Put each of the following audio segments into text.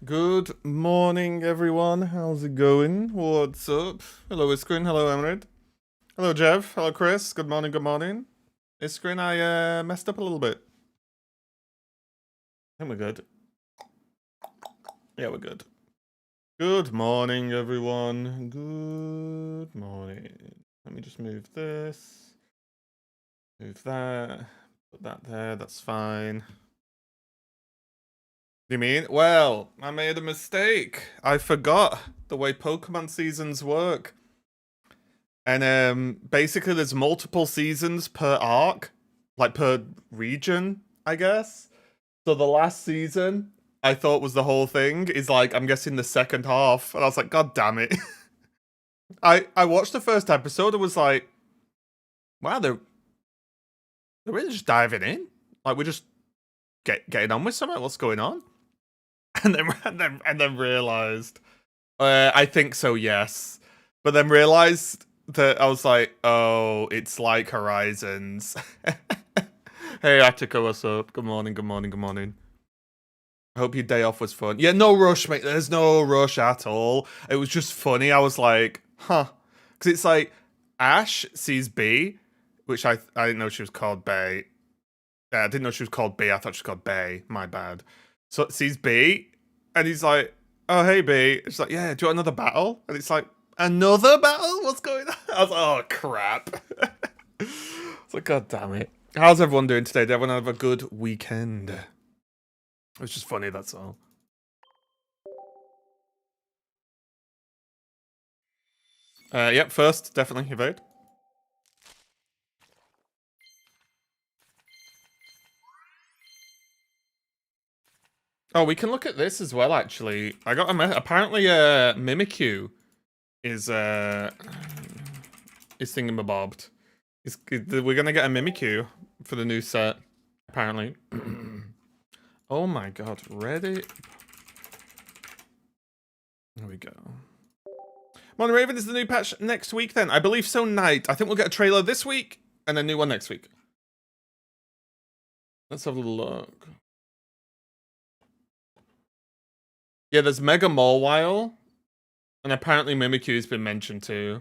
Good morning, everyone. How's it going? What's up? Hello, Iskrin. Hello, Emred. Hello, Jeff. Hello, Chris. Good morning, good morning. Iskrin, I messed up a little bit. I think we're good. Yeah, we're good. Good morning, everyone. Good morning. Let me just move this. Move that. Put that there. That's fine. You mean? Well, I made a mistake. I forgot the way Pokemon seasons work. And basically there's multiple seasons per arc, like per region, I guess. So the last season I thought was the whole thing is like I'm guessing the second half, and I was like, God damn it. I watched the first episode and was like, wow, they're really just diving in. Like we're just getting on with something. What's going on? And then realized I think so, yes. But then realized that I was like, oh, it's like Horizons. Hey, Attica, what's up? Good morning, good morning, good morning. I hope your day off was fun. Yeah, no rush, mate. There's no rush at all. It was just funny. I was like, huh. Because it's like Ash sees B, which I didn't know she was called Bay. Yeah, I didn't know she was called B. I thought she was called Bay. My bad. So it sees B, and he's like, oh, hey, B. She's like, yeah, do you want another battle? And it's like, another battle? What's going on? I was like, oh, crap. It's like, God damn it. How's everyone doing today? Did everyone have a good weekend? It was just funny, that's all. Yep, first, definitely, evade. Oh, we can look at this as well, actually. I got apparently, Mimikyu is thingamabobbed. We're gonna get a Mimikyu for the new set, apparently. Oh my god, ready? There we go. Mon Raven is the new patch next week then? I believe so, Night. I think we'll get a trailer this week and a new one next week. Let's have a look. Yeah, there's Mega Mawile. And apparently Mimikyu's been mentioned too.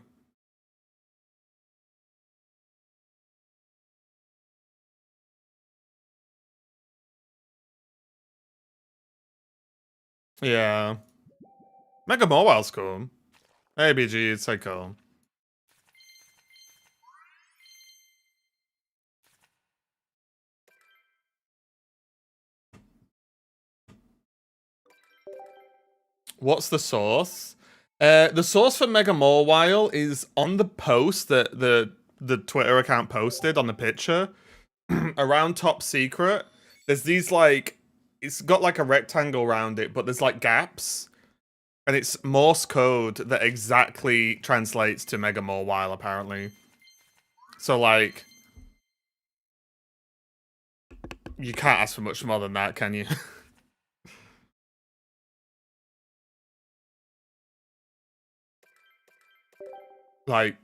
Yeah. Mega Mawile's cool. Hey, BG, it's so cool. What's the source? The source for Mega Mawile is on the post that the Twitter account posted on the picture. Around Top Secret, there's these like, it's got like a rectangle around it, but there's like gaps. And it's Morse code that exactly translates to Mega Mawile, apparently. So like, you can't ask for much more than that, can you? Like,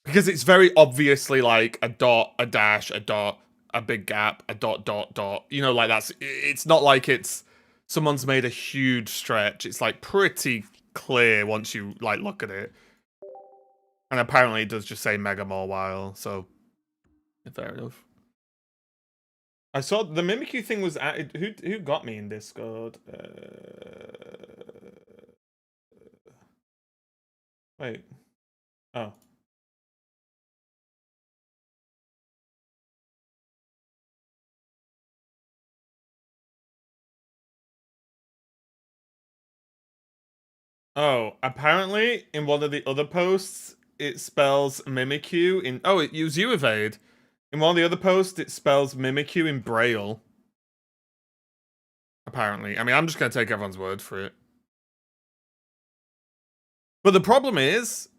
because it's very obviously like a dot, a dash, a dot, a big gap, a dot, dot, dot. You know, like it's not like it's someone's made a huge stretch. It's like pretty clear once you like look at it. And apparently it does just say Mega Mawile, so fair enough. I saw the Mimikyu thing was added. Who got me in Discord? Wait. Oh. Oh, apparently in one of the other posts it spells Mimikyu in it was you, Evade. In one of the other posts it spells Mimikyu in Braille. Apparently. I mean, I'm just gonna take everyone's word for it. But the problem is,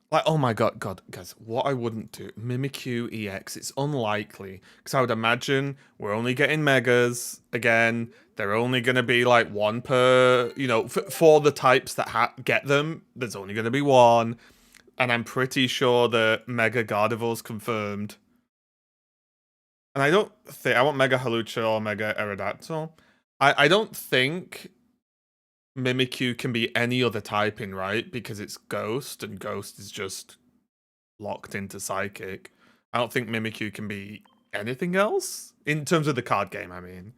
like, oh my god, guys, what I wouldn't do, Mimikyu EX, it's unlikely. Because I would imagine we're only getting Megas, again, they're only going to be like one per, you know, for the types that get them, there's only going to be one. And I'm pretty sure that Mega Gardevoir's confirmed. And I don't think, I want Mega Halucha or Mega Aerodactyl. I don't think Mimikyu can be any other typing, right? Because it's Ghost, and Ghost is just locked into Psychic. I don't think Mimikyu can be anything else in terms of the card game, I mean.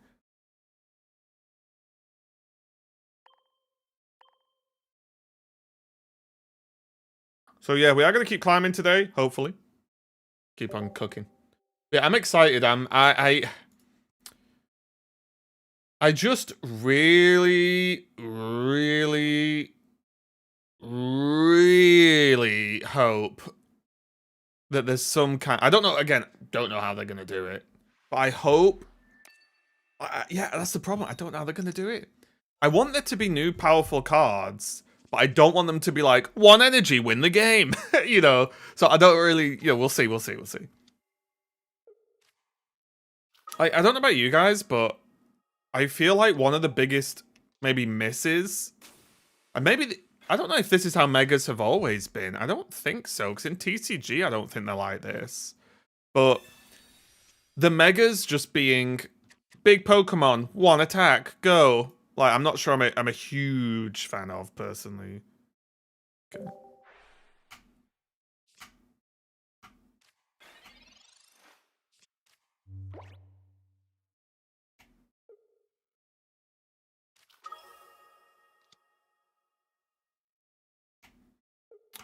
So yeah, we are gonna keep climbing today, hopefully. Keep on cooking. Yeah, I'm excited. I just really, really, really hope that there's some kind. I don't know. Again, don't know how they're gonna do it, but I hope. Yeah, that's the problem. I don't know how they're gonna do it. I want there to be new powerful cards, but I don't want them to be like 1 energy, win the game. You know. So I don't really. You know, we'll see. We'll see. We'll see. I don't know about you guys, but I feel like one of the biggest maybe misses, and I don't know if this is how megas have always been. I don't think so, because in TCG I don't think they're like this. But the megas just being big Pokemon, 1 attack, go. Like I'm not sure I'm a huge fan of personally. Okay.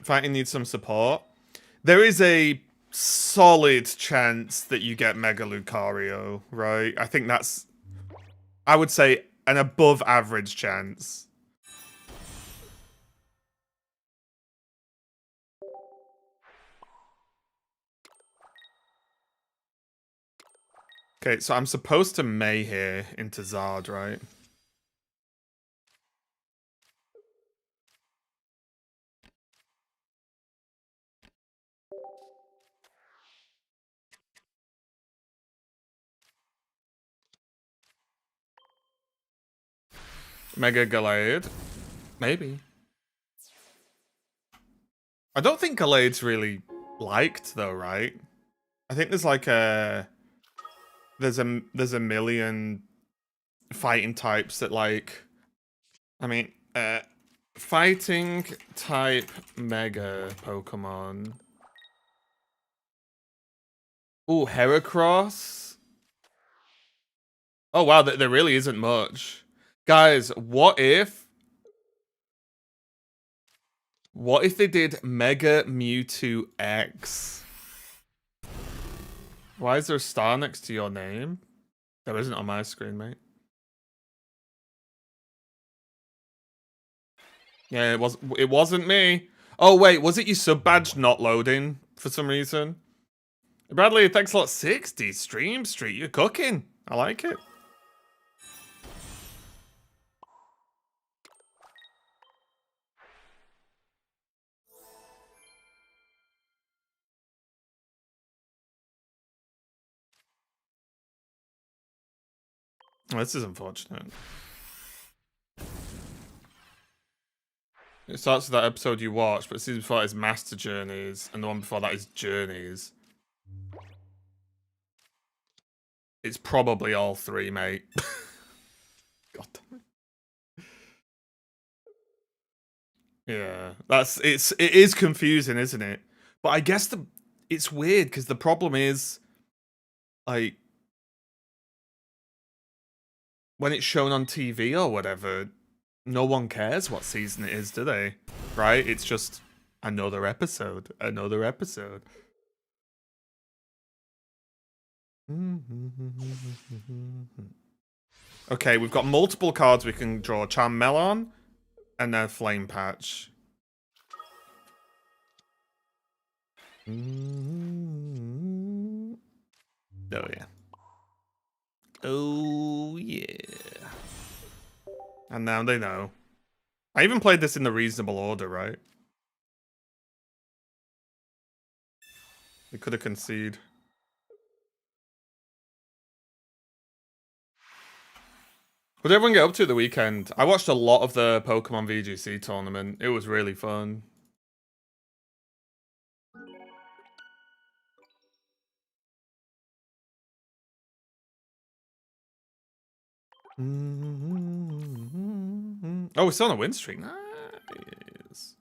Fighting needs some support. There is a solid chance that you get Mega Lucario, right? I think that's, I would say, an above average chance. Okay, so I'm supposed to May here into Zard, right? Mega Gallade. Maybe. I don't think Gallade's really liked though, right? I think there's like there's a million fighting types that like, I mean, fighting type Mega Pokemon. Ooh, Heracross. Oh wow, there really isn't much. Guys, what if they did Mega Mewtwo X? Why is there a star next to your name? There isn't on my screen, mate. Yeah, it wasn't me. Oh wait, was it your sub badge not loading for some reason? Bradley, thanks a lot. 60 stream street, you're cooking. I like it. Oh, this is unfortunate. It starts with that episode you watched, but the season before that is Master Journeys, and the one before that is Journeys. It's probably all three, mate. God damn it. Yeah, it is confusing, isn't it? But I guess it's weird because the problem is, like, when it's shown on TV or whatever, no one cares what season it is, do they? Right? It's just another episode, another episode. Okay, we've got multiple cards we can draw. Charmelon and then Flame Patch. Oh yeah. Oh yeah. And now they know. I even played this in the reasonable order, right? We could have conceded. What did everyone get up to the weekend? I watched a lot of the Pokemon VGC tournament. It was really fun. Oh, we're still on a win streak. Nice.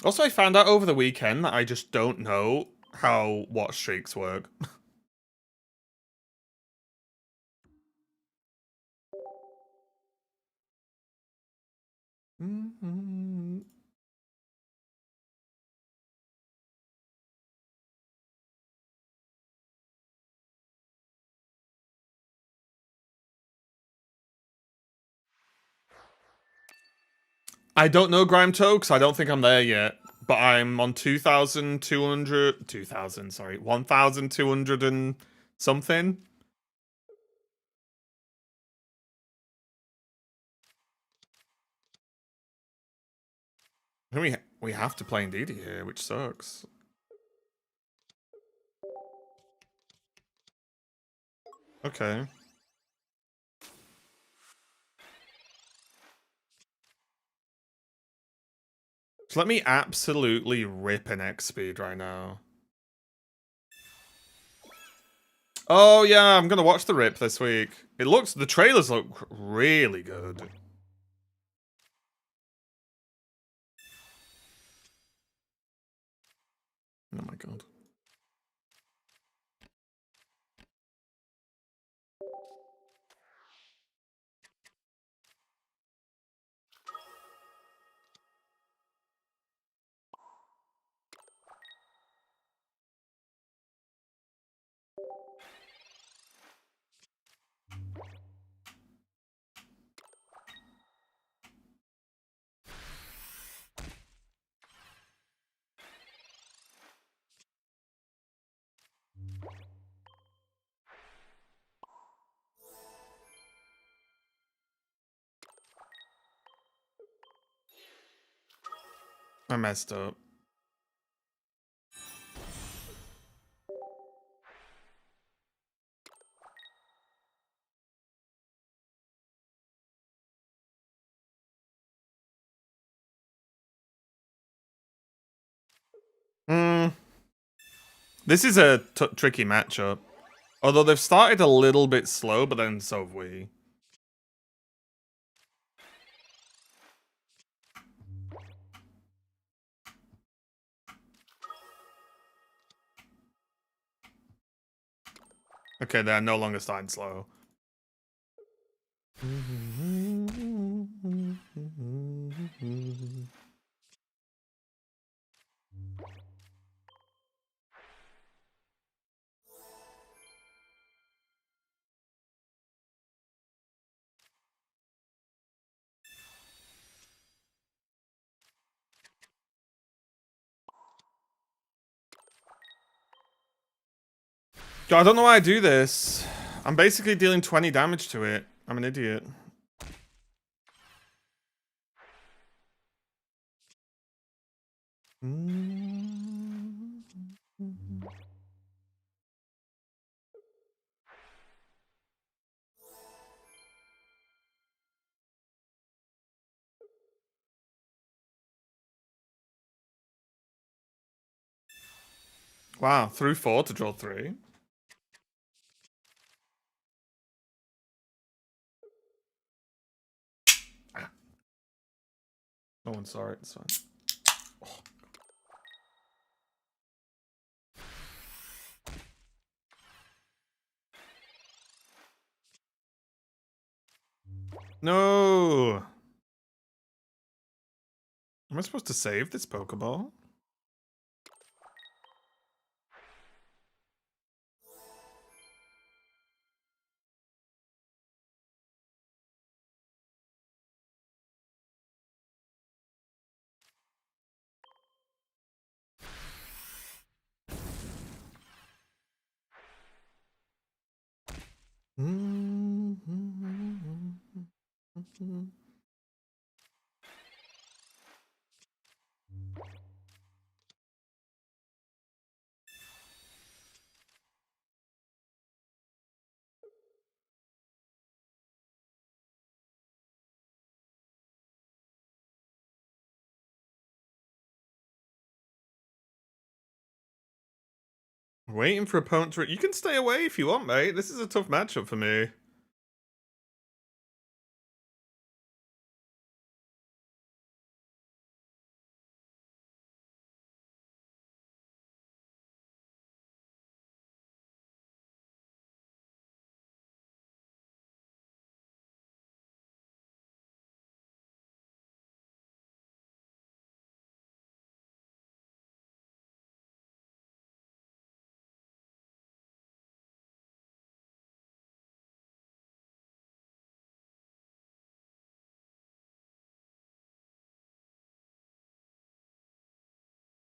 Also, I found out over the weekend that I just don't know how watch streaks work. I don't know Grime Toe because I don't think I'm there yet. But I'm on 1,200 and something. We have to play Indeedee here, which sucks. Okay. So let me absolutely rip an X speed right now. Oh yeah, I'm gonna watch the rip this week. The trailers look really good. Oh my god. I messed up. Hmm. This is a tricky matchup. Although they've started a little bit slow, but then so have we. Okay, they're no longer starting slow. I don't know why I do this. I'm basically dealing 20 damage to it. I'm an idiot. Wow, through 4 to draw 3. No one saw it, it's fine. Oh. No! Am I supposed to save this Pokeball? Waiting for opponent to... You can stay away if you want, mate. This is a tough matchup for me.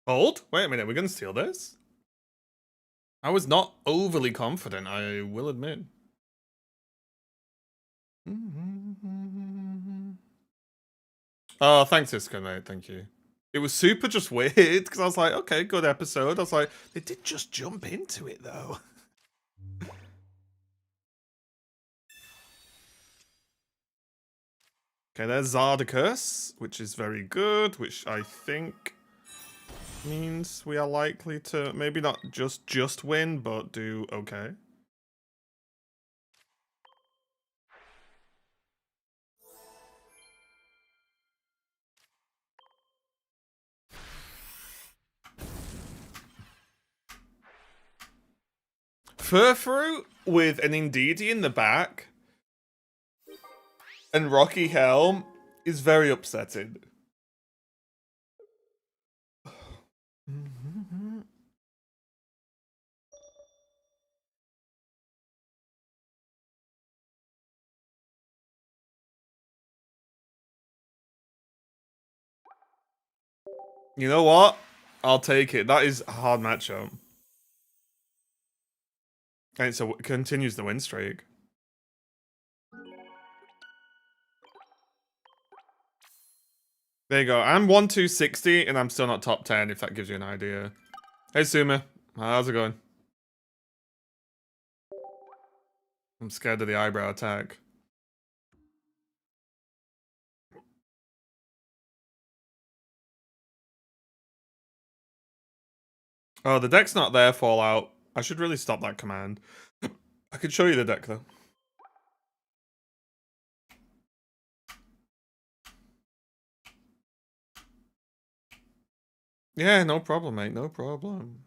Hold? Wait a minute, we're gonna steal this? I was not overly confident, I will admit. Oh, thanks, Isco, mate. Thank you. It was super just weird, because I was like, okay, good episode. I was like, they did just jump into it, though. Okay, there's Zard curse, which is very good, which I think means we are likely to maybe not just win, but do okay. Furfru with an Indeedee in the back and Rocky Helm is very upsetting. You know what? I'll take it. That is a hard matchup. And so it continues the win streak. There you go. I'm 1-260 and I'm still not top 10 if that gives you an idea. Hey Suma, how's it going? I'm scared of the eyebrow attack. Oh, the deck's not there, Fallout. I should really stop that command. I could show you the deck, though. Yeah, no problem, mate. No problem.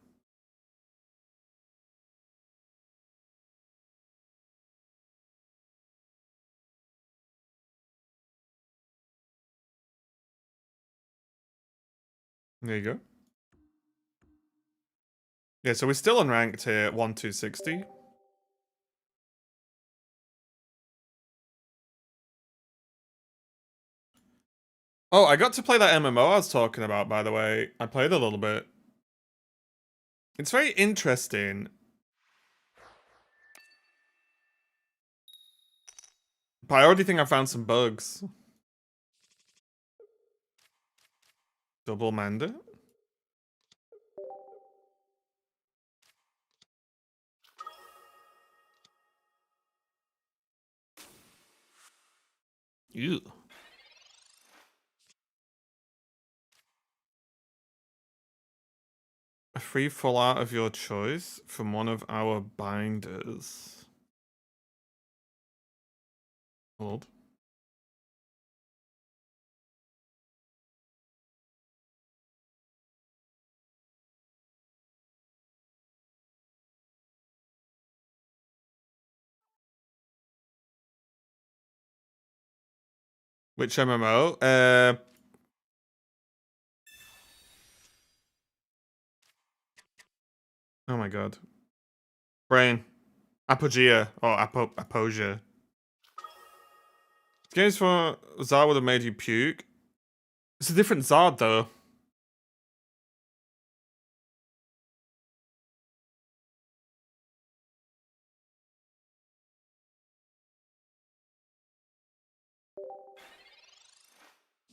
There you go. Yeah, so we're still unranked here, 1-260. Oh, I got to play that MMO I was talking about, by the way. I played a little bit. It's very interesting. But I already think I found some bugs. Double Manda. Ew. A free full art of your choice from one of our binders. Hold. Which MMO? Oh my god. Brain. Apogea. Or Apogia. Games for Zard would have made you puke. It's a different Zard, though.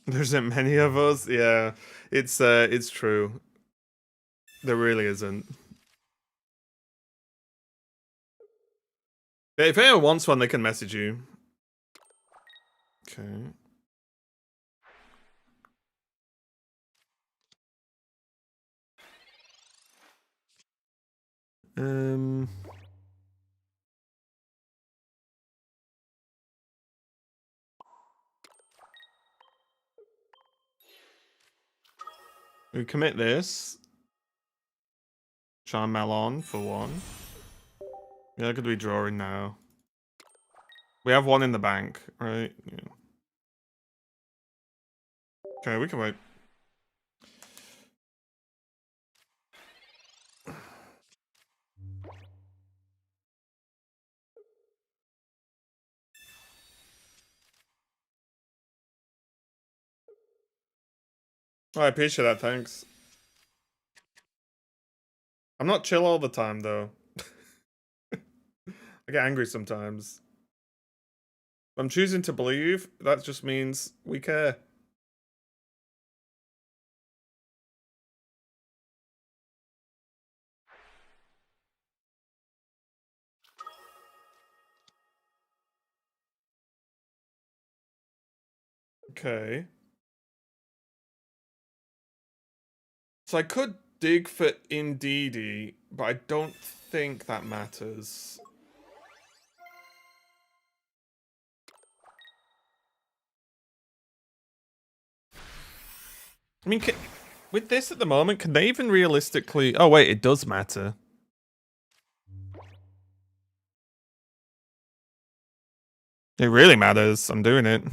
There isn't many of us. Yeah, it's true. There really isn't. But if anyone wants one, they can message you. Okay. We commit this. Charm Melon for 1. Yeah, could be drawing now. We have 1 in the bank, right? Yeah. Okay, we can wait. Oh, I appreciate that, thanks. I'm not chill all the time, though. I get angry sometimes. I'm choosing to believe, that just means we care. Okay. So I could dig for Indeedee, but I don't think that matters. I mean, with this at the moment, can they even realistically... Oh, wait, it does matter. It really matters. I'm doing it.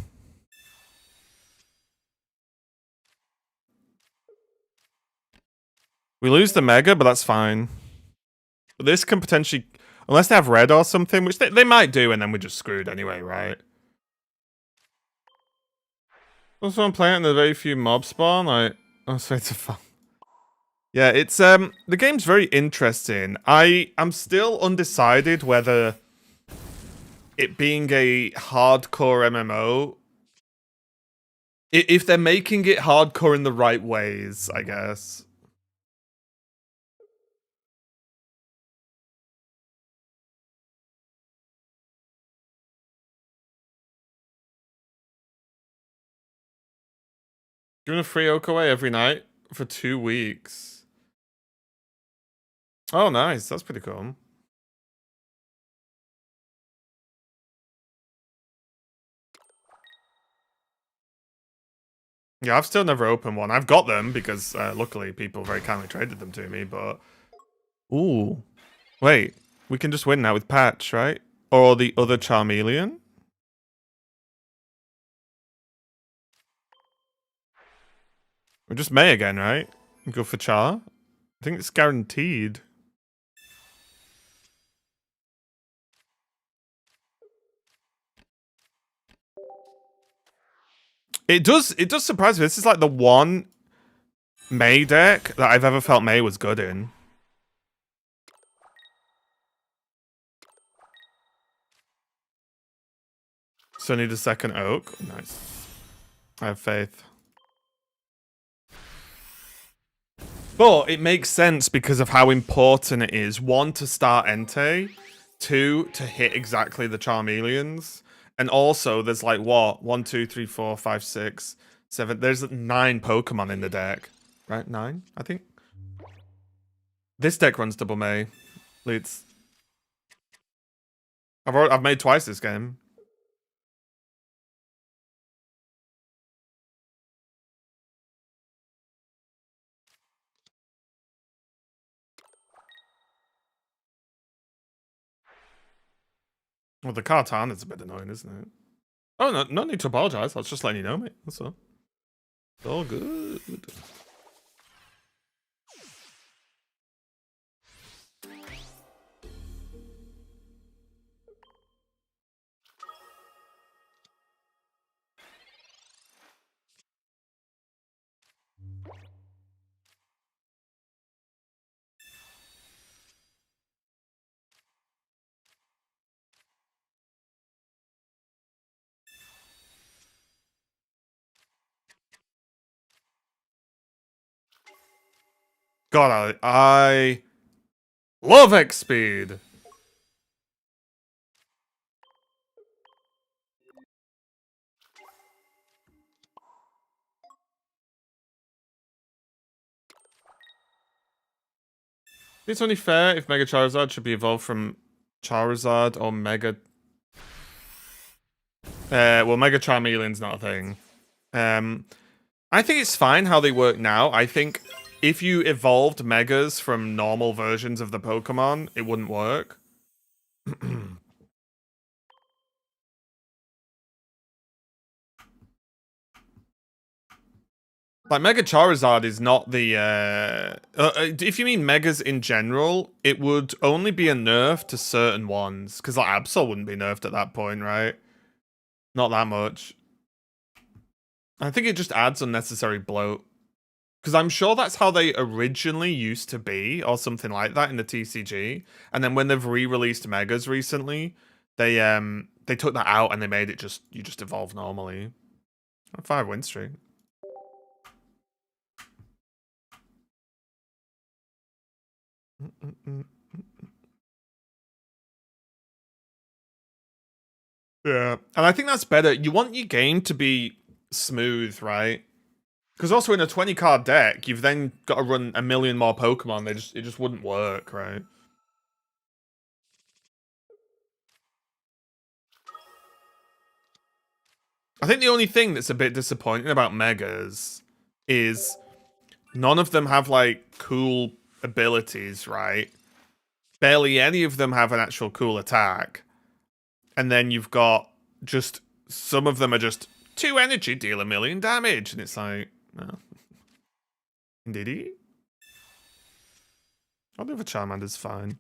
We lose the Mega, but that's fine. But this can potentially... Unless they have red or something, which they might do, and then we're just screwed anyway, right? Also, I'm playing the very few mob spawn. I'm sorry to fun. Yeah, it's the game's very interesting. I'm still undecided whether it being a hardcore MMO, if they're making it hardcore in the right ways, I guess. Doing a free oak away every night for 2 weeks. Oh, nice. That's pretty cool. Yeah, I've still never opened one. I've got them because luckily people very kindly traded them to me, but... Ooh. Wait, we can just win now with Patch, right? Or the other Charmeleon? We're just May again, right? Go for Char? I think it's guaranteed. It does surprise me. This is like the one May deck that I've ever felt May was good in. So I need a second oak. Nice. I have faith. But it makes sense because of how important it is. 1, to start Entei. 2, to hit exactly the Charmeleons. And also, there's like, what? 1, 2, 3, 4, 5, 6, 7. There's 9 Pokemon in the deck. Right? 9, I think. This deck runs double May. Leads. I've made twice this game. Well, the Cartan is a bit annoying, isn't it? Oh, no, no need to apologize. I was just letting you know, mate. That's all. It's all good. God, I love X speed. It's only fair if Mega Charizard should be evolved from Charizard or Mega... well, Mega Charmeleon's not a thing. I think it's fine how they work now. I think if you evolved Megas from normal versions of the Pokemon, it wouldn't work. Like, Mega Charizard is not the, if you mean Megas in general, it would only be a nerf to certain ones. Because, like, Absol wouldn't be nerfed at that point, right? Not that much. I think it just adds unnecessary bloat. Because I'm sure that's how they originally used to be, or something like that in the TCG. And then when they've re-released Megas recently, they took that out and they made it you just evolve normally. A 5-win streak. Yeah, and I think that's better. You want your game to be smooth, right? Because also in a 20-card deck, you've then got to run a million more Pokemon. It just wouldn't work, right? I think the only thing that's a bit disappointing about Megas is none of them have, like, cool abilities, right? Barely any of them have an actual cool attack. And then you've got just... Some of them are just 2 energy, deal 1,000,000 damage. And it's like... No. Did he? I'll do the Charmander's fine.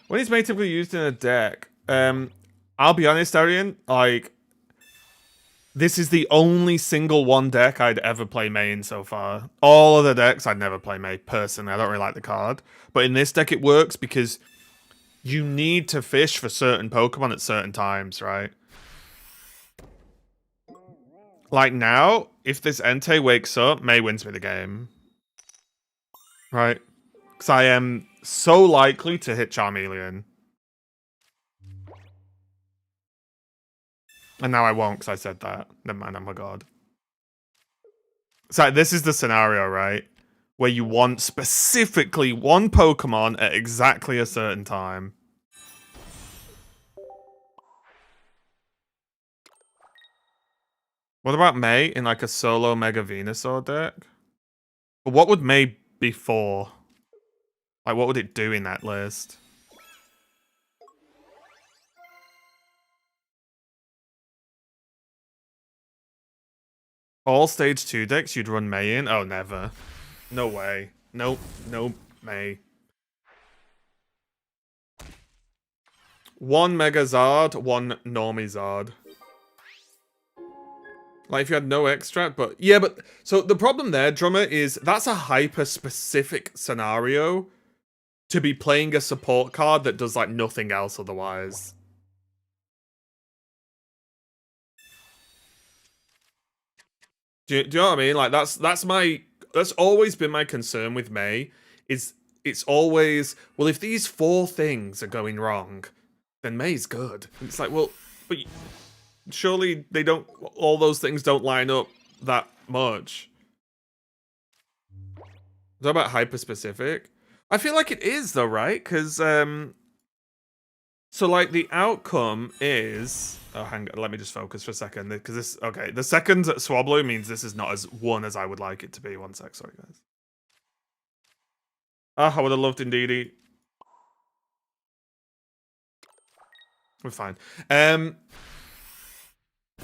When it's made typically used in a deck, I'll be honest, Arian, like, this is the only single one deck I'd ever play May in so far. All other decks, I'd never play May, personally. I don't really like the card. But in this deck, it works because you need to fish for certain Pokemon at certain times, right? Like now, if this Entei wakes up, May wins me the game. Right? Because I am so likely to hit Charmeleon. And now I won't because I said that. Never mind, oh my god. So this is the scenario, right? Where you want specifically one Pokemon at exactly a certain time. What about May in like a solo Mega Venusaur deck? But what would May be for? Like, what would it do in that list? All stage 2 decks you'd run May in? Oh, never. No way. Nope. Nope. May. One Mega Zard, one Normie Zard. Like, if you had no extract, but... Yeah, but... So, the problem there, Drummer, is that's a hyper-specific scenario to be playing a support card that does, like, nothing else otherwise. Do you know what I mean? Like, that's always been my concern with May, is it's always, well, if these 4 things are going wrong, then May's good. And it's like, well, but surely they don't, all those things don't line up that much. Is that about hyper-specific? I feel like it is, though, right? Because, so, like, the outcome is... Oh, hang on, let me just focus for a second, because this... Okay, the second Swablu means this is not as one as I would like it to be. One sec, sorry, guys. Ah, I would have loved Indeedee. We're fine.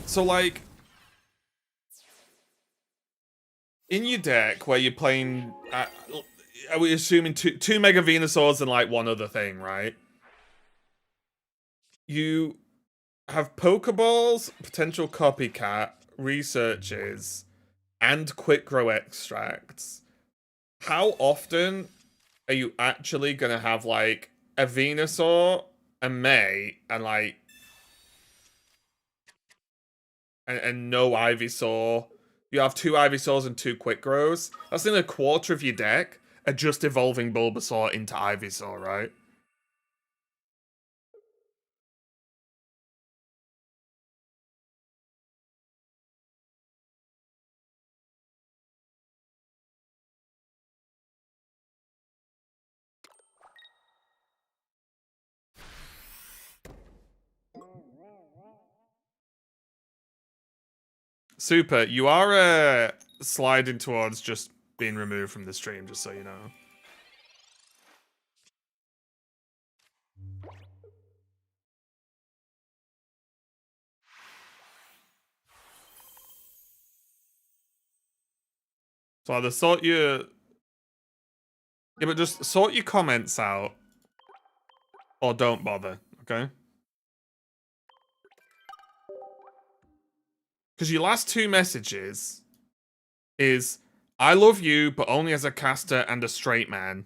So, like... In your deck, where you're playing... are we assuming two Mega Venusaurs and, like, one other thing, right? You have Pokeballs, potential copycat, researches, and quick grow extracts. How often are you actually gonna have, like, a Venusaur, a May, and, like, and no Ivysaur? You have 2 Ivysaurs and 2 quick grows. That's in a quarter of your deck are just evolving Bulbasaur into Ivysaur, right? Super, you are sliding towards just being removed from the stream, just so you know. So either sort your... Yeah, but just sort your comments out. Or don't bother, okay? Because your last two messages is, I love you, but only as a caster and a straight man.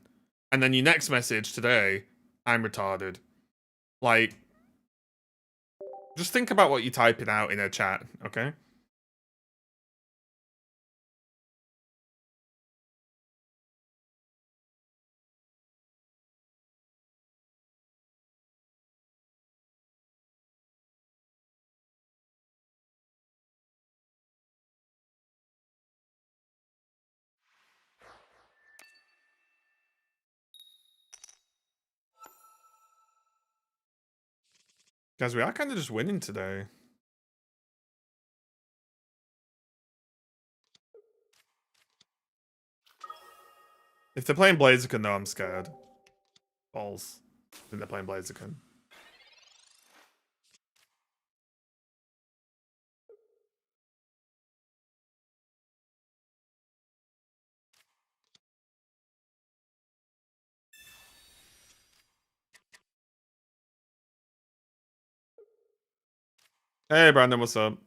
And then your next message today, I'm retarded. Like, just think about what you're typing out in a chat, okay? Guys, we are kind of just winning today. If they're playing Blaziken, though, I'm scared. Balls. I think they're playing Blaziken. Hey, Brandon, what's up?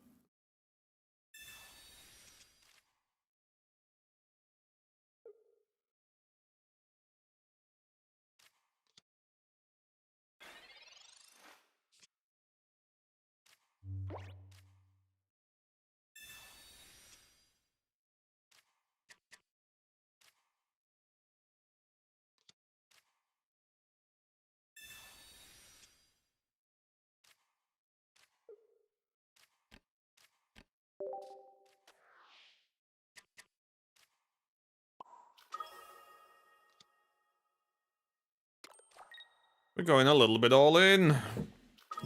We're going a little bit all in.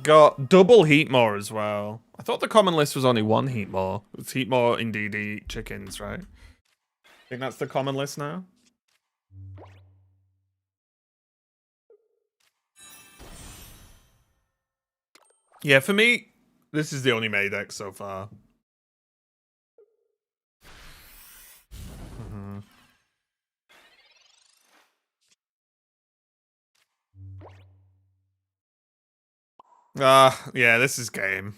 Got double Heatmore as well. I thought the common list was only one Heatmore. It's Heatmore in DD chickens, right? I think that's the common list now. Yeah, for me, this is the only May deck so far. Yeah, this is game.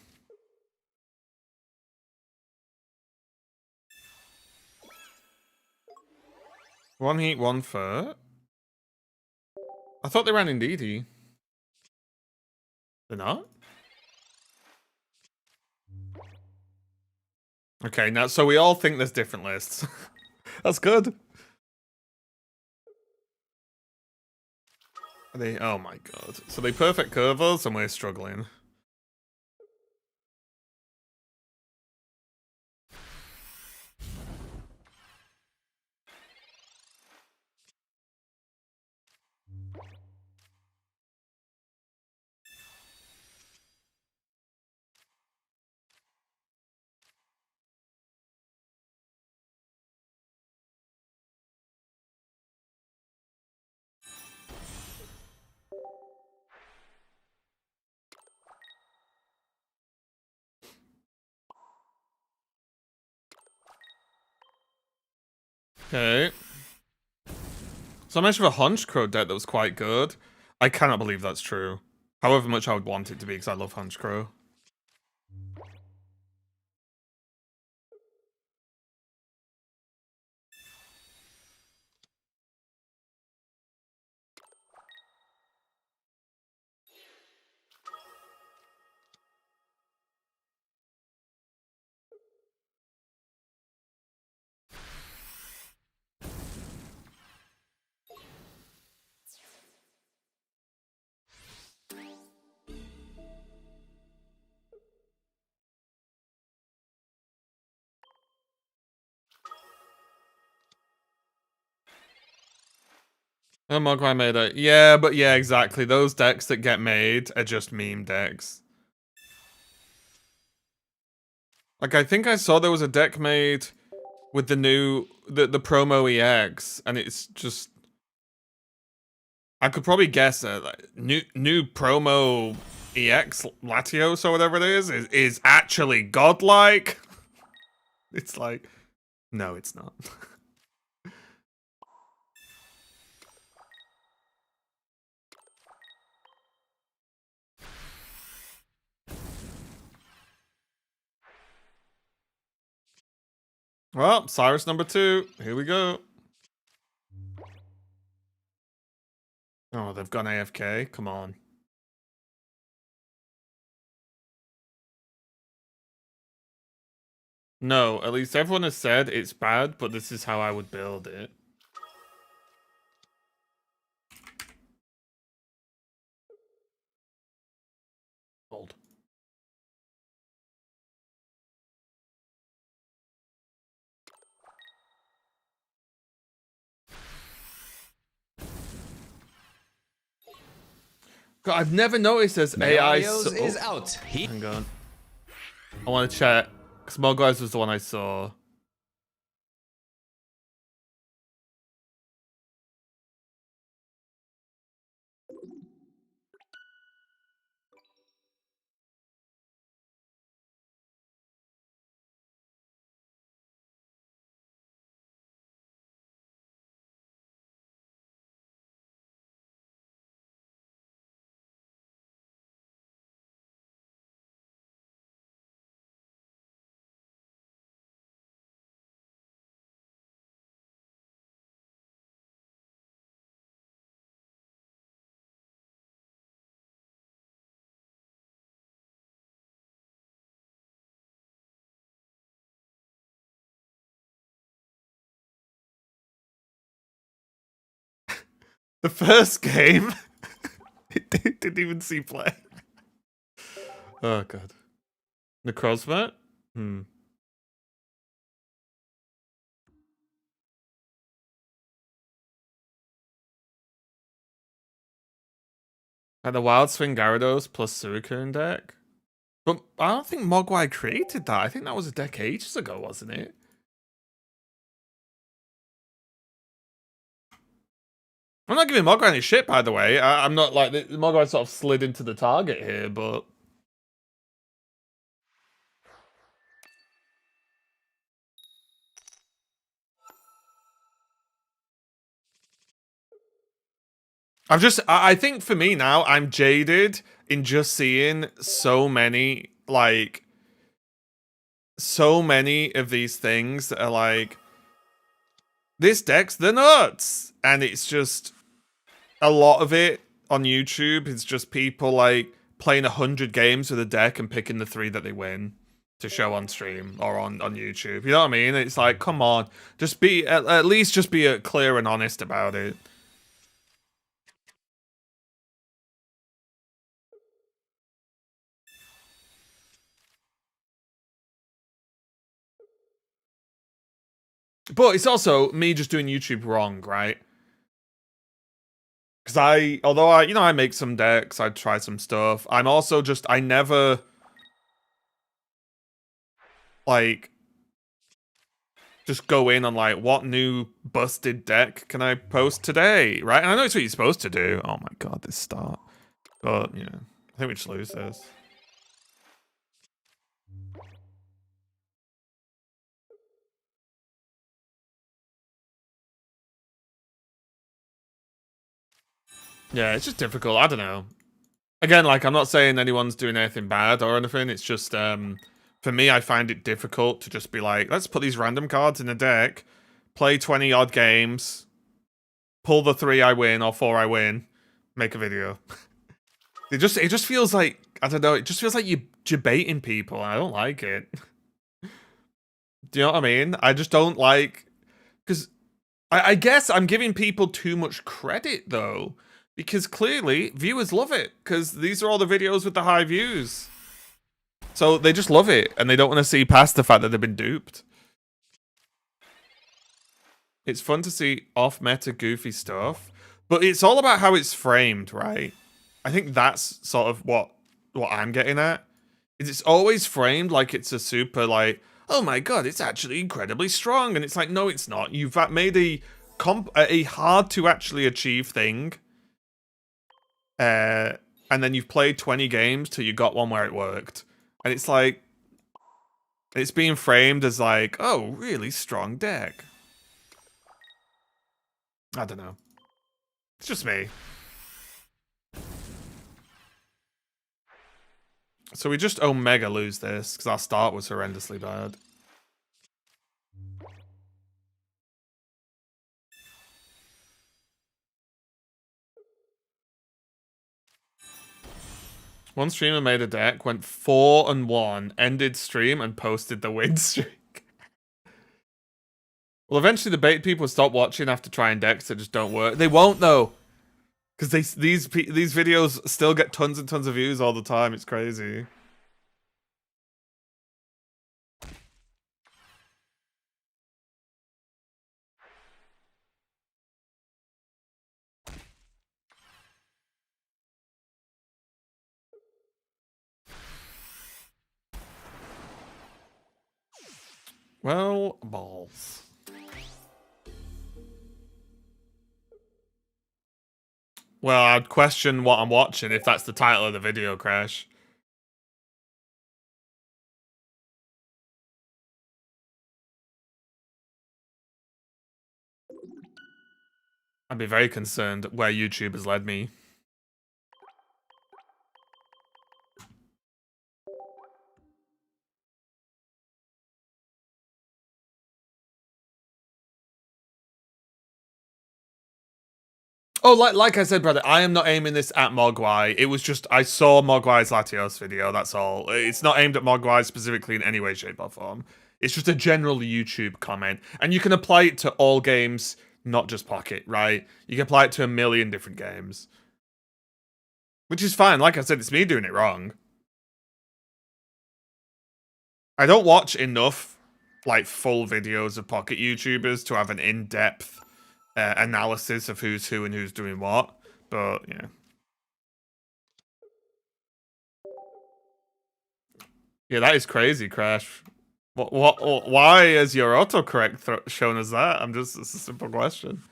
One heat, one fur. I thought they ran in DD. They're not? Okay, now, so we all think there's different lists. That's good. Are they, oh my god. So they perfect curve us and we're struggling. Okay. So I mentioned a Hunch Crow deck that was quite good. I cannot believe that's true. However much I would want it to be, because I love Hunch Crow. Oh, Mogwai made it. Yeah, but yeah, exactly. Those decks that get made are just meme decks. Like, I think I saw there was a deck made with the new, the promo EX, and it's just... I could probably guess that like, new promo EX Latios or whatever it is actually godlike. It's like, no, it's not. Well, Cyrus number 2. Here we go. Oh, they've gone AFK. Come on. No, at least everyone has said it's bad, but this is how I would build it. Bold. God, I've never noticed there's AI. Is out. Hang on. I want to check. Because Mogwai's was the one I saw. The first game, it didn't even see play. Oh, God. Necrozma? And the Wild Swing Gyarados plus Suicune deck? But I don't think Mogwai created that. I think that was a deck ages ago, wasn't it? I'm not giving Mogwai any shit, by the way. I'm not like... Mogwai sort of slid into the target here, but... I think for me now, I'm jaded in just seeing so many, like... So many of these things that are like... This deck's the nuts! And it's just... A lot of it on YouTube is just people, like, playing 100 games with a deck and picking the 3 that they win to show on stream or on YouTube. You know what I mean? It's like, come on. Just be... At least just be clear and honest about it. But it's also me just doing YouTube wrong, right? Because although I make some decks, I try some stuff. I'm also just, I never, like, just go in on, like, what new busted deck can I post today, right? And I know it's what you're supposed to do. Oh my God, this start. But, yeah, I think we just lose this. Yeah, it's just difficult. I don't know. Again, like, I'm not saying anyone's doing anything bad or anything. It's just, for me, I find it difficult to just be like, let's put these random cards in a deck, play 20 odd games, pull the 3 I win or 4 I win, make a video. it just feels like, I don't know, it just feels like you're baiting people, and I don't like it. Do you know what I mean? I just don't like, because I guess I'm giving people too much credit, though. Because clearly, viewers love it. Because these are all the videos with the high views. So they just love it. And they don't want to see past the fact that they've been duped. It's fun to see off-meta goofy stuff. But it's all about how it's framed, right? I think that's sort of what I'm getting at. is it's always framed like it's a super like, oh my god, it's actually incredibly strong, and it's like, no, it's not. You've made a hard to actually achieve thing, and then you've played 20 games till you got one where it worked, and it's like, it's being framed as like, oh, really strong deck. I don't know. It's just me. So we just Omega lose this, because our start was horrendously bad. One streamer made a deck, went 4-1, ended stream, and posted the win streak. Well, eventually the bait people stop watching after trying decks that just don't work. They won't, though. Because these videos still get tons and tons of views all the time. It's crazy. Well, balls. Well, I'd question what I'm watching if that's the title of the video, Crash. I'd be very concerned where YouTube has led me. Oh, like I said, brother, I am not aiming this at Mogwai. It was just, I saw Mogwai's Latios video, that's all. It's not aimed at Mogwai specifically in any way, shape, or form. It's just a general YouTube comment. And you can apply it to all games, not just Pocket, right? You can apply it to a million different games. Which is fine. Like I said, it's me doing it wrong. I don't watch enough, like, full videos of Pocket YouTubers to have an in-depth analysis of who's who and who's doing what, but yeah. Yeah, that is crazy, Crash. Why is your autocorrect shown as that? It's a simple question.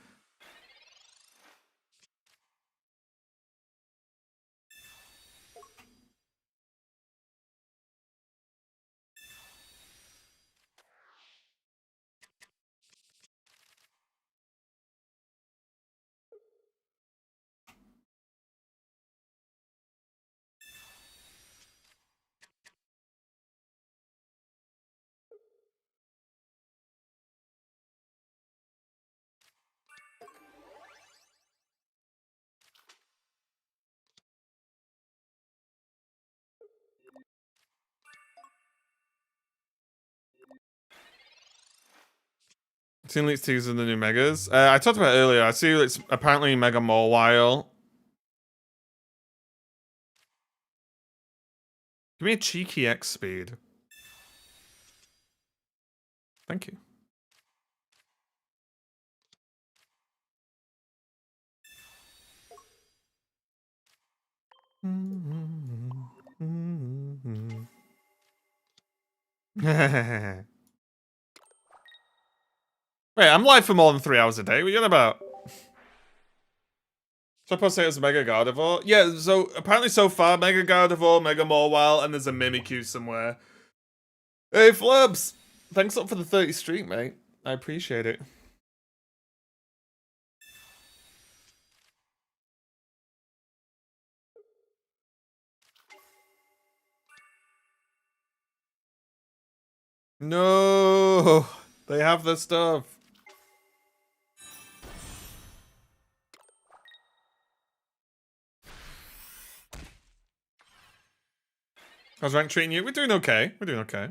Team Leaks teasing the new Megas. I talked about it earlier. I see it's apparently Mega Mawile. Give me a cheeky X speed. Thank you. Wait, I'm live for more than 3 hours a day. What are you on about? So I supposed to say it was Mega Gardevoir? Yeah, so apparently so far, Mega Gardevoir, Mega Mawile, and there's a Mimikyu somewhere. Hey, Flubs! Thanks up for the 30 streak, mate. I appreciate it. No! They have the stuff. How's rank treating you? We're doing okay. We're doing okay.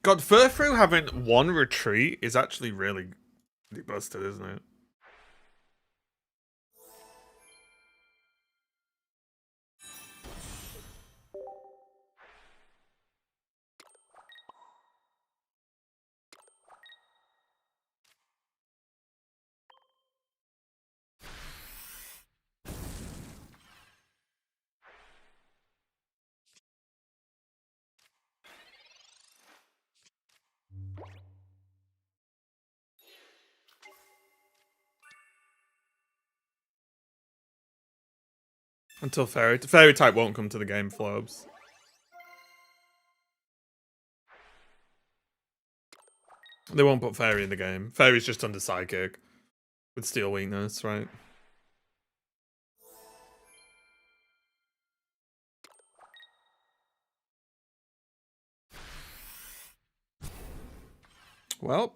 God, Furfru having one retreat is actually really busted, isn't it? Until fairy type won't come to the game, Flobes. They won't put fairy in the game. Fairy's just under psychic with steel weakness, right? Well.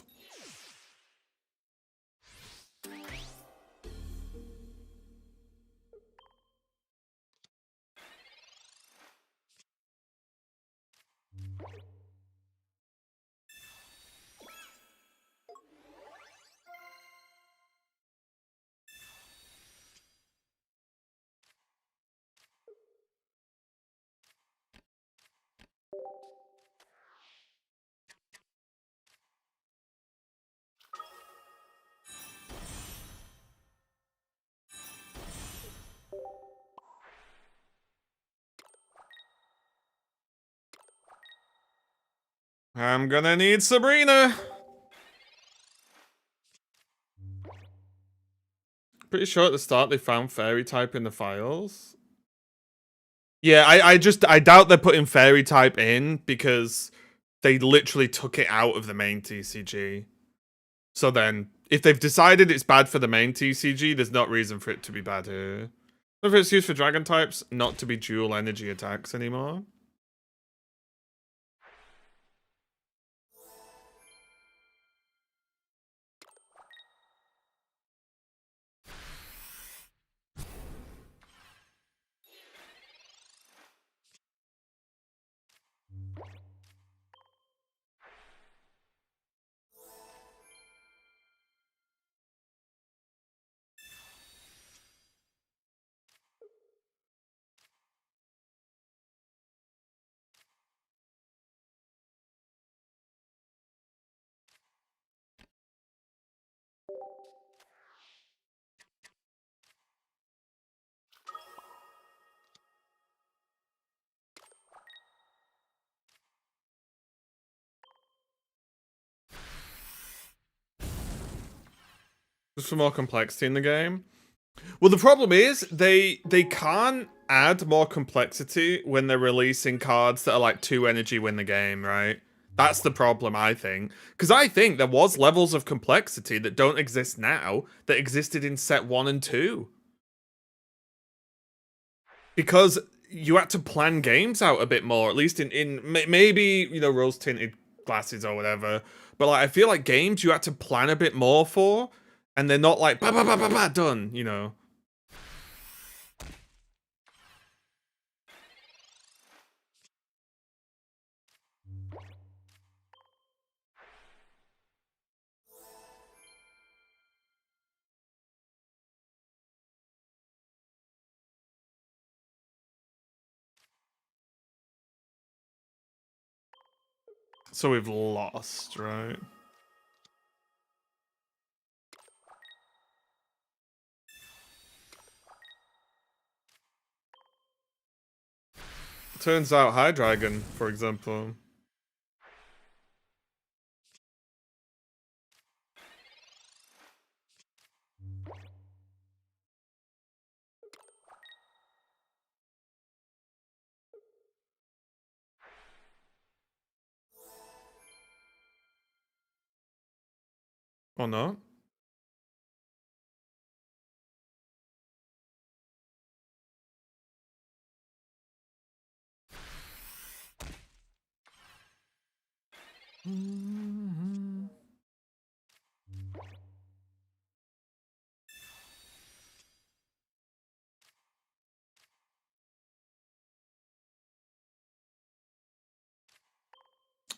I'm gonna need Sabrina. Pretty sure at the start they found fairy type in the files. Yeah, I doubt they're putting fairy type in because they literally took it out of the main TCG. So then, if they've decided it's bad for the main TCG, there's not reason for it to be bad here. If it's used for dragon types, not to be dual energy attacks anymore. Just for more complexity in the game. Well, the problem is they can't add more complexity when they're releasing cards that are like 2 energy win the game, right? That's the problem, I think. Because I think there was levels of complexity that don't exist now that existed in set 1 and 2. Because you had to plan games out a bit more, at least in maybe, you know, rose-tinted glasses or whatever. But like, I feel like games you had to plan a bit more for, and they're not like, ba ba ba ba ba, done, you know. So we've lost, right? Turns out High Dragon, for example. Or not?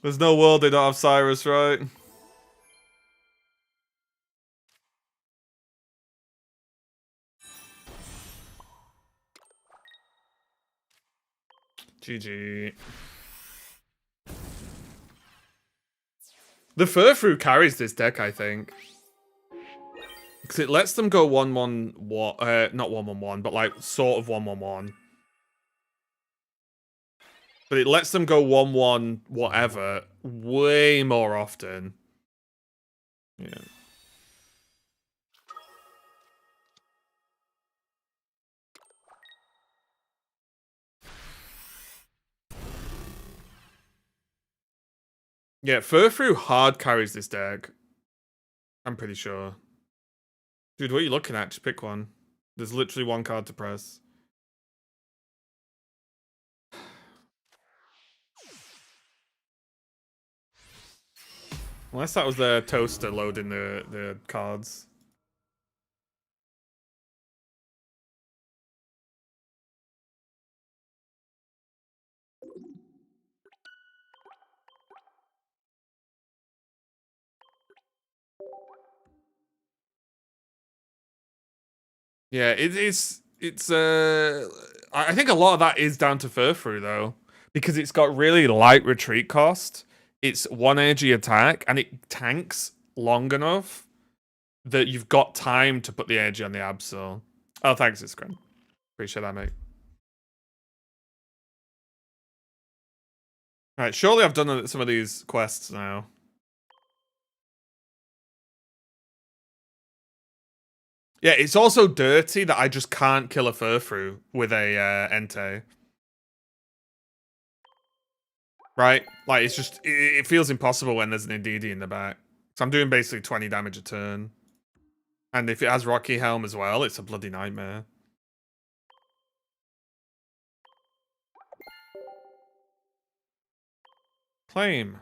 There's no world they don't have Cyrus, right? GG. The Furfrou carries this deck, I think. Because it lets them go 1-1, not 1-1-1, but like sort of 1-1-1. But it lets them go 1-1 whatever way more often. Yeah. Yeah, Furfrou hard carries this deck. I'm pretty sure. Dude, what are you looking at? Just pick one. There's literally one card to press. Unless that was the toaster loading the cards. Yeah, I think a lot of that is down to Furfrou though, because it's got really light retreat cost. It's one energy attack and it tanks long enough that you've got time to put the energy on the Absol. Oh, thanks, Iskren. Appreciate that, mate. All right, surely I've done some of these quests now. Yeah, it's also dirty that I just can't kill a Furfrou with a Entei. Right? Like, it's just, it feels impossible when there's an Indeedee in the back. So I'm doing basically 20 damage a turn. And if it has Rocky Helm as well, it's a bloody nightmare. Claim.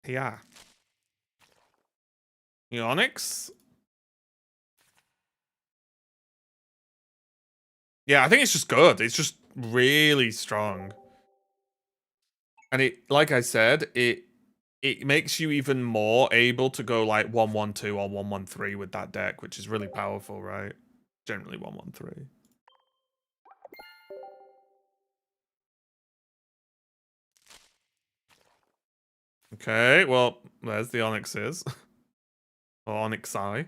Yeah. Onyx? Yeah, I think it's just good. It's just really strong. And it, like I said, it makes you even more able to go like 1-1-2 or 1-1-3 with that deck, which is really powerful, right? Generally 1-1-3. Okay, well, there's the Onyxes. Or Onyx Eye.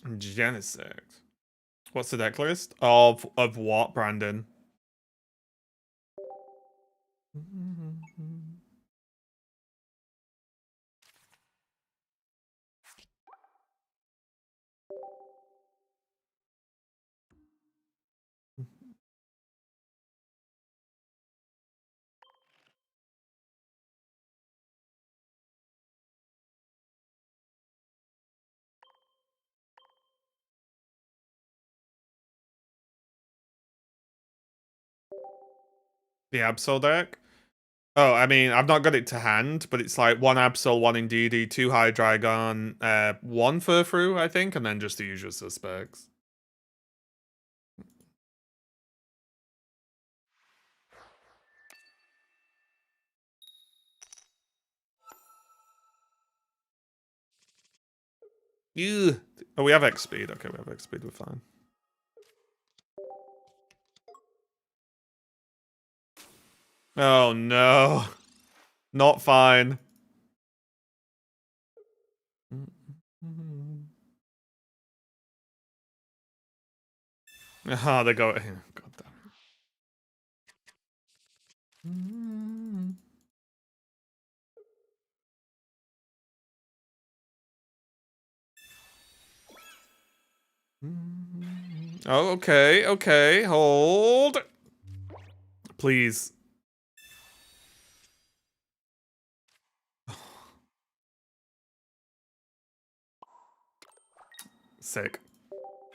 Genesect. What's the deck list? Of what, Brandon? The Absol deck? Oh, I mean, I've not got it to hand, but it's like one Absol, one Indeedee, two Hydreigon, one Furfrou, I think, and then just the usual suspects. Ew. Oh, we have X speed. Okay, we have X speed. We're fine. Oh no, not fine. Ah, they go. God damn. Oh, okay, okay. Hold. Please. Sick.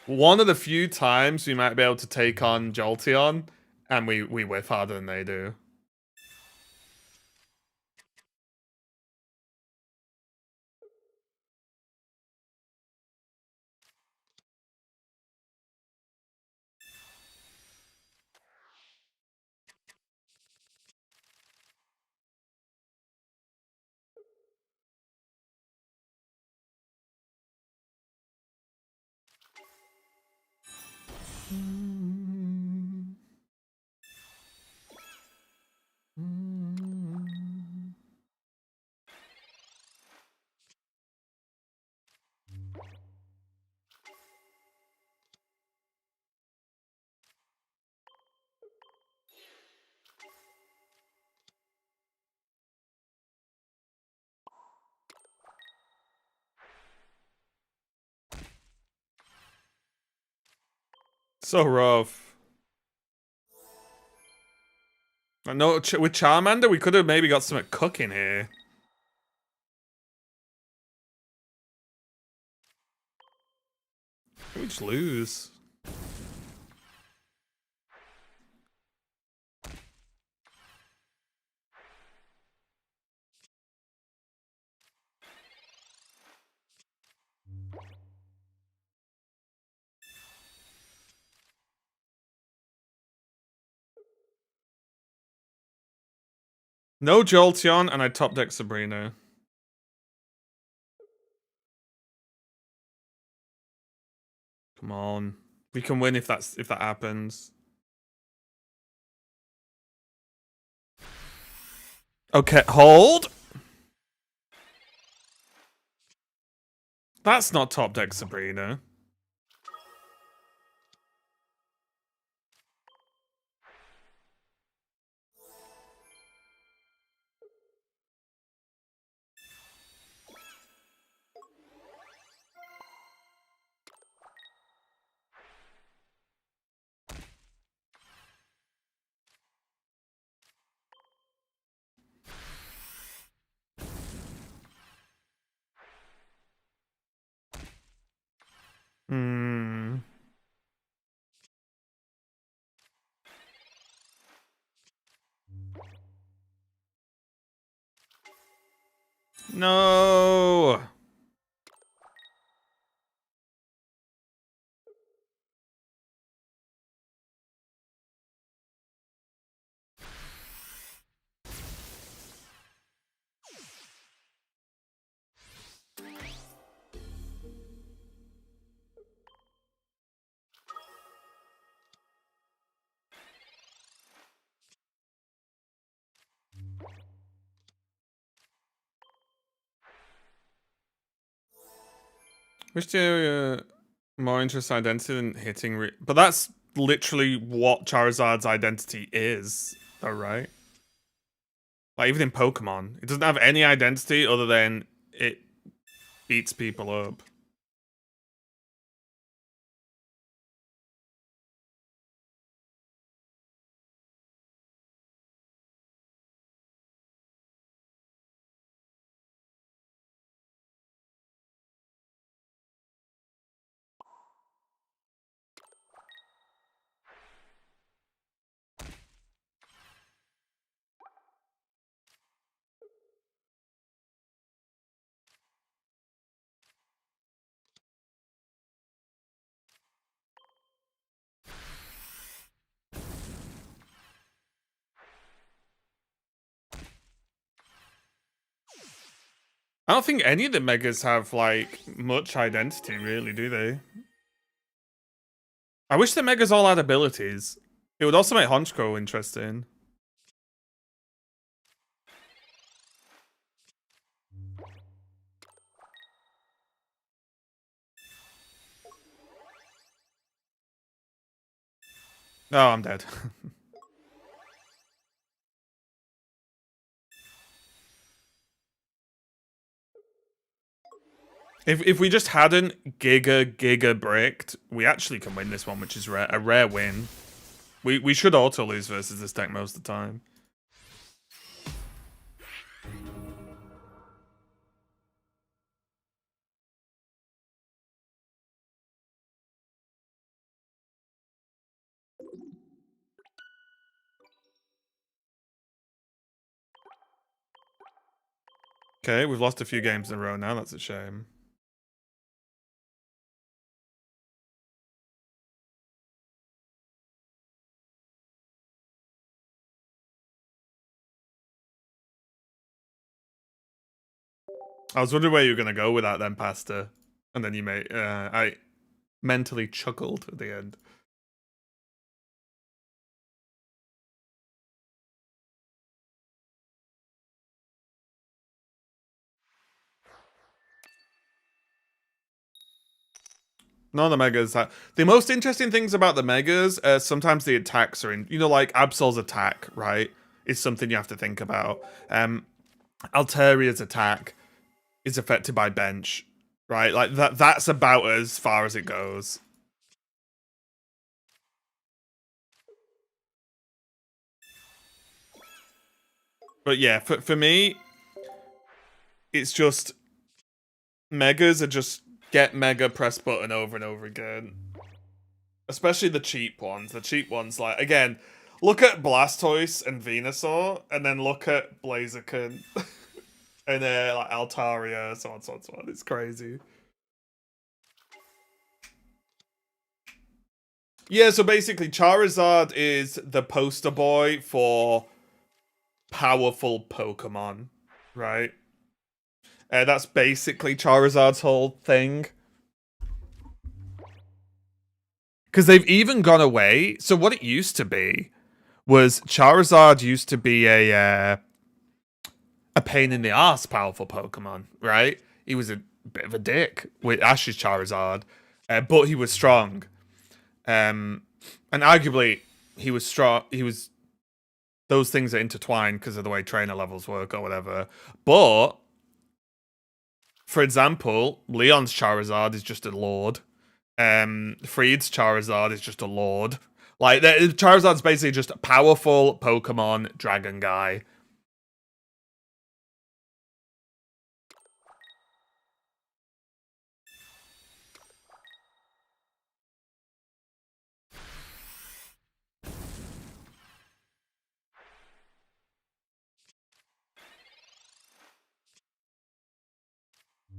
One of the few times we might be able to take on Jolteon, and we whiff harder than they do. So rough. I know with Charmander, we could have maybe got something cooking here. We just lose. No Jolteon, and I top deck Sabrina. Come on. We can win if that happens. Okay, hold. That's not top deck Sabrina. Hmm. No. Wish to more interest identity than hitting. But that's literally what Charizard's identity is, though, right? Like even in Pokemon, it doesn't have any identity other than it beats people up. I don't think any of the Megas have, like, much identity, really, do they? I wish the Megas all had abilities. It would also make Honchkrow interesting. Oh, I'm dead. If we just hadn't Giga bricked, we actually can win this one, which is a rare win. We should auto lose versus this deck most of the time. Okay, we've lost a few games in a row now. That's a shame. I was wondering where you were gonna go with that then, Pasta, and then you made. I mentally chuckled at the end. None of the Megas. The most interesting things about the Megas, sometimes the attacks are in. You know, like Absol's attack, right? Is something you have to think about. Alteria's attack is affected by bench, right? Like that's about as far as it goes. But yeah, for me, it's just megas are just get mega, press button over and over again. Especially the cheap ones. The cheap ones, like, again, look at Blastoise and Venusaur, and then look at Blaziken and like Altaria, so on, so on, so on. It's crazy. Yeah, so basically Charizard is the poster boy for powerful Pokemon, right? That's basically Charizard's whole thing. Because they've even gone away. So what it used to be was Charizard used to be a pain in the ass powerful Pokemon, right? He was a bit of a dick with Ash's Charizard, but he was strong. And arguably, he was strong. He was. Those things are intertwined because of the way trainer levels work or whatever. But, for example, Leon's Charizard is just a Lord. Freed's Charizard is just a Lord. Like, Charizard's basically just a powerful Pokemon dragon guy.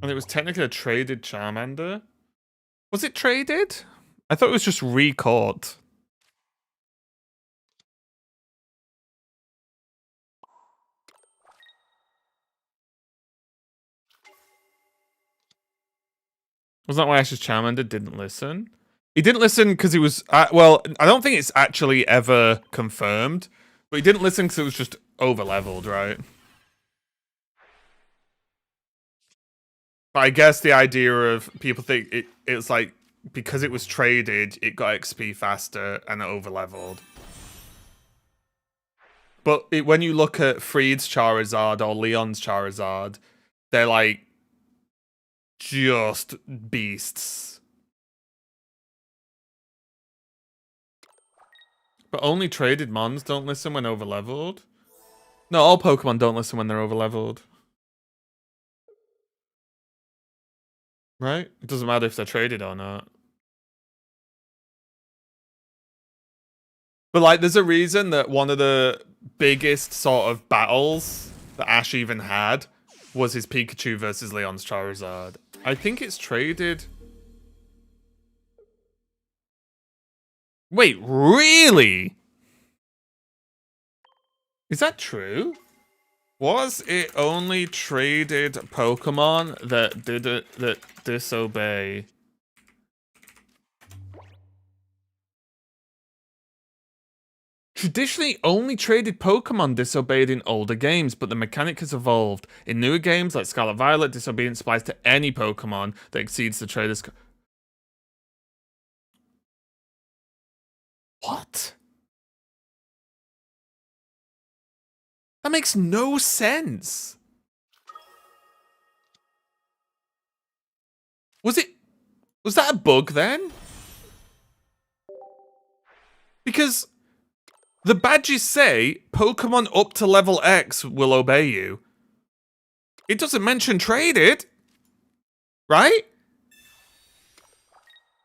And it was technically a traded Charmander. Was it traded? I thought it was just re-caught. Was that why Ash's Charmander didn't listen? He didn't listen because he was... well, I don't think it's actually ever confirmed. But he didn't listen because it was just over-leveled, right? But I guess the idea of people think it's like... Because it was traded, it got XP faster and it over-leveled. But when you look at Freed's Charizard or Leon's Charizard, they're like... just beasts. But only traded mons don't listen when over-leveled? No, all Pokemon don't listen when they're over-leveled. Right? It doesn't matter if they're traded or not. But, like, there's a reason that one of the biggest sort of battles that Ash even had was his Pikachu versus Leon's Charizard. I think it's traded. Wait, really? Is that true? Was it only traded Pokemon that disobey? Traditionally, only traded Pokemon disobeyed in older games, but the mechanic has evolved. In newer games like Scarlet Violet, disobedience applies to any Pokemon that exceeds the trader's... What? That makes no sense. Was that a bug then? Because the badges say Pokemon up to level X will obey you. It doesn't mention traded, right?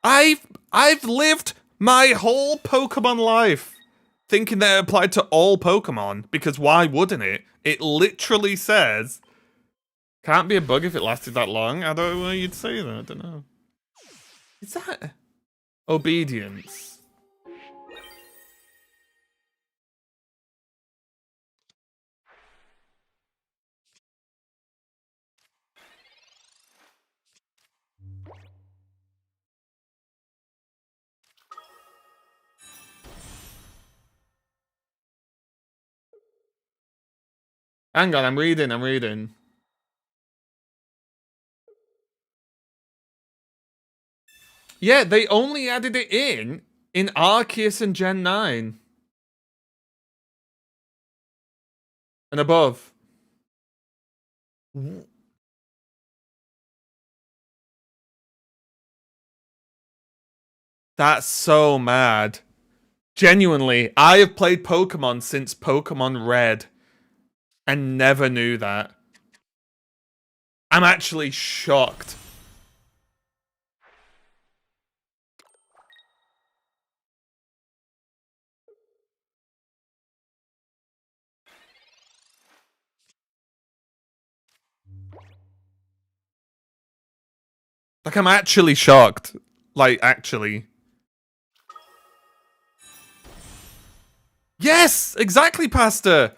I've lived my whole Pokemon life thinking that it applied to all Pokemon, because why wouldn't it? It literally says, can't be a bug if it lasted that long. I don't know why you'd say that, I don't know. Is that obedience? Hang on, I'm reading. Yeah, they only added it in Arceus and Gen 9. And above. That's so mad. Genuinely, I have played Pokemon since Pokemon Red. I never knew that. I'm actually shocked. Like, I'm actually shocked. Like, actually. Yes! Exactly, Pasta!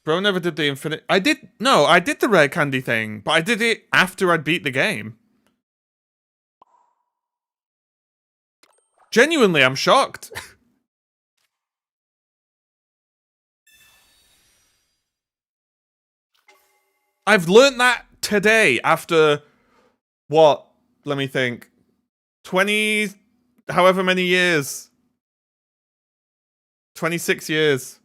Bro never did the infinite... I did the rare candy thing, but I did it after I'd beat the game. Genuinely, I'm shocked. I've learned that today after... What? Let me think. 20... However many years. 26 years.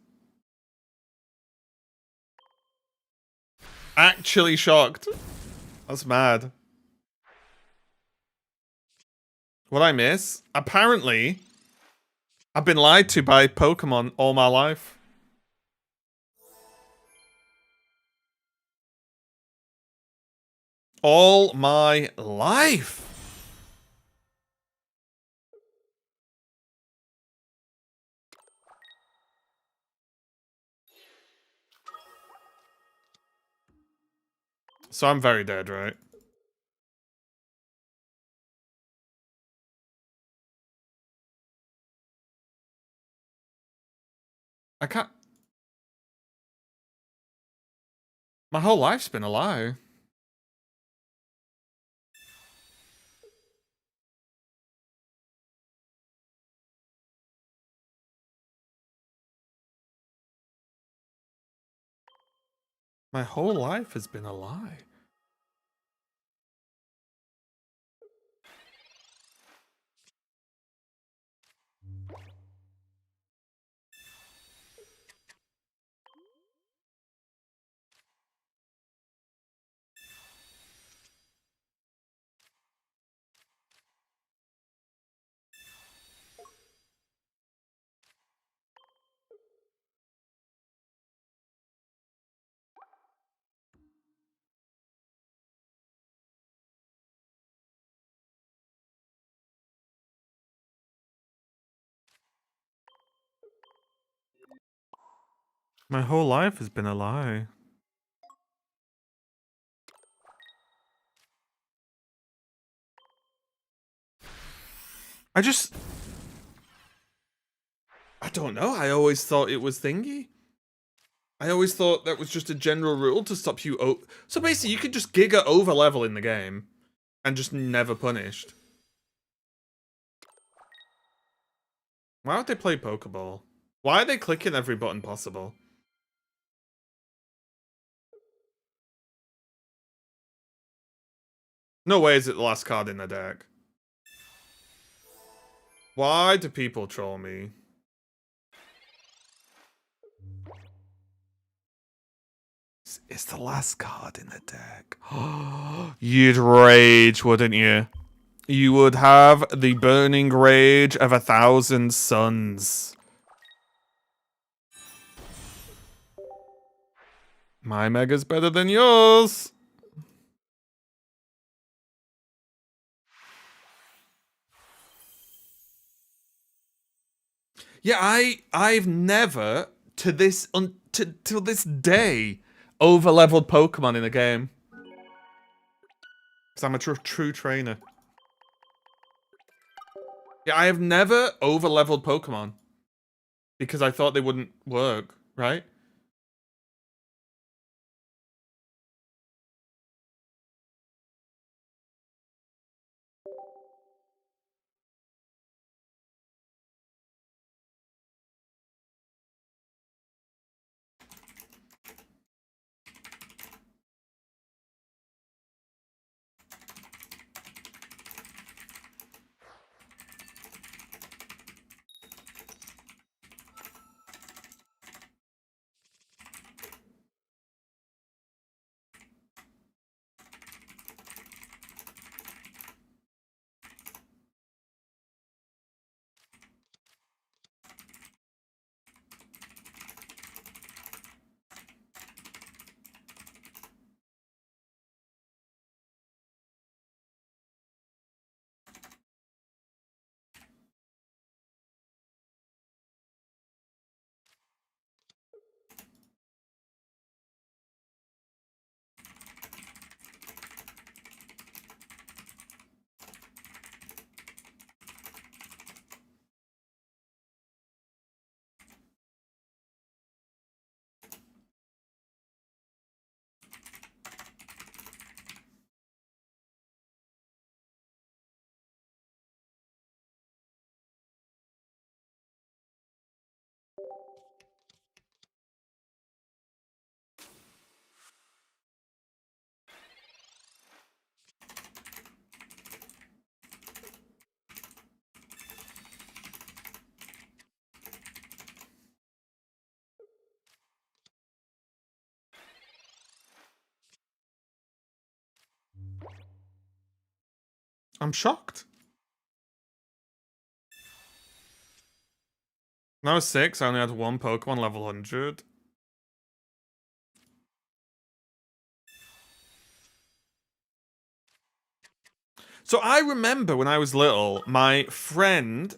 Actually shocked. That's mad. What I miss? Apparently, I've been lied to by Pokemon all my life. All my life. So I'm very dead, right? I can't... My whole life's been a lie. My whole life has been a lie. My whole life has been a lie. I don't know. I always thought it was thingy. I always thought that was just a general rule to stop you... So basically, you could just giga over level in the game and just never punished. Why would they play Pokeball? Why are they clicking every button possible? No way is it the last card in the deck. Why do people troll me? It's the last card in the deck. You'd rage, wouldn't you? You would have the burning rage of 1,000 suns. My Mega's better than yours. Yeah, I've never to this till this day over-leveled Pokemon in a game. Because I'm a true trainer. Yeah, I have never over-leveled Pokemon. Because I thought they wouldn't work, right? I'm shocked. When I was 6, I only had one Pokemon level 100. So I remember when I was little, my friend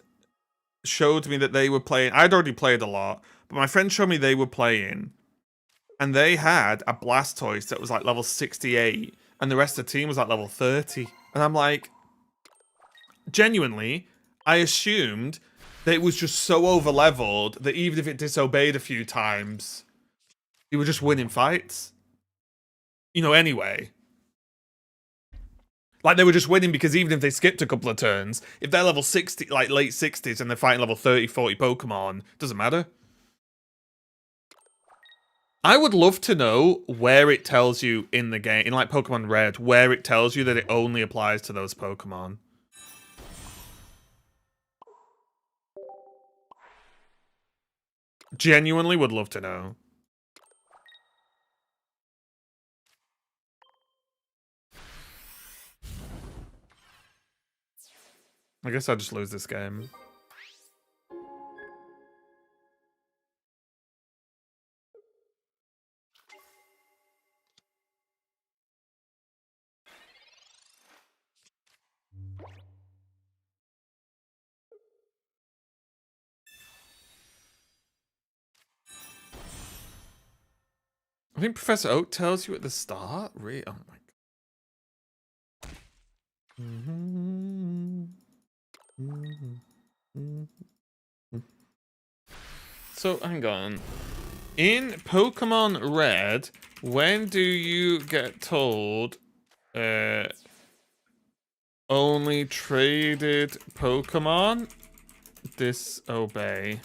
showed me that they were playing. I'd already played a lot, but my friend showed me they were playing, and they had a Blastoise that was like level 68, and the rest of the team was like level 30. And I'm like, genuinely, I assumed that it was just so over leveled that even if it disobeyed a few times, it would just winning fights. You know, anyway. Like, they were just winning because even if they skipped a couple of turns, if they're level 60, like late 60s, and they're fighting level 30, 40 Pokemon, doesn't matter. I would love to know where it tells you in the game, in like Pokemon Red, where it tells you that it only applies to those Pokemon. Genuinely would love to know. I guess I'll just lose this game. I think Professor Oak tells you at the start. Really? Oh my god. So, hang on. In Pokemon Red, when do you get told only traded Pokemon disobey?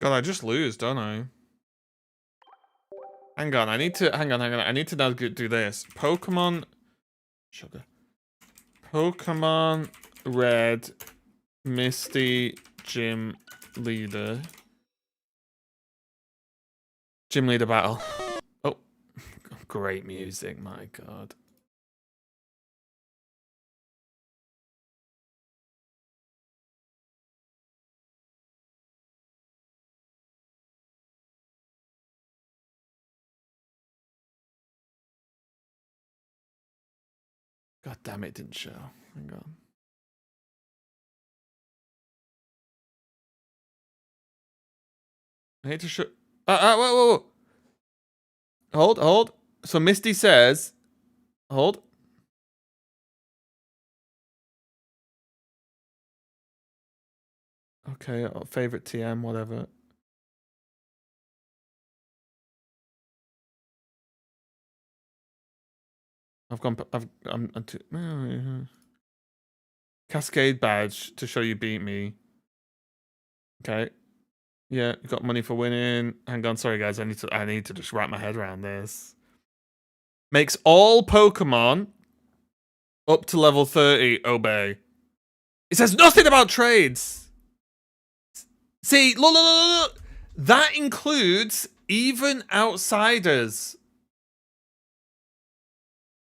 God, I just lose, don't I? Hang on, I need to I need to now do this. Pokemon Sugar. Pokemon Red Misty Gym Leader. Gym Leader battle. Oh, great music, my god. God damn it, didn't show. Hang on. I need to show. Whoa. Hold. So Misty says, hold. Okay, favorite TM, whatever. I'm too. Cascade badge to show you beat me. Okay. Yeah, you got money for winning. Hang on, sorry guys, I need to just wrap my head around this. Makes all Pokemon up to level 30 obey. It says nothing about trades. See, look. That includes even outsiders.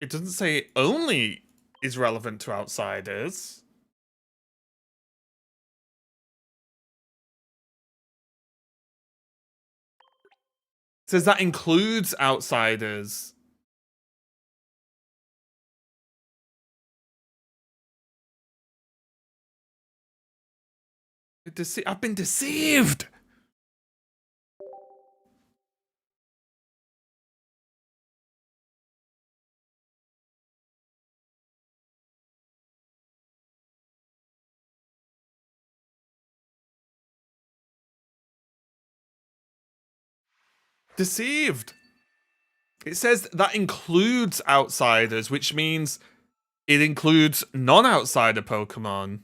It doesn't say it only is relevant to outsiders. It says that includes outsiders. I've been deceived. Deceived. It says that includes outsiders, which means It includes non-outsider Pokemon.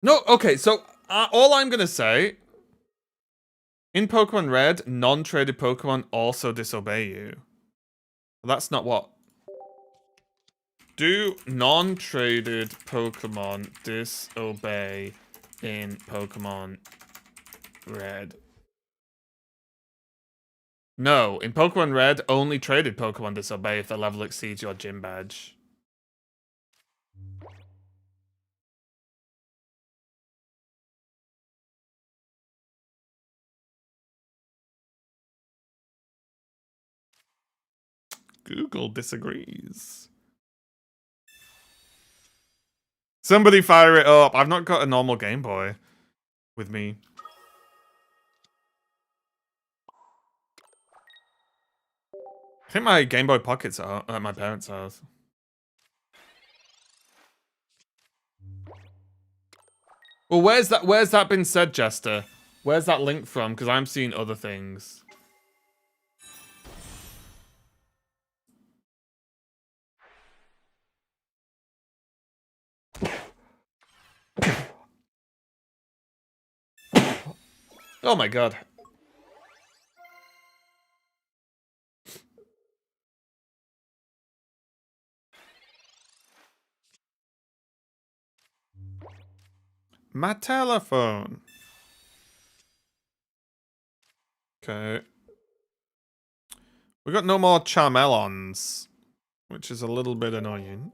No, okay, so all I'm gonna say, in Pokemon Red, non-traded Pokemon also disobey you. That's not what. Do non-traded Pokemon disobey in Pokemon Red? No, in Pokemon Red, only traded Pokemon disobey if their level exceeds your gym badge. Google disagrees. Somebody fire it up. I've not got a normal Game Boy with me. I think my Game Boy Pocket's at my parents' house. Well, where's that been said, Jester? Where's that link from? Because I'm seeing other things. Oh my god. My telephone. Okay. We got no more Charmelons, which is a little bit annoying.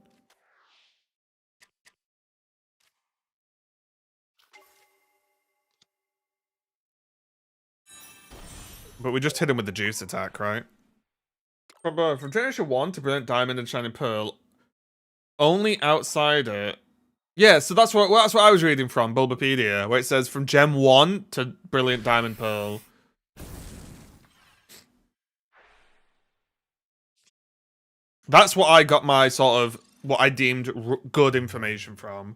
But we just hit him with the juice attack, right? From Generation 1 to Brilliant Diamond and Shining Pearl, only outsider. Yeah, so that's what I was reading from Bulbapedia, where it says from Gem 1 to Brilliant Diamond Pearl. That's what I got my sort of, what I deemed good information from.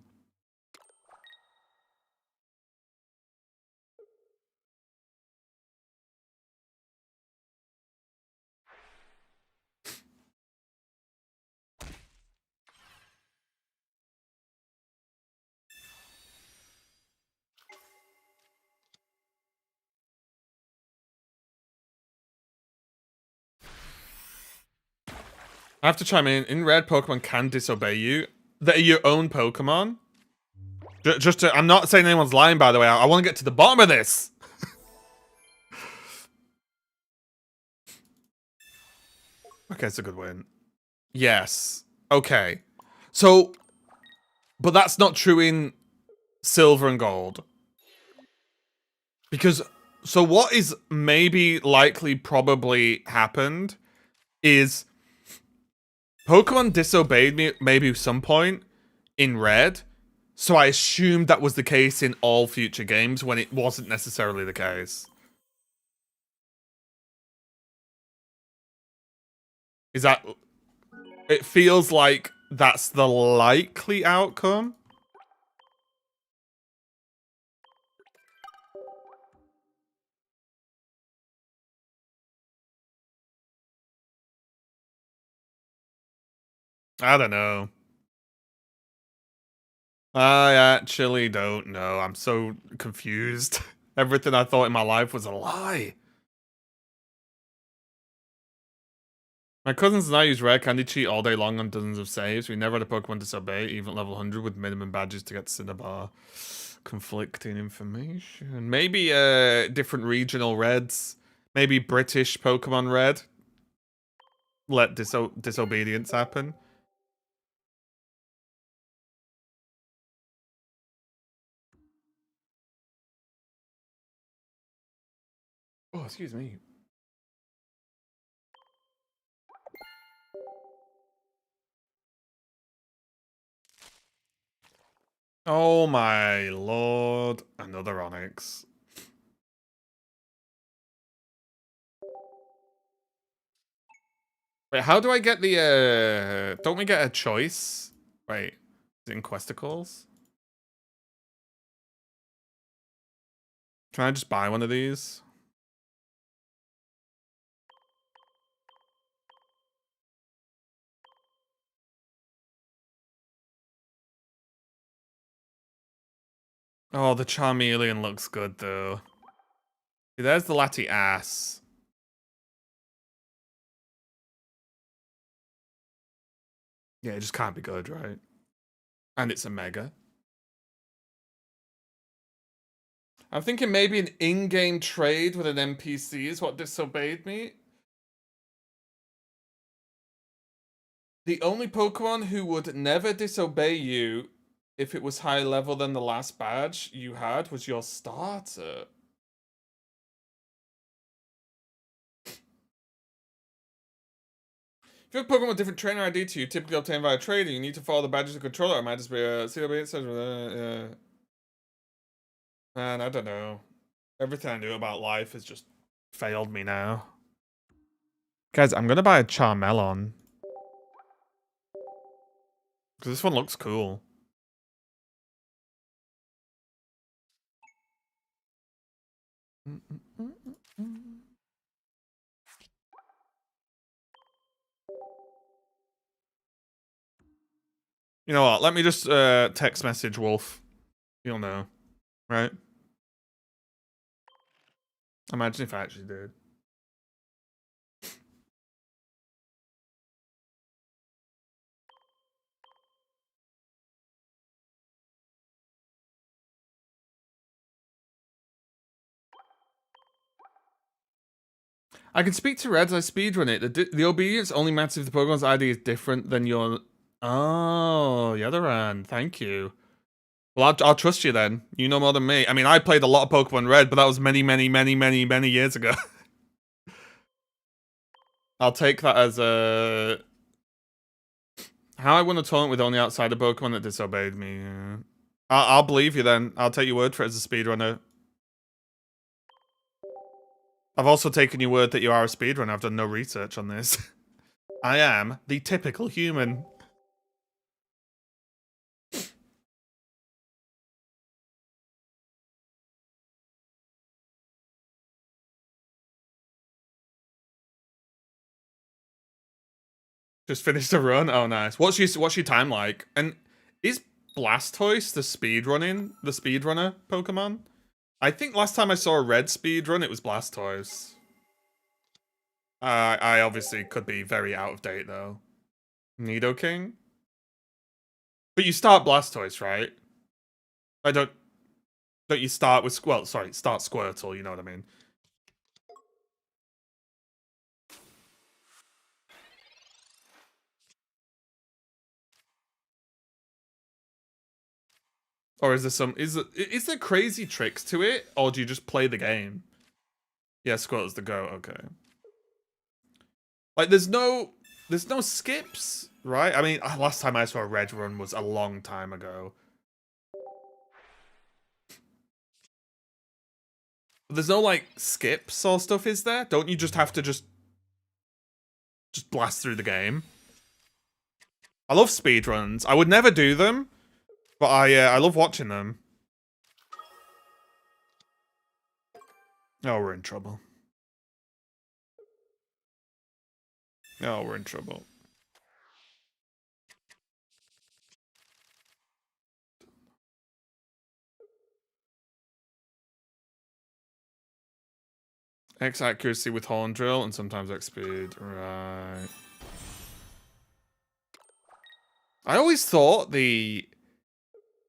I have to chime in. In Red, Pokemon can disobey you. That are your own Pokemon. Just to, I'm not saying anyone's lying, by the way. I want to get to the bottom of this. Okay, it's a good win. Yes. Okay. So, but that's not true in Silver and Gold. Because, so what is maybe likely probably happened is Pokemon disobeyed me maybe some point in Red, so I assumed that was the case in all future games when it wasn't necessarily the case. Is that... It feels like that's the likely outcome. I don't know. I actually don't know. I'm so confused. Everything I thought in my life was a lie. My cousins and I use rare candy cheat all day long on dozens of saves. We never had a Pokemon disobey, even at level 100 with minimum badges to get to Cinnabar. Conflicting information. Maybe different regional reds. Maybe British Pokemon Red. Let disobedience happen. Oh, excuse me. Oh my lord. Another Onyx. Wait, how do I get the, don't we get a choice? Wait, is it in Questicles? Can I just buy one of these? Oh, the Charmeleon looks good, though. There's the Lati ass. Yeah, it just can't be good, right? And it's a Mega. I'm thinking maybe an in-game trade with an NPC is what disobeyed me. The only Pokemon who would never disobey you if it was higher level than the last badge you had was your starter. If you have Pokemon with different trainer ID to you, typically obtained via trading, you need to follow the badges of controller. It might just be a CW, man, I don't know. Everything I knew about life has just failed me now. Guys, I'm gonna buy a Charmelon. Because this one looks cool. You know what? Let me just text message Wolf. You'll know, right? Imagine if I actually did. I can speak to Reds. I speedrun it. The obedience only matters if the Pokemon's ID is different than your. Oh, Yadoran. Thank you. Well, I'll trust you then. You know more than me. I mean, I played a lot of Pokemon Red, but that was many, many, many, many, many years ago. I'll take that as a. How I won a tournament with only outsider Pokemon that disobeyed me. Yeah. I'll believe you then. I'll take your word for it as a speedrunner. I've also taken your word that you are a speedrunner. I've done no research on this. I am the typical human. Just finished a run. Oh, nice. What's your time like? And is Blastoise the speedrunner Pokemon? I think last time I saw a red speedrun, it was Blastoise. I obviously could be very out of date though. Nidoking? But you start Blastoise, right? I don't you start with start Squirtle, you know what I mean? Or is there crazy tricks to it, or do you just play the game? Yeah, Squirtle's the go, okay. Like there's no skips, right? I mean, last time I saw a red run was a long time ago. But there's no like skips or stuff, is there? Don't you just have to just blast through the game? I love speedruns. I would never do them, but I love watching them. Oh, we're in trouble. Oh, we're in trouble. X accuracy with Horn Drill and sometimes X speed. Right. I always thought the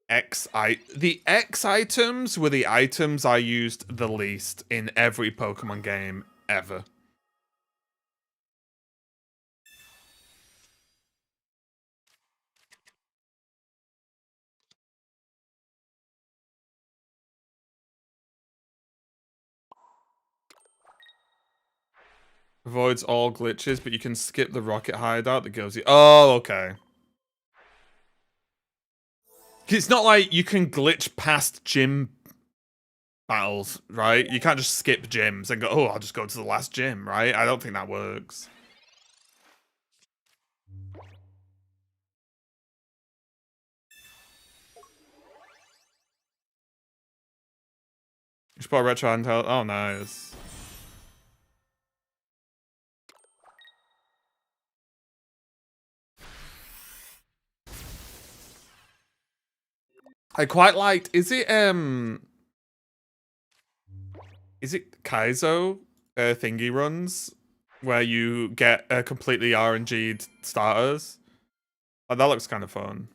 X items were the items I used the least in every Pokemon game ever. Avoids all glitches, but you can skip the rocket hideout that gives you. Oh, okay. It's not like you can glitch past gym battles, right? You can't just skip gyms and go, oh, I'll just go to the last gym, right? I don't think that works. You should put a retro handheld. Oh, nice. I quite liked. Is it Kaizo thingy runs where you get completely RNG'd starters? Oh, that looks kind of fun.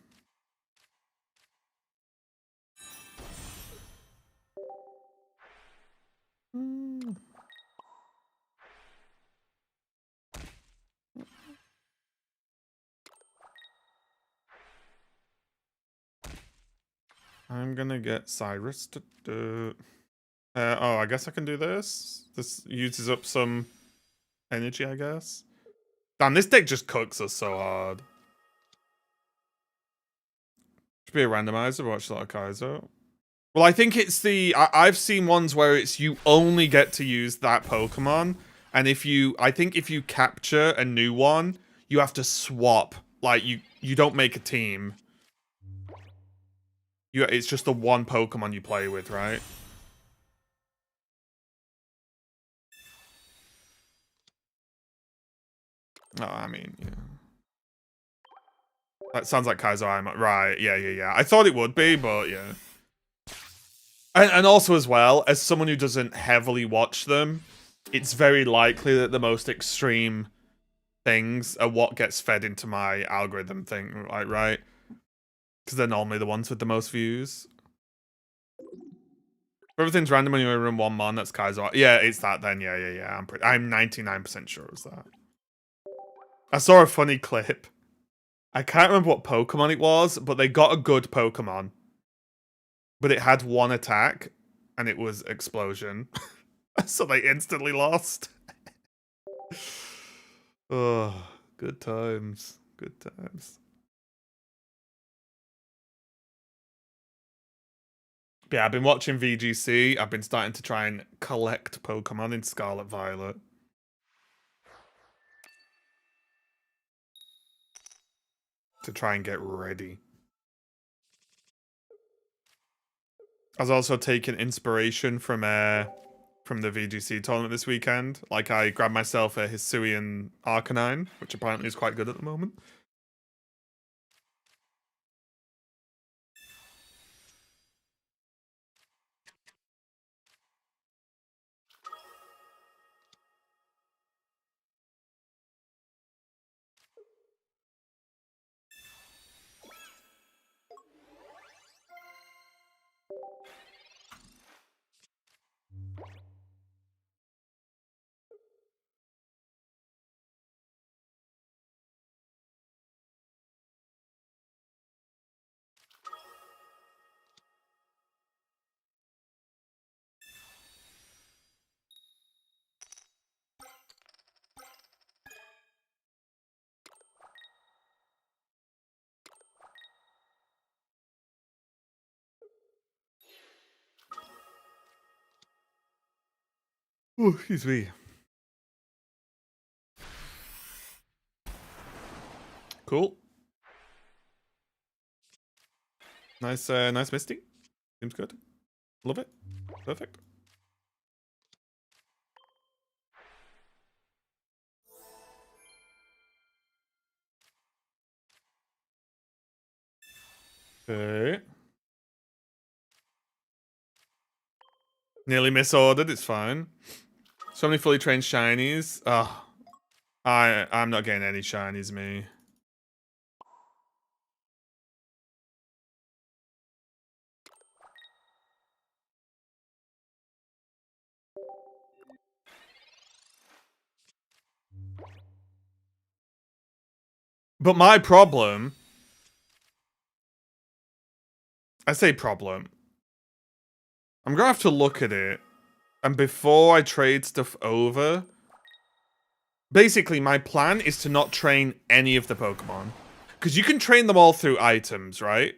I'm gonna get Cyrus to do. Oh, I guess I can do this. This uses up some energy, I guess. Damn, this deck just cooks us so hard. Should be a randomizer, watch a lot of Kaizo. Well, I think it's the... I've seen ones where it's you only get to use that Pokemon. And if you... I think if you capture a new one, you have to swap. Like, you don't make a team. It's just the one Pokemon you play with, right? Oh, I mean, yeah. That sounds like Kaizo. Right, yeah. I thought it would be, but yeah. And also as well, as someone who doesn't heavily watch them, it's very likely that the most extreme things are what gets fed into my algorithm thing, like, right? Because they're normally the ones with the most views. If everything's random when you're in one mon, that's Kaizo. Yeah, it's that then. Yeah. I'm 99% sure it was that. I saw a funny clip. I can't remember what Pokemon it was, but they got a good Pokemon. But it had one attack, and it was Explosion. So they instantly lost. Oh, good times. Good times. But yeah, I've been watching VGC. I've been starting to try and collect Pokemon in Scarlet Violet. To try and get ready. I was also taking inspiration from the VGC tournament this weekend. Like, I grabbed myself a Hisuian Arcanine, which apparently is quite good at the moment. Oh, excuse me. Cool. Nice Misty. Seems good. Love it. Perfect. Okay. Nearly misordered, it's fine. So many fully trained shinies. Oh, I'm not getting any shinies, me. But my problem... I say problem. I'm gonna have to look at it. And before I trade stuff over... Basically, my plan is to not train any of the Pokemon. Because you can train them all through items, right?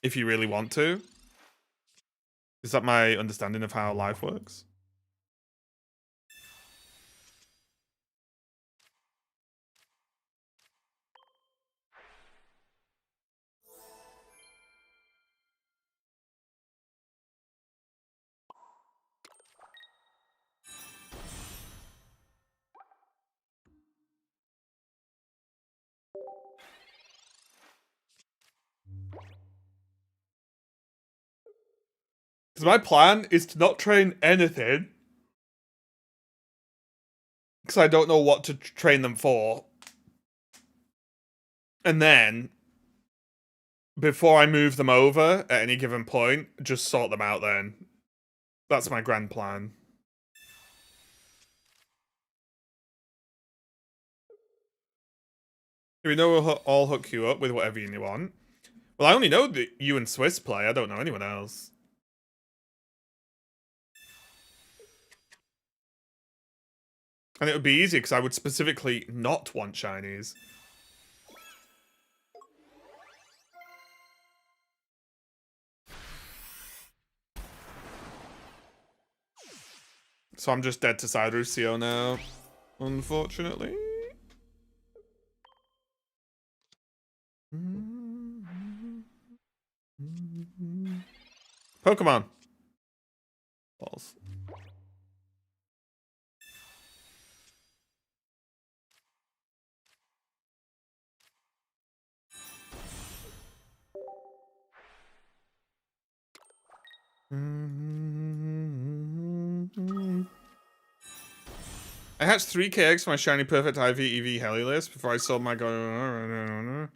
If you really want to. Is that my understanding of how life works? Because my plan is to not train anything. Because I don't know what to train them for. And then, before I move them over at any given point, just sort them out then. That's my grand plan. We know we'll all hook you up with whatever you want. Well, I only know that you and Swiss play. I don't know anyone else. And it would be easy because I would specifically not want shinies. So I'm just dead to Cydrucio now, unfortunately. Pokemon. Balls. I hatched 3k eggs for my shiny perfect IV EV heli list before I sold my go.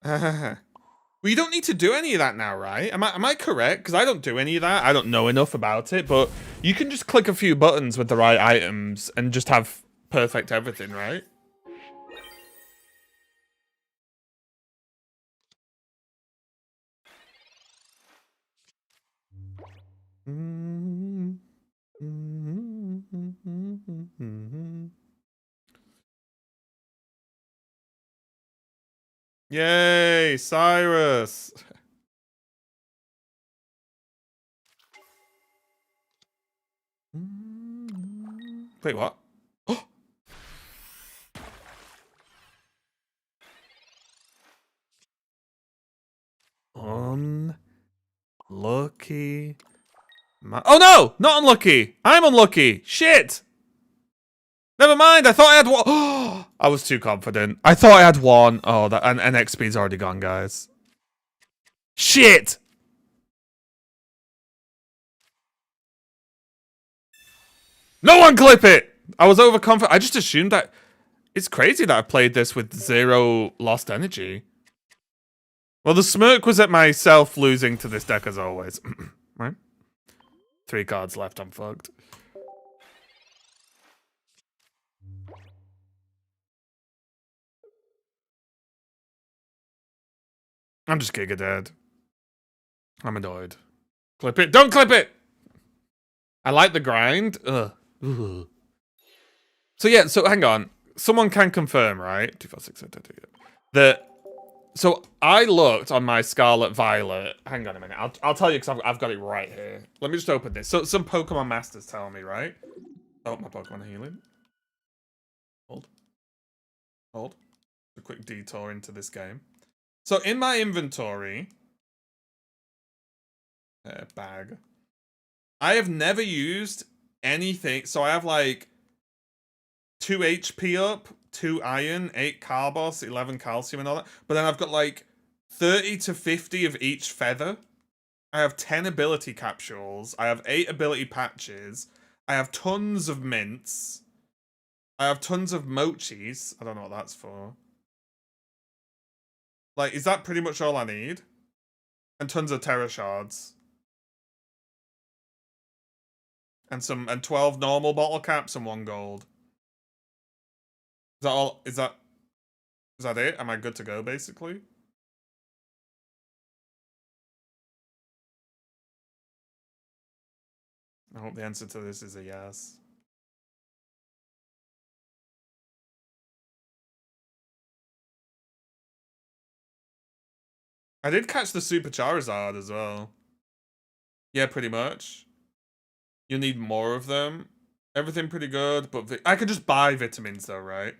Well, you don't need to do any of that now, right? Am I correct? Because I don't do any of that. I don't know enough about it, but you can just click a few buttons with the right items and just have perfect everything, right? Yay, Cyrus! Wait, what? Unlucky. Oh no! Not unlucky! I'm unlucky! Shit! Never mind, I thought I had one. I was too confident. I thought I had one. Oh, that and XP's already gone, guys. Shit! No one clip it! I was overconfident. I just assumed that... It's crazy that I played this with 0 lost energy. Well, the smirk was at myself losing to this deck as always. Right? 3 cards left, I'm fucked. I'm just giga dead. I'm annoyed. Clip it. Don't clip it! I like the grind. Ugh. So yeah, so hang on. Someone can confirm, right? 2, 4, 6, 7, 8, 8, that. So I looked on my Scarlet Violet. Hang on a minute. I'll tell you because I've got it right here. Let me just open this. So some Pokemon Masters tell me, right? Oh, my Pokemon healing. Hold. A quick detour into this game. So in my inventory, bag, I have never used anything. So I have like 2 HP up, 2 iron, 8 carbos, 11 calcium and all that. But then I've got like 30 to 50 of each feather. I have 10 ability capsules. I have 8 ability patches. I have tons of mints. I have tons of mochis. I don't know what that's for. Like, is that pretty much all I need? And tons of Terra Shards. And 12 normal bottle caps and 1 gold. Is that all? Is that it? Am I good to go, basically? I hope the answer to this is a yes. I did catch the Super Charizard as well. Yeah, pretty much. You need more of them. Everything pretty good, but I could just buy vitamins though, right?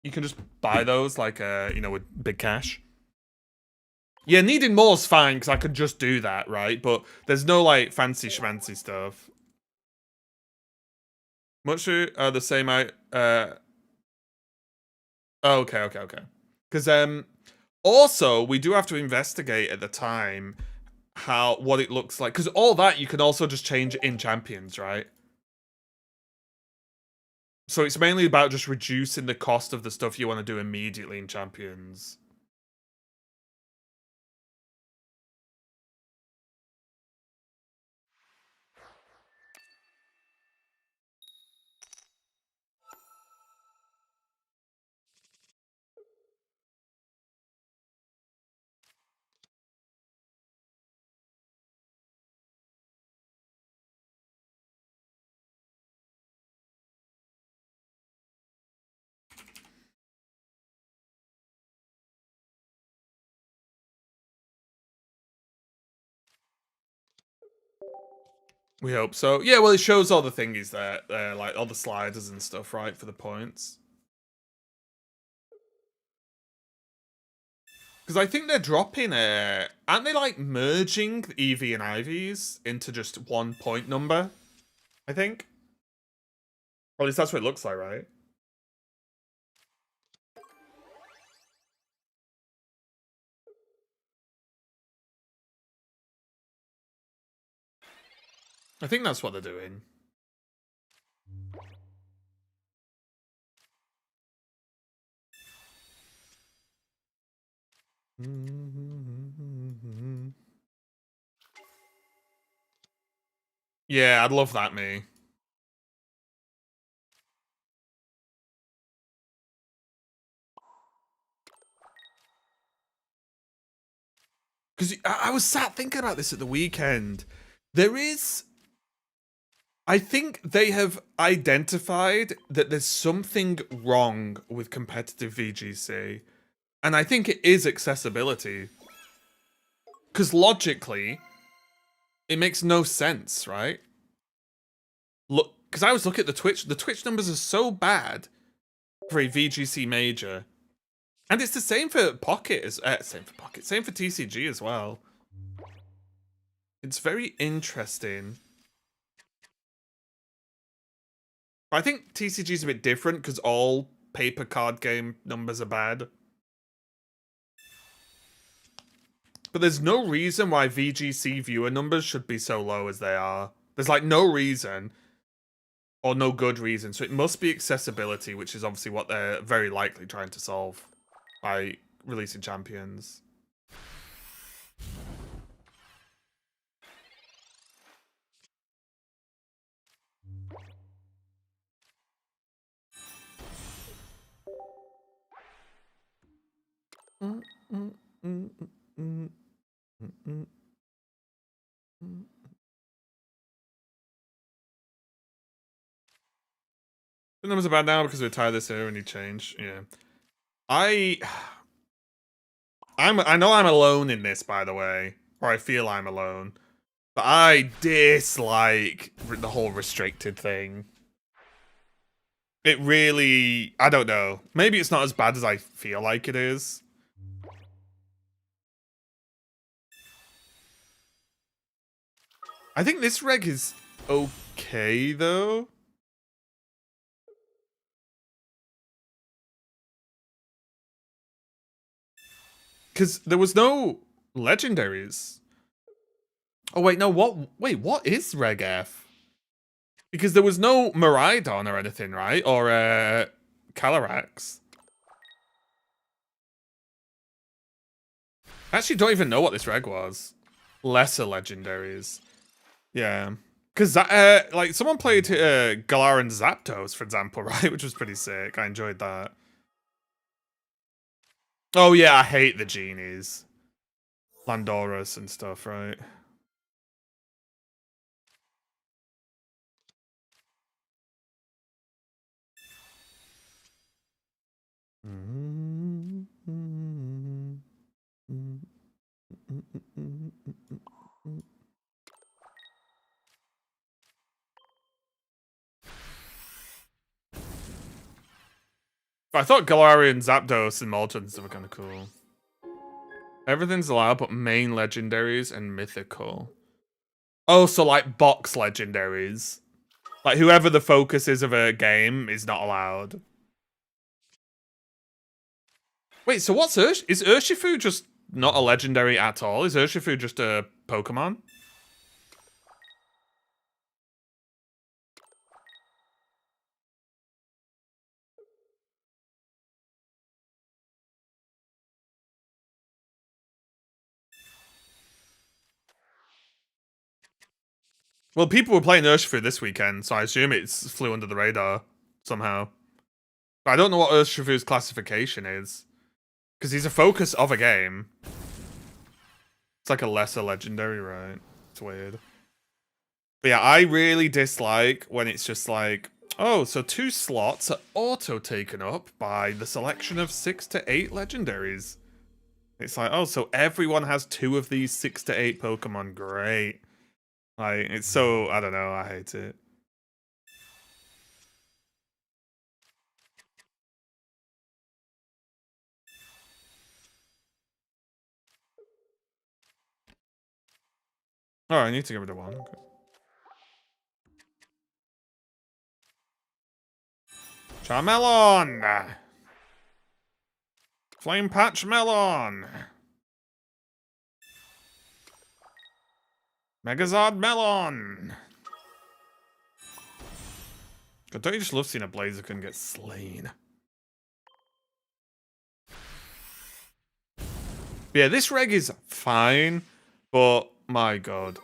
You can just buy those, like, you know, with big cash. Yeah, needing more is fine, because I could just do that, right? But there's no, like, fancy schmancy stuff. Much are the same, oh, okay. Because, also, we do have to investigate at the time what it looks like. Because all that you can also just change in champions, right? So it's mainly about just reducing the cost of the stuff you want to do immediately in champions. We hope so. Yeah, well, it shows all the thingies there, like all the sliders and stuff, right, for the points. Because I think they're dropping aren't they like merging the EV and IVs into just 1 point number? I think. Or at least that's what it looks like, right? I think that's what they're doing. Yeah, I'd love that, me. Because I was sat thinking about this at the weekend. There is... I think they have identified that there's something wrong with competitive VGC. And I think it is accessibility. Because logically, it makes no sense, right? Look, because I was looking at the Twitch numbers are so bad for a VGC major. And it's the same for Pocket, same for TCG as well. It's very interesting. I think TCG is a bit different because all paper card game numbers are bad. But there's no reason why VGC viewer numbers should be so low as they are. There's like no reason. Or no good reason. So it must be accessibility, which is obviously what they're very likely trying to solve by releasing champions. The numbers are bad now because we tied this here and you change. Yeah. I know I'm alone in this, by the way. Or I feel I'm alone. But I dislike the whole restricted thing. It really... I don't know. Maybe it's not as bad as I feel like it is. I think this reg is okay, though. Because there was no legendaries. Oh, wait, no, what is Reg F? Because there was no Miraidon or anything, right? Or, Calyrax. I actually don't even know what this Reg was. Lesser legendaries. Yeah. Because, like, someone played, Galar and Zapdos, for example, right? Which was pretty sick. I enjoyed that. Oh, yeah, I hate the genies. Landoras and stuff, right? I thought Galarian, Zapdos, and Moltres were kind of cool. Everything's allowed but main legendaries and mythical. Oh, so like box legendaries. Like whoever the focus is of a game is not allowed. Wait, so what's Is Urshifu just not a legendary at all? Is Urshifu just a Pokemon. Well, people were playing Urshifu this weekend, so I assume it's flew under the radar somehow. But I don't know what Urshifu's classification is. Because he's a focus of a game. It's like a lesser legendary, right? It's weird. But yeah, I really dislike when it's just like, oh, so 2 slots are auto taken up by the selection of 6 to 8 legendaries. It's like, oh, so everyone has 2 of these 6 to 8 Pokemon. Great. Like, it's so, I don't know, I hate it. Oh, I need to get rid of 1. Okay. Charmelon! Flame Patch Melon! Megazord Melon! God, don't you just love seeing a Blaziken get slain? But yeah, this reg is fine, but my god.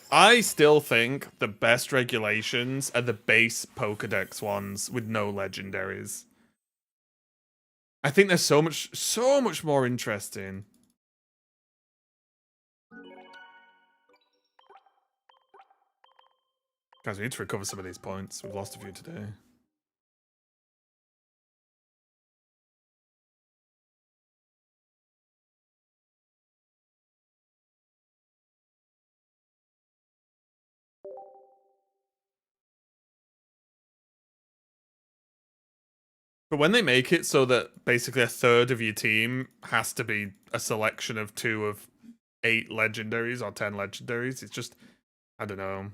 I still think the best regulations are the base Pokedex ones with no legendaries. I think they're so much more interesting. Guys, we need to recover some of these points. We've lost a few today. But when they make it so that basically a third of your team has to be a selection of 2 of 8 legendaries or 10 legendaries, it's just, I don't know.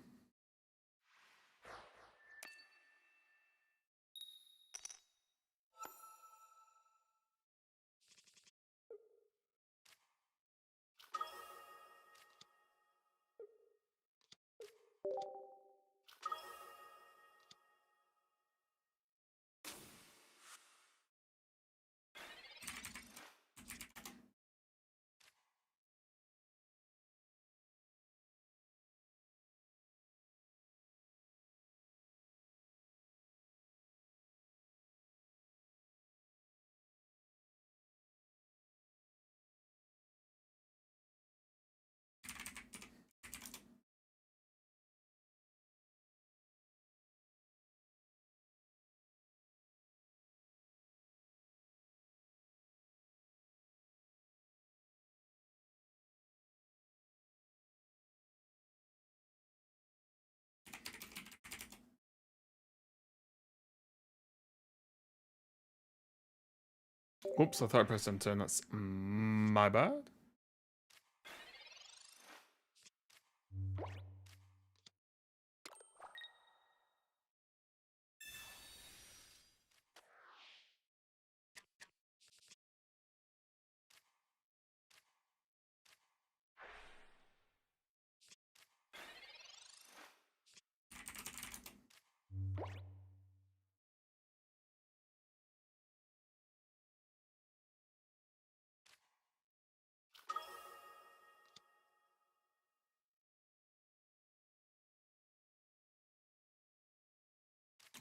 Oops, I thought I pressed enter. That's my bad.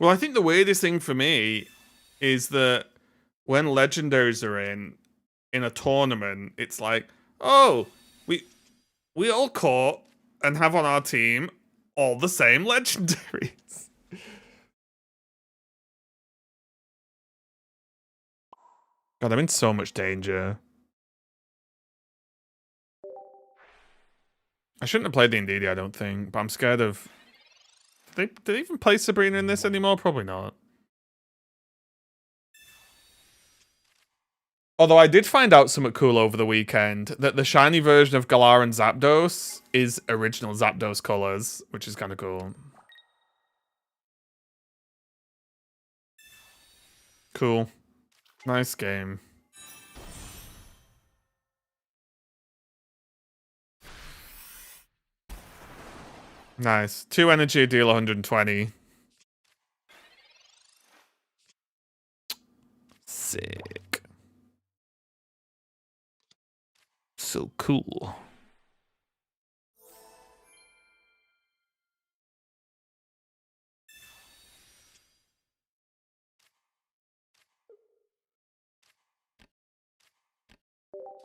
Well, I think the weirdest thing for me is that when legendaries are in a tournament, it's like, oh, we all caught and have on our team all the same legendaries. God, I'm in so much danger. I shouldn't have played the Indeedee, I don't think, but I'm scared of... Did they even play Sabrina in this anymore? Probably not. Although I did find out something cool over the weekend, that the shiny version of Galar and Zapdos is original Zapdos colors, which is kind of cool. Cool. Nice game. Nice. 2 energy, deal 120. Sick. So cool.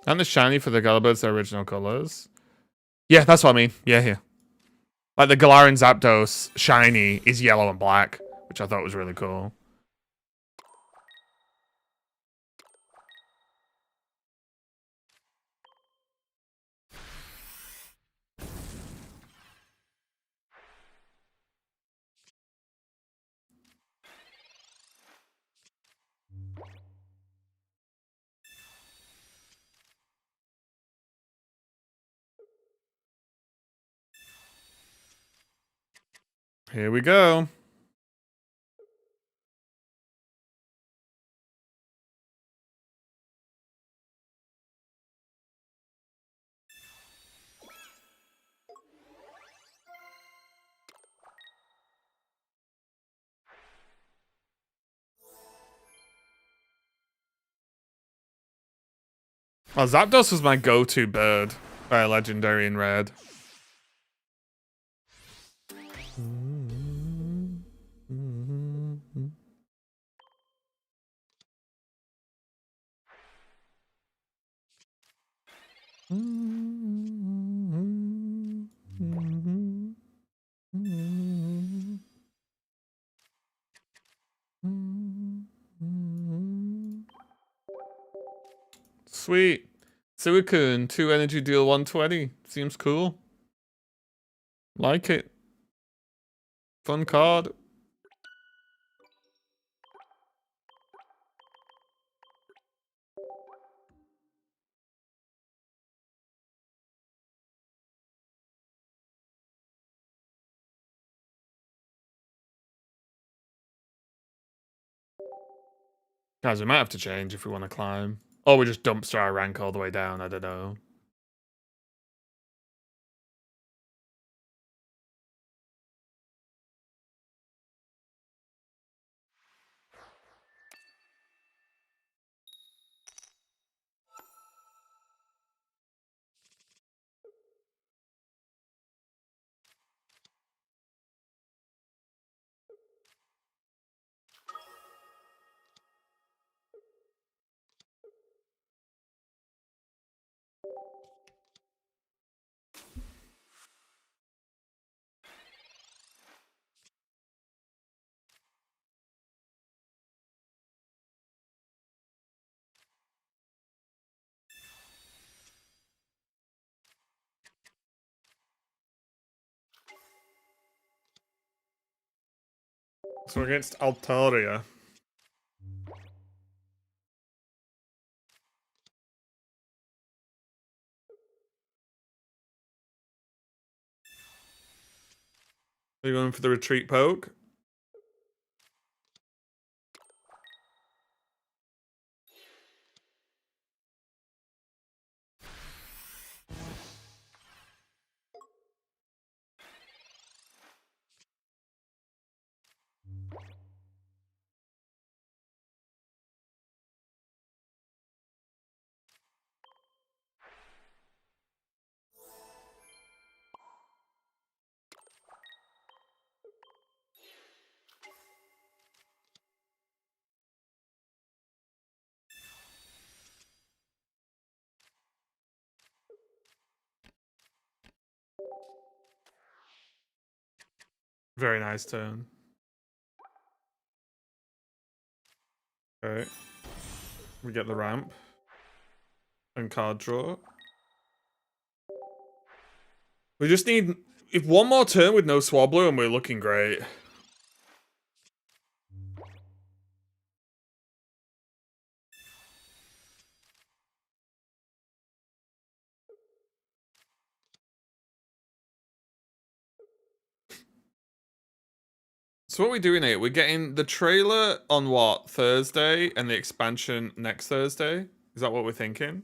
And the shiny for the Gallabirds, their original colors. Yeah, that's what I mean. Yeah, here. Like the Galarian Zapdos shiny is yellow and black, which I thought was really cool. Here we go. Well, Zapdos was my go-to bird. Legendary in red. Sweet. Suicune, 2 energy, deal 120. Seems cool. Like it. Fun card. Guys, we might have to change if we want to climb. Or we just dumpster our rank all the way down, I don't know. So we're against Altaria. Are you going for the retreat poke? Very nice turn. Okay. We get the ramp. And card draw. We just need... If one more turn with no Swablu and we're looking great. So what are we doing here? We're getting the trailer on what? Thursday? And the expansion next Thursday? Is that what we're thinking?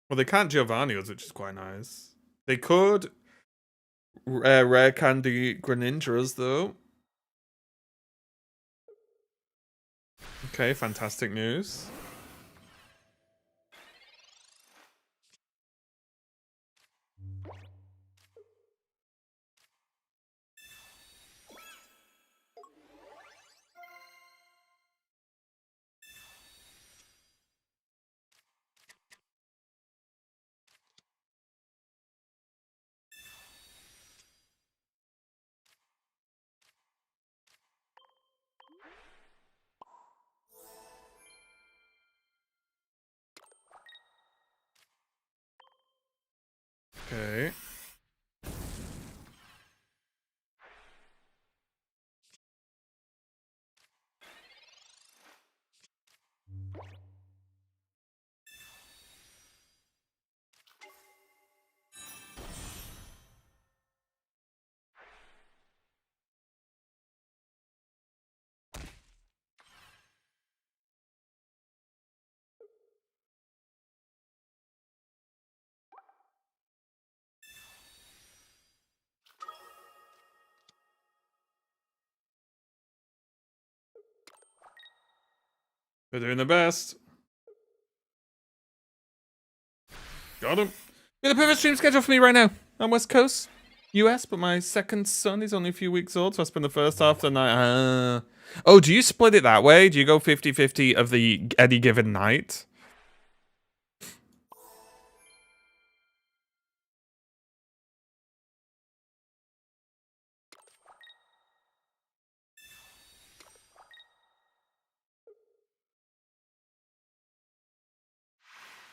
Well, they can't Giovanni us, which is quite nice. They could rare candy Greninjas, though. Okay, fantastic news. Okay. They're doing their best. Got him. Got a perfect stream schedule for me right now. I'm West Coast, US, but my second son is only a few weeks old, so I spend the first half of the night. Oh, do you split it that way? Do you go 50-50 of the any given night?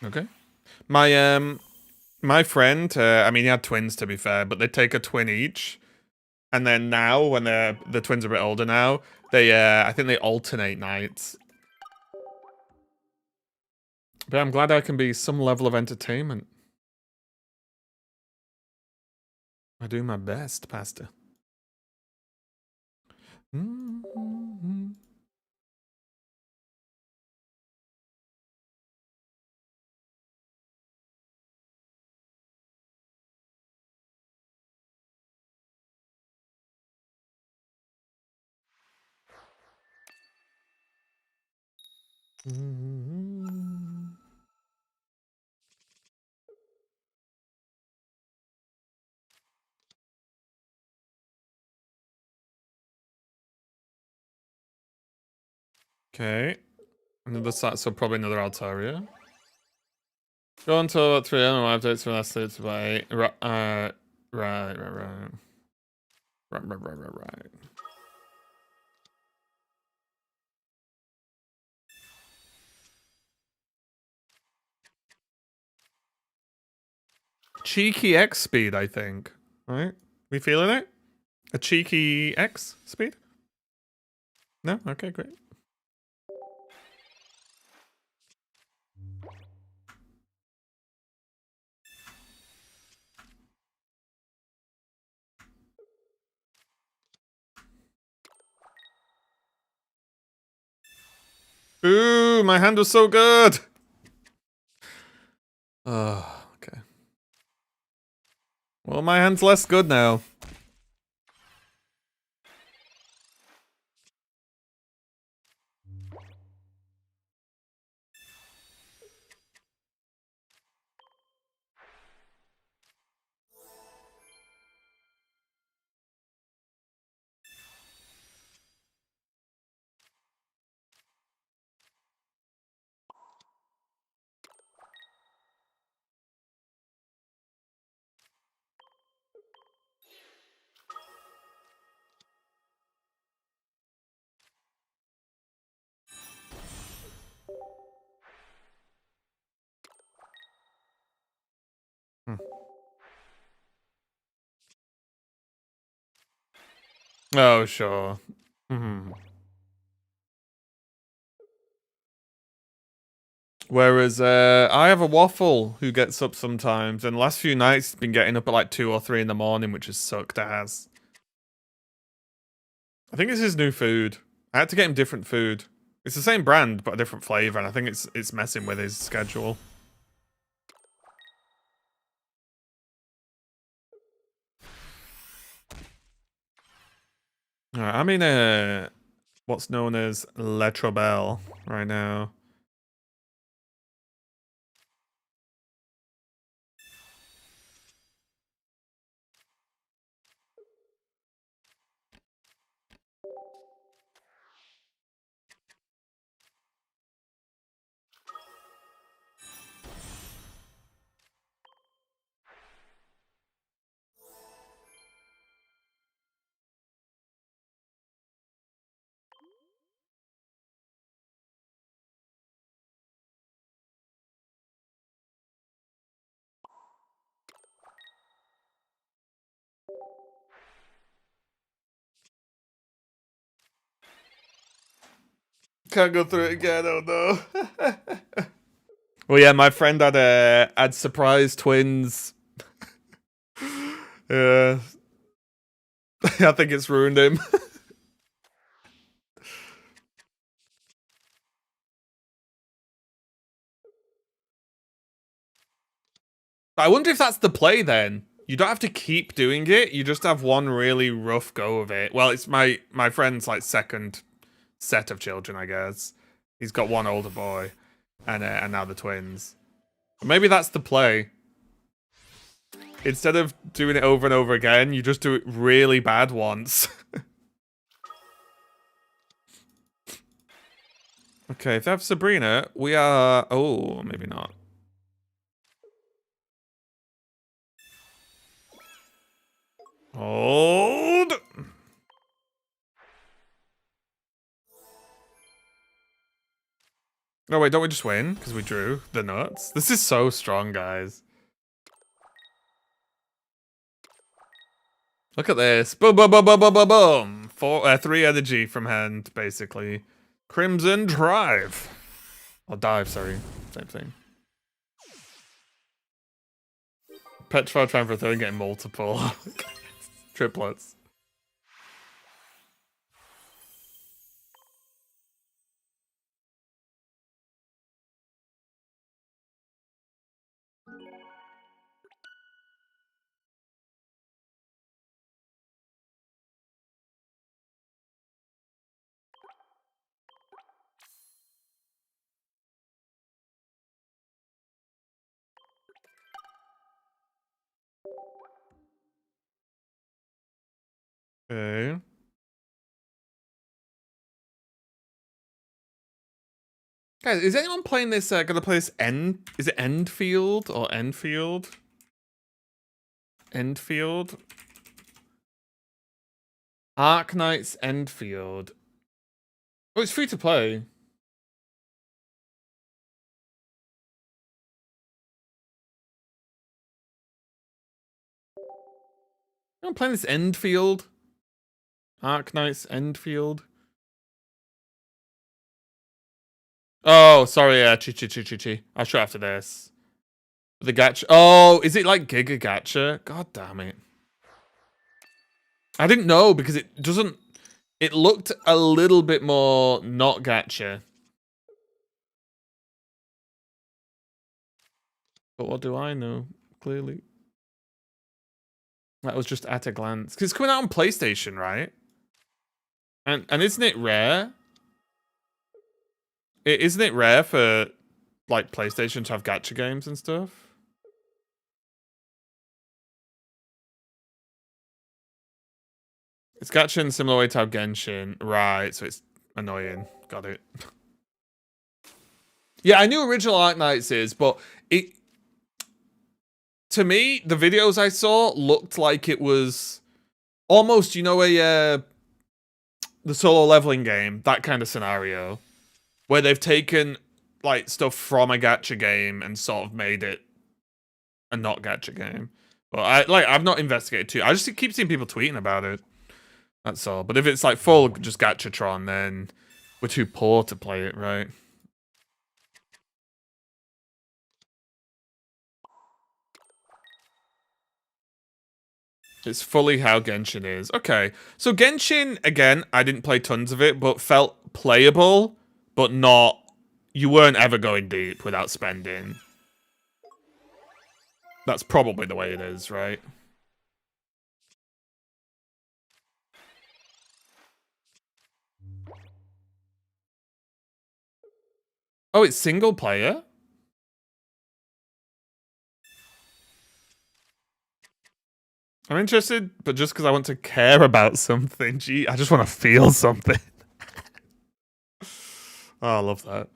Okay. My friend, I mean, he had twins to be fair, but they take a twin each, and then now when the twins are a bit older now, they I think they alternate nights. But I'm glad I can be some level of entertainment. I do my best, Pastor. Okay. Another side, so probably another Altaria. Go until 3 a.m. updates for last dates by right. Cheeky X speed, I think. Right? We feeling it? A cheeky X speed? No? Okay, great. Ooh, my hand was so good. Oh, okay. Well, my hand's less good now. Oh, sure. Whereas I have a waffle who gets up sometimes, and the last few nights he's been getting up at like 2 or 3 in the morning, which has sucked ass. I think it's his new food. I had to get him different food. It's the same brand, but a different flavor, and I think it's messing with his schedule. Alright, I'm in what's known as Le Trobel right now. Can't go through it again, oh no. Well, yeah, my friend had surprise twins. Yeah. I think it's ruined him. I wonder if that's the play then. You don't have to keep doing it. You just have one really rough go of it. Well, it's my friend's like second set of children, I guess. He's got one older boy, and now the twins. Maybe that's the play. Instead of doing it over and over again, you just do it really bad once. Okay, if they have Sabrina, we are... Oh, maybe not. Hold! No, wait, don't we just win? Because we drew the nuts? This is so strong, guys. Look at this. Boom, boom, boom, boom, boom, boom, boom. 3 energy from hand, basically. Crimson Drive. Or dive, sorry. Same thing. Petrified trying for a third, getting multiple. Triplets. Okay. Guys, is anyone playing this, gonna play this is it Endfield or Enfield? Endfield? Ark Knights Endfield. Oh, it's free to play. I'm playing this Endfield. Ark Knights Endfield. Oh, sorry, yeah, chi. I'll show after this. The gacha. Oh, is it like Giga Gacha? God damn it. I didn't know because it doesn't... It looked a little bit more not gacha. But what do I know? Clearly. That was just at a glance. Because it's coming out on PlayStation, right? And isn't it rare? Isn't it rare for, like, PlayStation to have gacha games and stuff? It's gacha in a similar way to how Genshin. Right, so it's annoying. Got it. Yeah, I knew original Ark Knights is, but it... To me, the videos I saw looked like it was almost, you know, the solo leveling game, that kind of scenario, where they've taken like stuff from a gacha game and sort of made it a not gacha game. But I've not investigated too. I just keep seeing people tweeting about it. That's all. But if it's like full just Gatchatron, then we're too poor to play it, right? It's fully how Genshin is. Okay. So Genshin, again, I didn't play tons of it, but felt playable, but not... You weren't ever going deep without spending. That's probably the way it is, right? Oh, it's single player? I'm interested, but just because I want to care about something. Gee, I just want to feel something. Oh, I love that.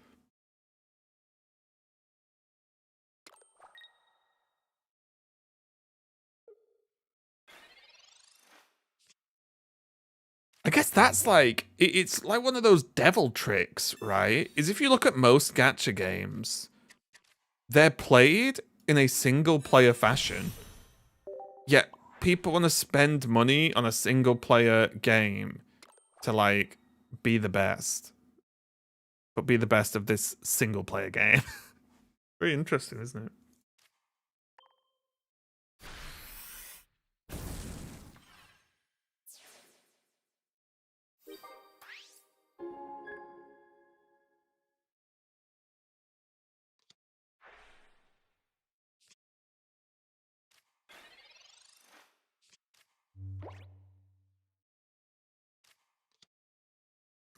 I guess that's like, it's like one of those devil tricks, right? Is if you look at most gacha games, they're played in a single player fashion. Yet people want to spend money on a single player game to like be the best. But be the best of this single player game. Very interesting, isn't it?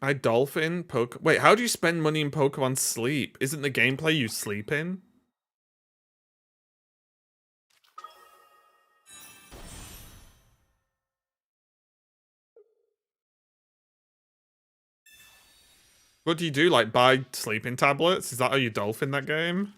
I dolphin poke. Wait, how do you spend money in Pokemon Sleep? Isn't the gameplay you sleep in? What do you do? Like buy sleeping tablets? Is that how you dolphin that game?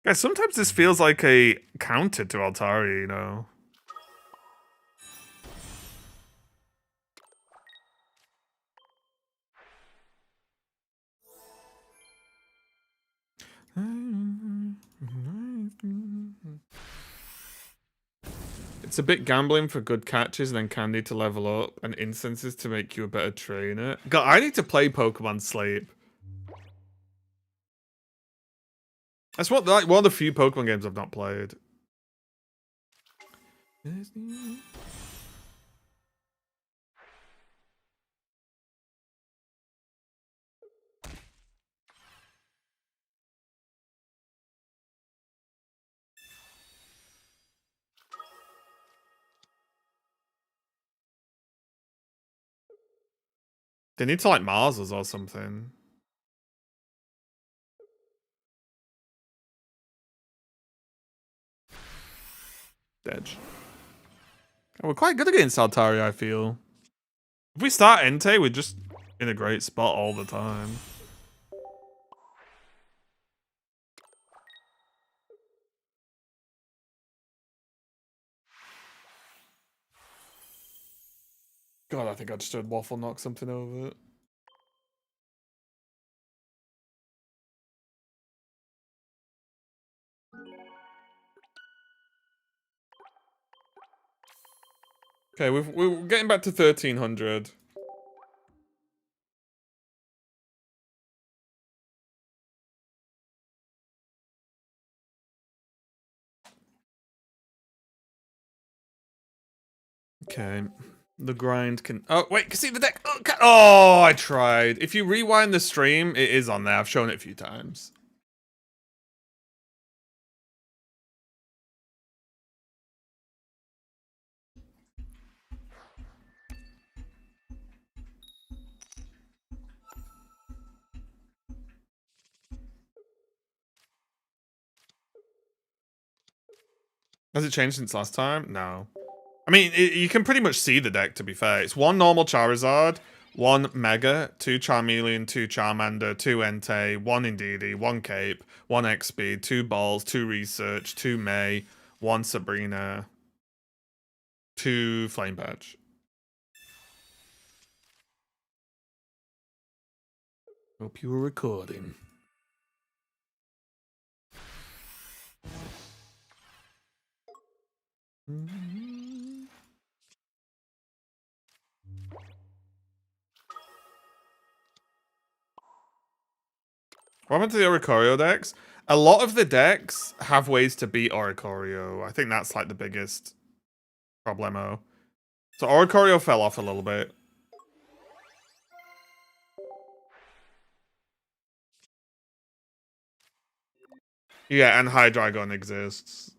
Guys, sometimes this feels like a counter to Altari, you know? It's a bit gambling for good catches and then candy to level up and instances to make you a better trainer. God, I need to play Pokemon Sleep. That's what like one of the few Pokemon games I've not played. They need to like Mars us or something. Dead. Oh, we're quite good against Altari, I feel. If we start Entei, we're just in a great spot all the time. God, I think I just heard Waffle knock something over. Okay, we're getting back to 1300. Okay. The grind can... Oh, wait, can see the deck. Oh, I tried. If you rewind the stream, it is on there. I've shown it a few times. Has it changed since last time? No. I mean, you can pretty much see the deck, to be fair. It's one normal Charizard, one Mega, two Charmeleon, two Charmander, two Entei, one Indeedee, one Cape, one X-Speed, two Balls, two Research, two May, one Sabrina, two Flame Patch. Hope you were recording. What happened to the Oricorio decks? A lot of the decks have ways to beat Oricorio. I think that's like the biggest problemo. So Oricorio fell off a little bit. Yeah, and Hydreigon exists.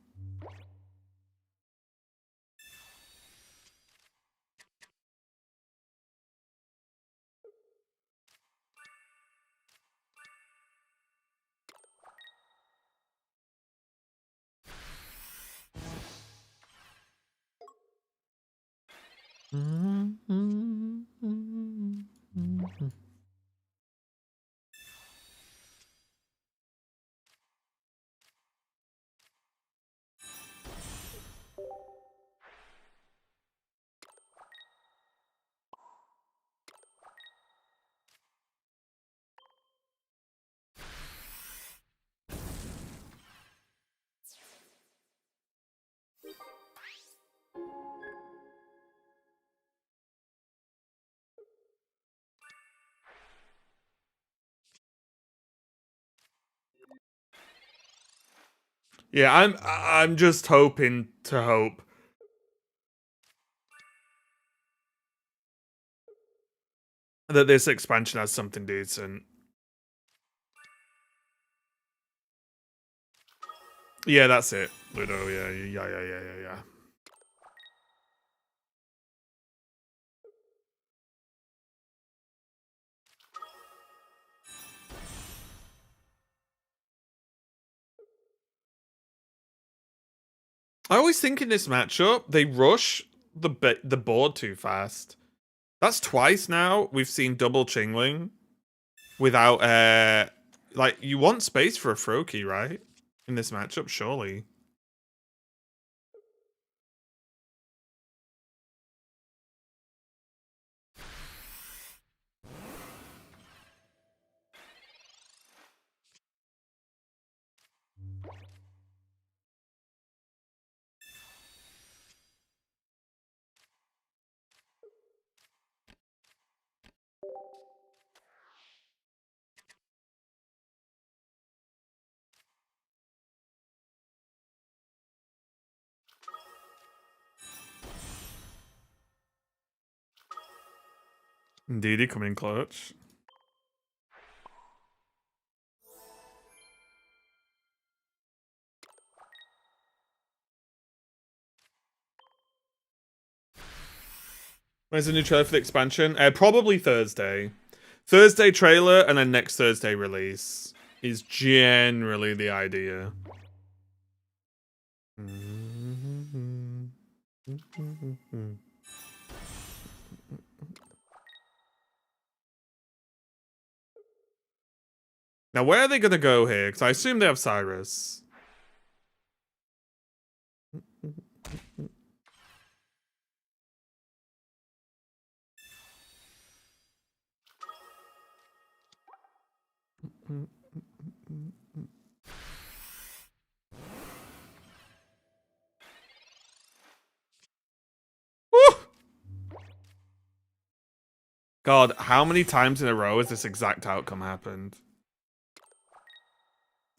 Yeah, I'm just hoping to hope that this expansion has something decent. Yeah, that's it. Ludo, yeah. I always think in this matchup, they rush the board too fast. That's twice now we've seen double Chingling without, like, you want space for a Froakie, right? In this matchup, surely. Indeed, coming in clutch. Where's the new trailer for the expansion? Probably Thursday. Thursday trailer and then next Thursday release is generally the idea. Now, where are they going to go here? Because I assume they have Cyrus. Woo! God, how many times in a row has this exact outcome happened?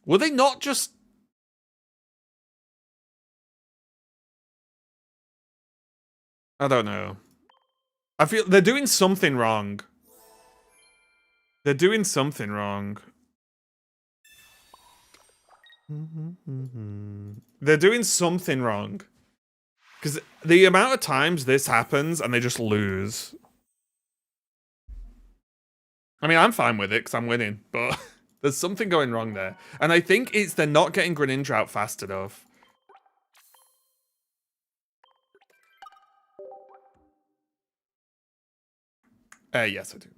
Were they not just... I don't know. I feel they're doing something wrong. They're doing something wrong. They're doing something wrong. Because the amount of times this happens and they just lose. I mean, I'm fine with it because I'm winning, but there's something going wrong there. And I think it's they're not getting Greninja out fast enough. Yes, I do.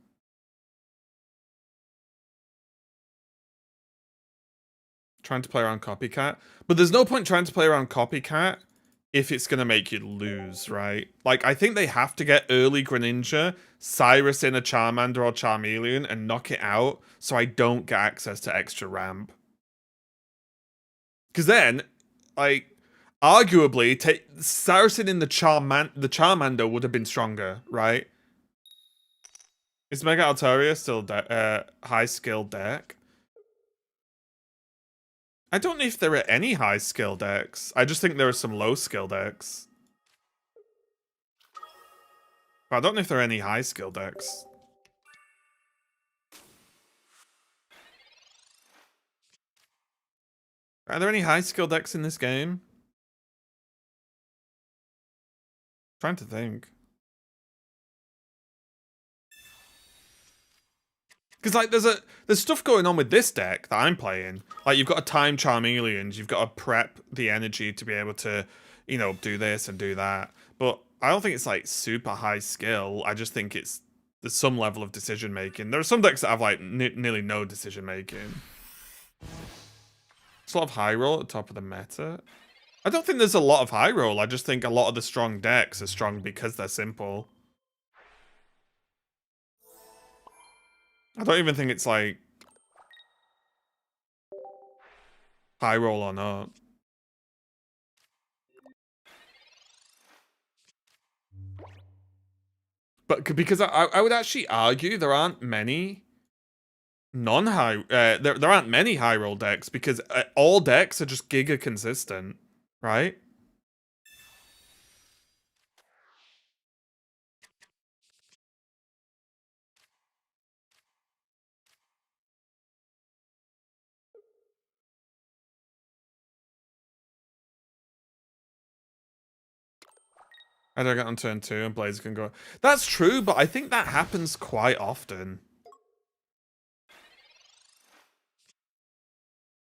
Trying to play around Copycat. But there's no point trying to play around Copycat if it's going to make you lose, right? Like, I think they have to get early Greninja, Cyrus in a Charmander or Charmeleon, and knock it out so I don't get access to extra ramp. Because then, like, arguably, Cyrus in the Charmander would have been stronger, right? Is Mega Altaria still high skill deck? I don't know if there are any high skill decks. I just think there are some low skill decks. But I don't know if there are any high skill decks. Are there any high skill decks in this game? Trying to think. Because like there's stuff going on with this deck that I'm playing. Like you've got to time Charmeleons, you've got to prep the energy to be able to, you know, do this and do that. But I don't think it's like super high skill. I just think there's some level of decision making. There are some decks that have like nearly no decision making. There's a lot of high roll at the top of the meta. I don't think there's a lot of high roll. I just think a lot of the strong decks are strong because they're simple. I don't even think it's like high roll or not. But because I would actually argue there aren't many non-high there aren't many high roll decks because all decks are just giga consistent, right? I don't get on turn 2 and Blaze can go. That's true, but I think that happens quite often.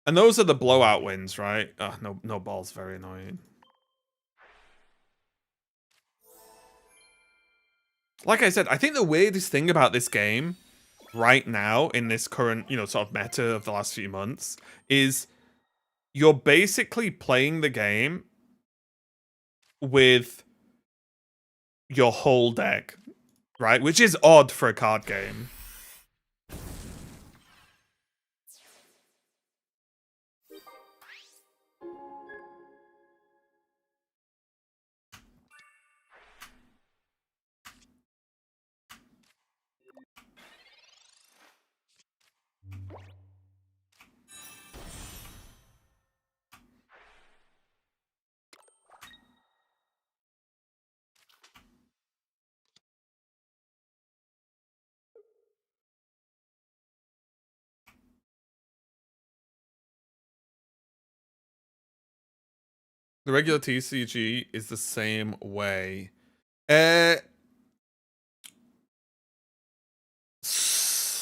And those are the blowout wins, right? Oh, no ball's very annoying. Like I said, I think the weirdest thing about this game right now in this current, you know, sort of meta of the last few months is you're basically playing the game with your whole deck, right? Which is odd for a card game. The regular TCG is the same way. Sort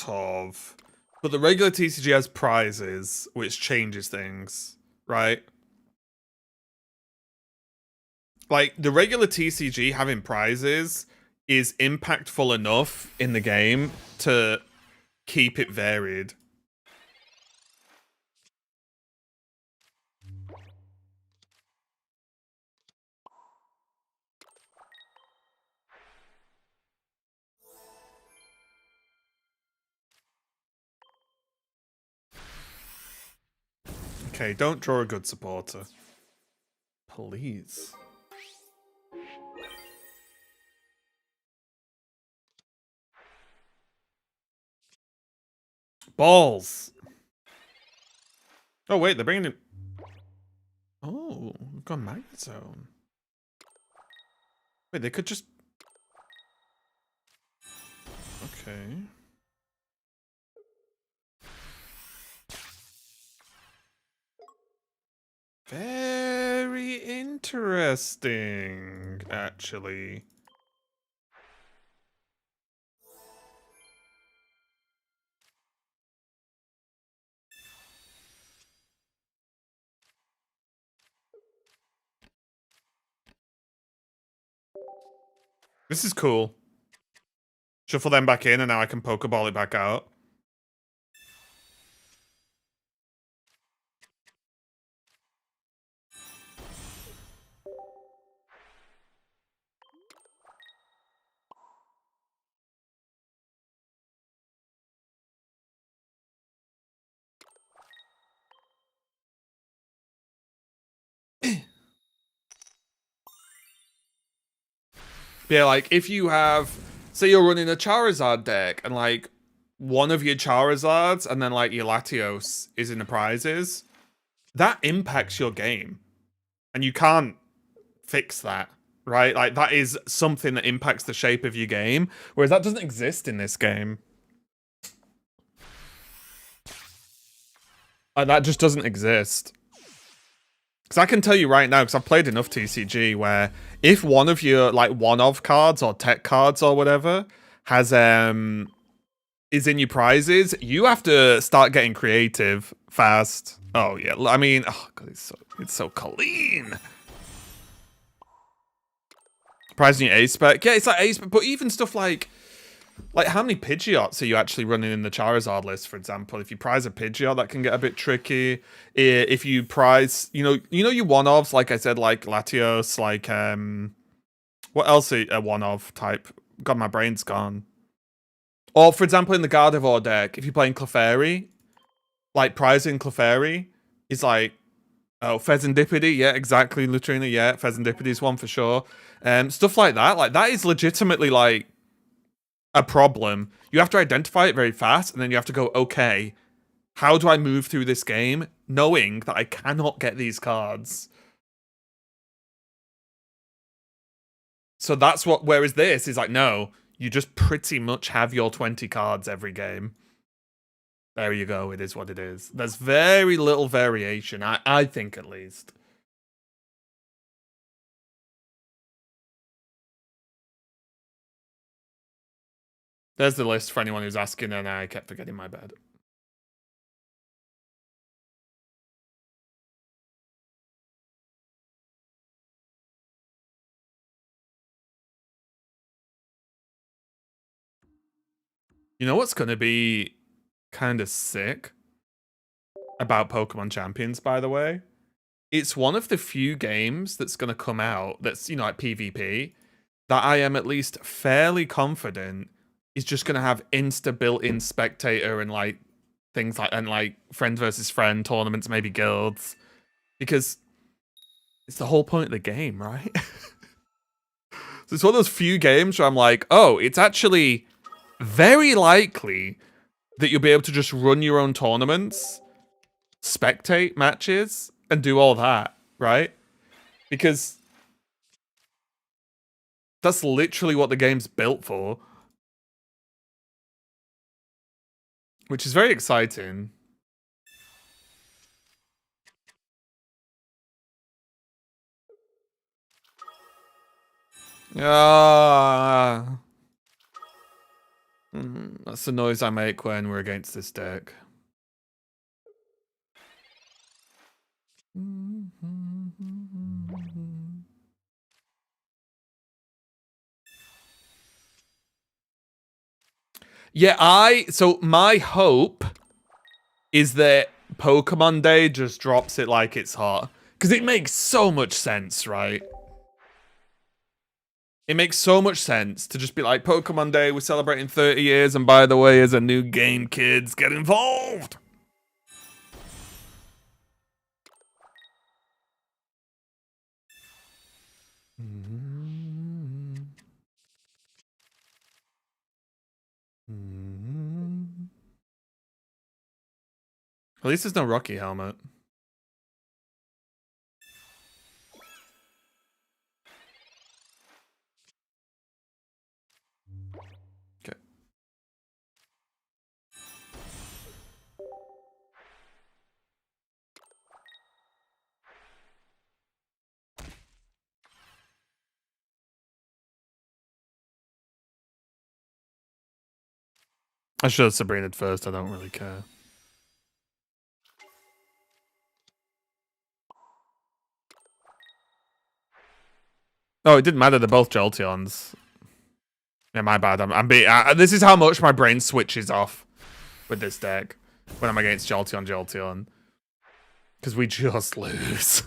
of. But the regular TCG has prizes, which changes things, right? Like, the regular TCG having prizes is impactful enough in the game to keep it varied. Okay, don't draw a good supporter. Please. Balls. Oh, wait, they're bringing in... Oh, we've got Magnet Zone. Wait, they could just... Okay. Very interesting, actually. This is cool. Shuffle them back in and now I can Pokeball it back out. Yeah, like, if you have... Say you're running a Charizard deck, and, like, one of your Charizards, and then, like, your Latios is in the prizes, that impacts your game. And you can't fix that, right? Like, that is something that impacts the shape of your game, whereas that doesn't exist in this game. That just doesn't exist. Because I can tell you right now, because I've played enough TCG, where if one of your like one-of cards or tech cards or whatever has is in your prizes, you have to start getting creative fast. Oh yeah, I mean, oh god, it's so clean. Prizing your ace spec, yeah, it's like ace, but even stuff like how many Pidgeots are you actually running in the Charizard list, for example? If you prize a Pidgeot, that can get a bit tricky. If you prize, you know your one-offs, like I said, like Latios, like what else are a one-of type? God, my brain's gone. Or for example, in the Gardevoir deck, if you're playing Clefairy, like prizing Clefairy is like, oh, Fezandipity, yeah, exactly, Latrina, yeah, Fezandipity's one for sure. Stuff like that is legitimately like a problem. You have to identify it very fast, and then you have to go, okay, how do I move through this game knowing that I cannot get these cards? So that's what, whereas this is like, no, you just pretty much have your 20 cards every game. There you go, it is what it is. There's very little variation, I think at least. There's the list for anyone who's asking, and I kept forgetting my bed. You know what's gonna be kind of sick about Pokemon Champions, by the way? It's one of the few games that's gonna come out that's, like PvP, that I am at least fairly confident is just gonna have insta built-in spectator and like things like, and like friend versus friend tournaments, maybe guilds, because it's the whole point of the game, right? So it's one of those few games where I'm like, oh, it's actually very likely that you'll be able to just run your own tournaments, spectate matches, and do all that, right? Because that's literally what the game's built for. Which is very exciting. Ah. That's the noise I make when we're against this deck. Yeah, so my hope is that Pokemon Day just drops it like it's hot. Because it makes so much sense, right? It makes so much sense to just be like, Pokemon Day, we're celebrating 30 years, and by the way, as a new game, kids, get involved! At least there's no Rocky helmet. Okay. I should have Sabrina'd first, I don't really care. Oh, it didn't matter, they're both Jolteons. Yeah, my bad. I'm being. This is how much my brain switches off with this deck when I'm against Jolteon. Because we just lose.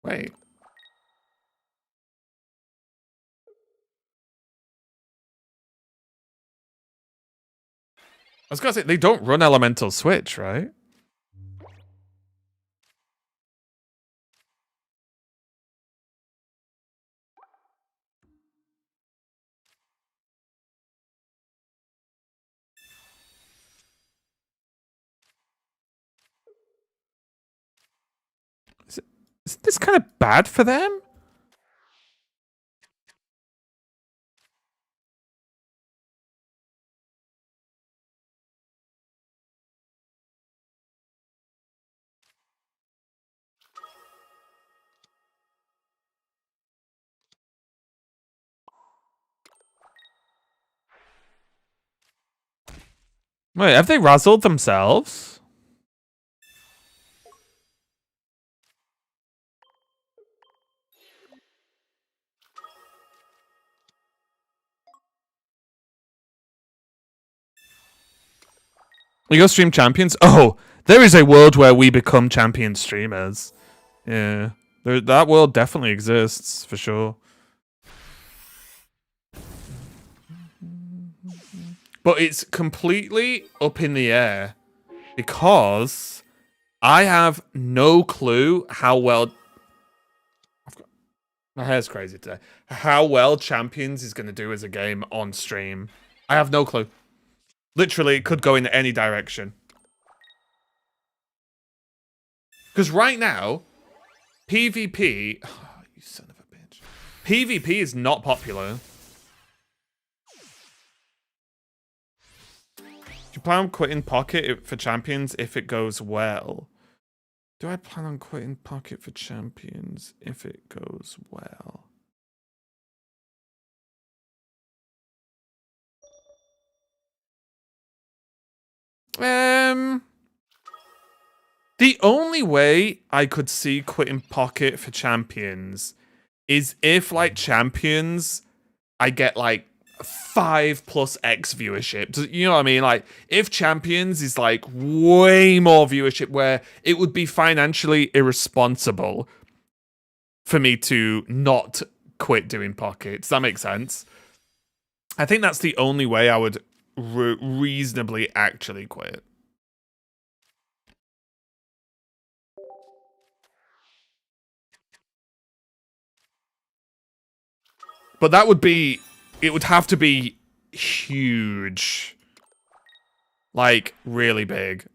Wait. I was gonna say, they don't run Elemental Switch, right? Isn't this kind of bad for them? Wait, have they razzled themselves? We go stream champions? Oh, there is a world where we become champion streamers. Yeah. That world definitely exists, for sure. But it's completely up in the air. Because I have no clue how well... My hair's crazy today. How well Champions is going to do as a game on stream. I have no clue. Literally, it could go in any direction. Because right now, PvP... Oh, you son of a bitch. PvP is not popular. Do you plan on quitting Pocket for Champions if it goes well? Do I plan on quitting Pocket for Champions if it goes well? The only way I could see quitting Pocket for Champions is if, like, Champions, I get, like, 5+ X viewership. You know what I mean? Like, if Champions is, like, way more viewership, where it would be financially irresponsible for me to not quit doing Pocket. Does that make sense? I think that's the only way I would reasonably actually quit. But that would be... It would have to be huge. Like, really big.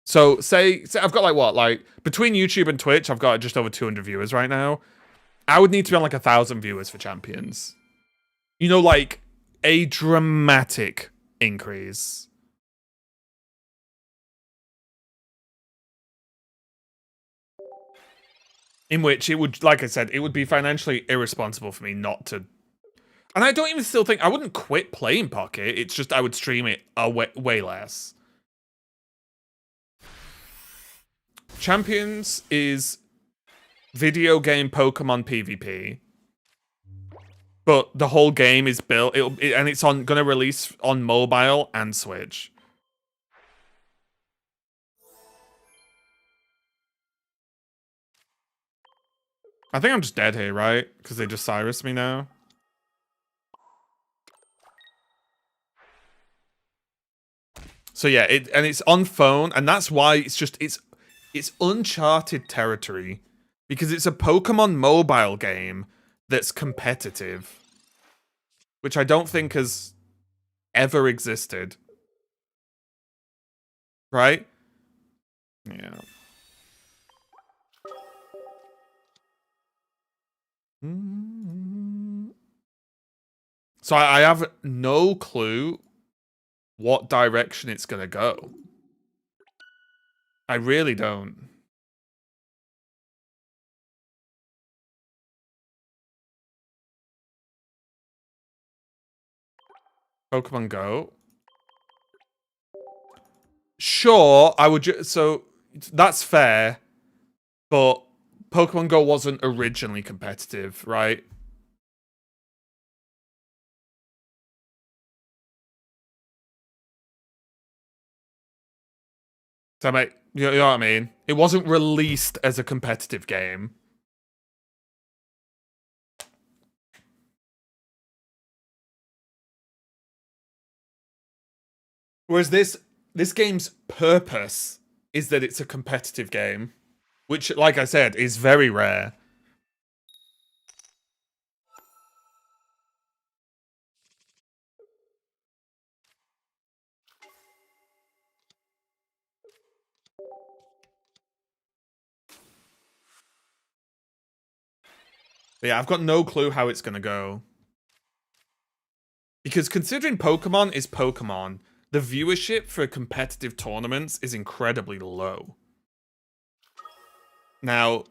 So, say I've got, like, what? Like, between YouTube and Twitch, I've got just over 200 viewers right now. I would need to be on, like, 1,000 viewers for Champions. You know, like, a dramatic increase. In which it would, like I said, it would be financially irresponsible for me not to... And I don't even still think... I wouldn't quit playing Pocket. It's just I would stream it way less. Champions is video game Pokemon PvP. But the whole game is built... and it's going to release on mobile and Switch. I think I'm just dead here, right? Because they just Cyrus me now. So yeah, it's on phone, and that's why it's uncharted territory, because it's a Pokemon mobile game that's competitive, which I don't think has ever existed. Right? Yeah. So I have no clue what direction it's gonna go. I really don't. Pokemon Go. Sure, I would so that's fair, but Pokemon Go wasn't originally competitive, right? So, mate, you know what I mean? It wasn't released as a competitive game. Whereas this game's purpose is that it's a competitive game, which, like I said, is very rare. But yeah, I've got no clue how it's gonna go. Because considering Pokemon is Pokemon, the viewership for competitive tournaments is incredibly low. Now,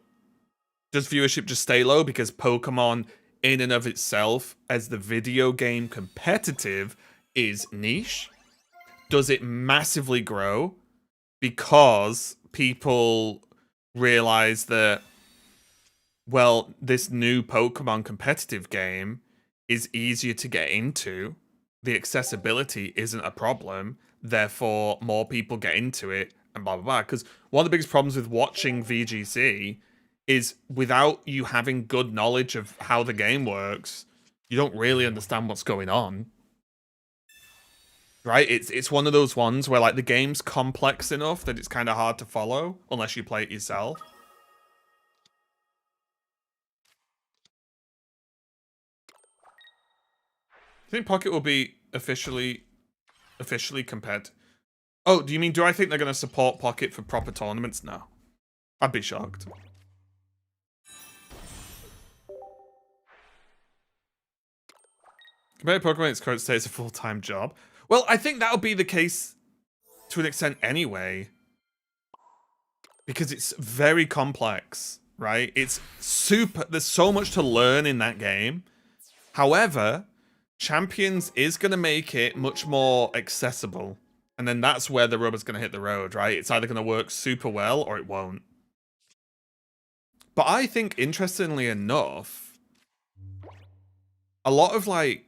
does viewership just stay low because Pokemon in and of itself, as the video game competitive, is niche? does it massively grow because people realize that, well, this new Pokemon competitive game is easier to get into. The accessibility isn't a problem. Therefore, more people get into it and blah, blah, blah. Because one of the biggest problems with watching VGC is without you having good knowledge of how the game works, you don't really understand what's going on. Right? It's one of those ones where like the game's complex enough that it's kind of hard to follow unless you play it yourself. I think Pocket will be officially compared. Oh, do you mean, do I think they're going to support Pocket for proper tournaments? No. I'd be shocked. Compared to Pokemon, its current state is a full-time job. Well, I think that'll be the case to an extent anyway. Because it's very complex, right? It's super, there's so much to learn in that game. However, Champions is going to make it much more accessible. And then that's where the rubber's going to hit the road, right? It's either going to work super well or it won't. But I think, interestingly enough, a lot of, like,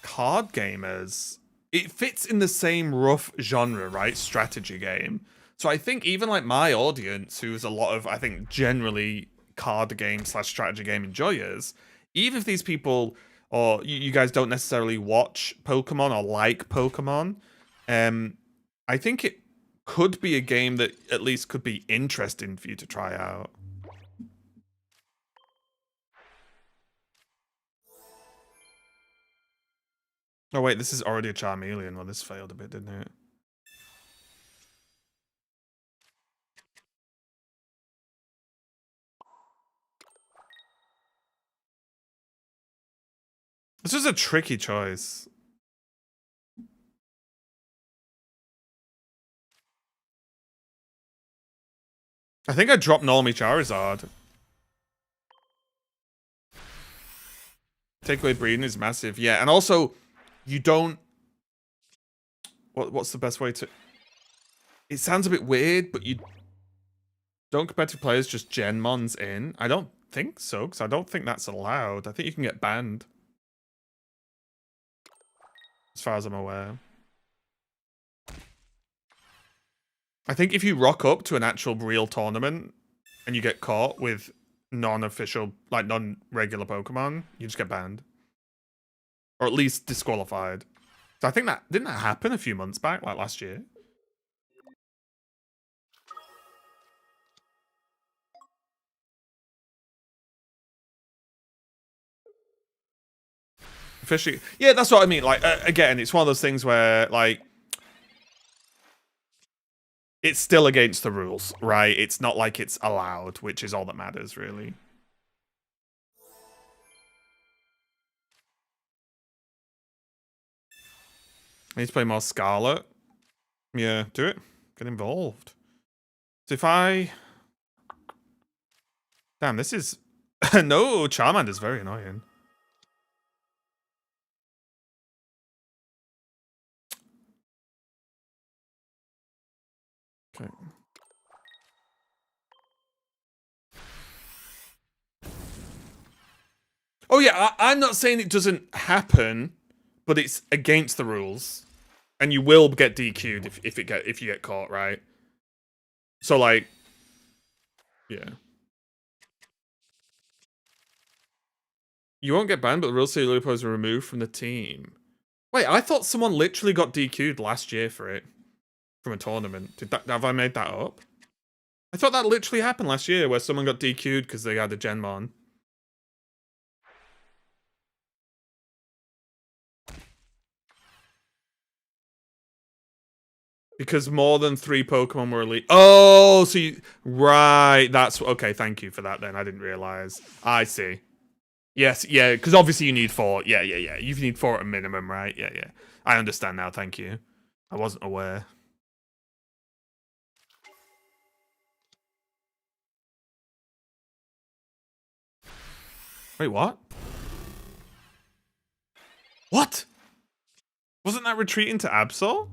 card gamers, it fits in the same rough genre, right? Strategy game. So I think even, like, my audience, who's a lot of, I think, generally card game / strategy game enjoyers, even if these people, or you guys don't necessarily watch Pokemon or like Pokemon, I think it could be a game that at least could be interesting for you to try out. Oh wait, this is already a Charmeleon. Well, this failed a bit, didn't it? This was a tricky choice. I think I dropped Normie Charizard. Takeaway breeding is massive. Yeah, and also, you don't... What's the best way to... It sounds a bit weird, but you don't competitive players just Genmons in? I don't think so, because I don't think that's allowed. I think you can get banned. As far as I'm aware. I think if you rock up to an actual real tournament and you get caught with non-official, like non-regular Pokemon, you just get banned. Or at least disqualified. So I think that, didn't that happen a few months back, like last year? Officially, yeah, that's what I mean. Like, again, it's one of those things where, like, it's still against the rules, right? It's not like it's allowed, which is all that matters, really. I need to play more Scarlet. Yeah, do it. Get involved. So if I... Damn, this is... No, Charmander's very annoying. Okay. Oh yeah, I'm not saying it doesn't happen, but it's against the rules, and you will get DQ'd if you get caught, right? So like, yeah, you won't get banned, but the rules say Lupo is removed from the team. Wait, I thought someone literally got DQ'd last year for it from a tournament. Have I made that up? I thought that literally happened last year, where someone got DQ'd because they had a Genmon. Because more than 3 Pokemon were released. Oh, so you... Right, that's... Okay, thank you for that then. I didn't realize. I see. Yes, yeah, because obviously you need 4. Yeah. You need 4 at a minimum, right? Yeah. I understand now, thank you. I wasn't aware. Wait, what? What? Wasn't that retreating to Absol?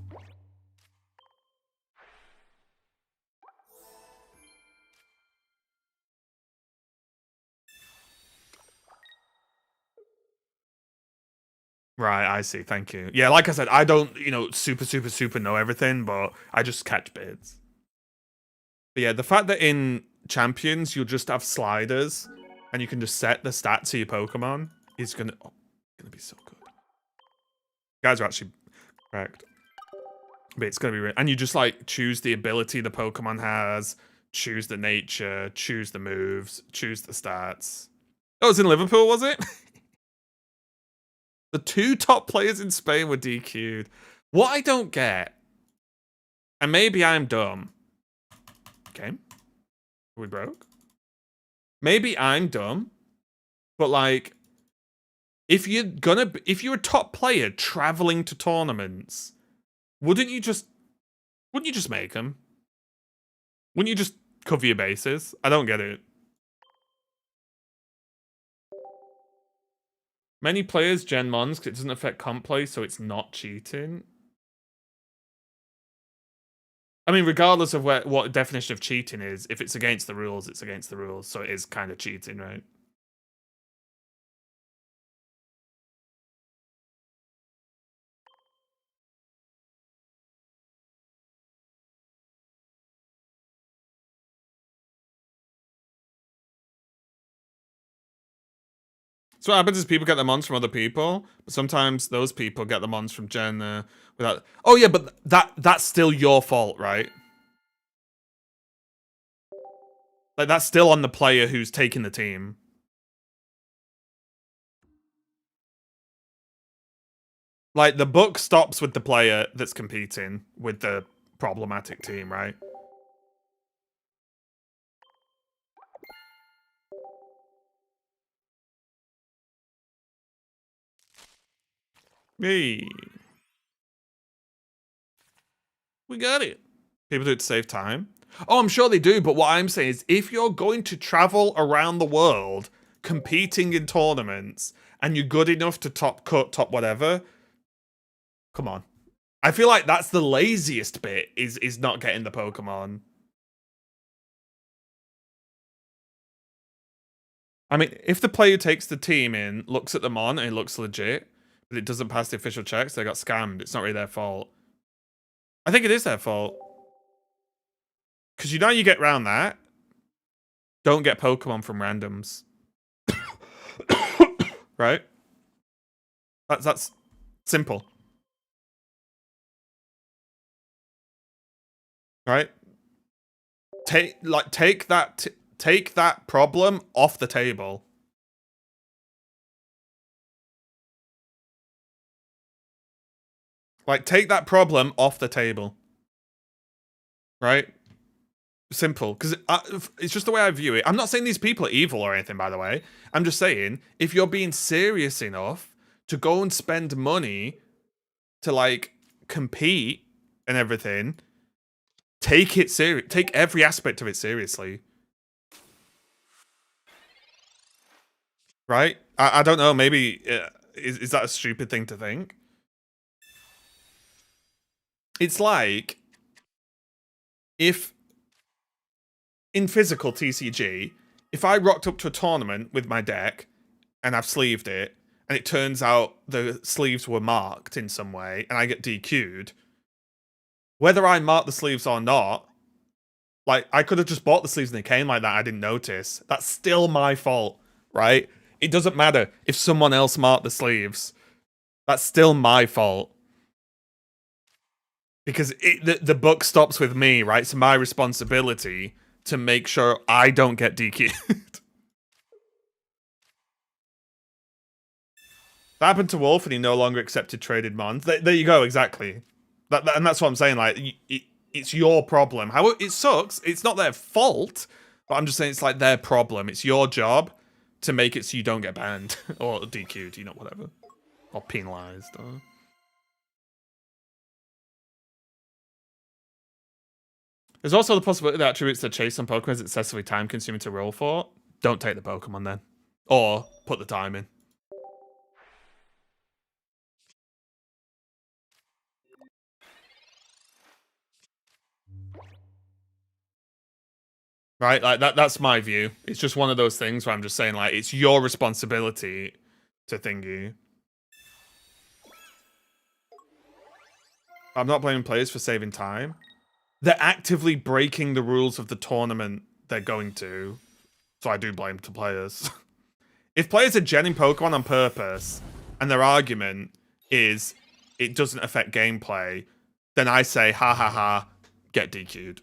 Right, I see. Thank you. Yeah, like I said, I don't, super know everything, but I just catch bits. But yeah, the fact that in Champions you'll just have sliders and you can just set the stats of your Pokemon is gonna be so good. You guys are actually correct. But it's gonna be and you just like choose the ability the Pokemon has, choose the nature, choose the moves, choose the stats. Oh, it was in Liverpool, was it? The 2 top players in Spain were DQ'd. What I don't get, and maybe I'm dumb. Okay. Are we broke? Maybe I'm dumb, but like, if you're a top player traveling to tournaments, wouldn't you just make them? Wouldn't you just cover your bases? I don't get it. Many players gen mons because it doesn't affect comp play, so it's not cheating. I mean, regardless of what definition of cheating is, if it's against the rules, it's against the rules, so it is kind of cheating, right? So what happens is people get the mons from other people, but sometimes those people get the mons from Jen without. Oh yeah, but that's still your fault, right? Like that's still on the player who's taking the team. Like the book stops with the player that's competing with the problematic team, right? Hey, we got it. People do it to save time. Oh, I'm sure they do, but what I'm saying is if you're going to travel around the world competing in tournaments and you're good enough to top cut, top whatever, come on. I feel like that's the laziest bit is not getting the Pokemon. I mean, if the player who takes the team in looks at the mon and it looks legit, but it doesn't pass the official checks, they got scammed. It's not really their fault. I think it is their fault. Because you get round that. Don't get Pokemon from randoms. Right? That's simple. Right? Take that problem off the table. Like take that problem off the table. Right? Simple, because it's just the way I view it. I'm not saying these people are evil or anything, by the way. I'm just saying, if you're being serious enough to go and spend money to, like, compete and everything, take it serious. Take every aspect of it seriously. Right? I don't know, maybe, is that a stupid thing to think? It's like, if in physical TCG, if I rocked up to a tournament with my deck and I've sleeved it, and it turns out the sleeves were marked in some way, and I get DQ'd, whether I mark the sleeves or not, like, I could have just bought the sleeves and they came like that, I didn't notice. That's still my fault, right? It doesn't matter if someone else marked the sleeves. That's still my fault. Because the book stops with me, right? It's my responsibility to make sure I don't get DQ'd. That happened to Wolf, and he no longer accepted traded mons. There you go, exactly. And that's what I'm saying. Like, it's your problem. How it sucks. It's not their fault, but I'm just saying it's like their problem. It's your job to make it so you don't get banned or DQ'd, whatever, or penalized. There's also the possibility that attributes that chase on Pokemon is excessively time consuming to roll for. Don't take the Pokemon then, or put the time in. Right, like that's my view. It's just one of those things where I'm just saying, like, it's your responsibility to thingy. I'm not blaming players for saving time. They're actively breaking the rules of the tournament they're going to. So I do blame the players. If players are genning Pokemon on purpose, and their argument is it doesn't affect gameplay, then I say, ha ha ha, get DQ'd.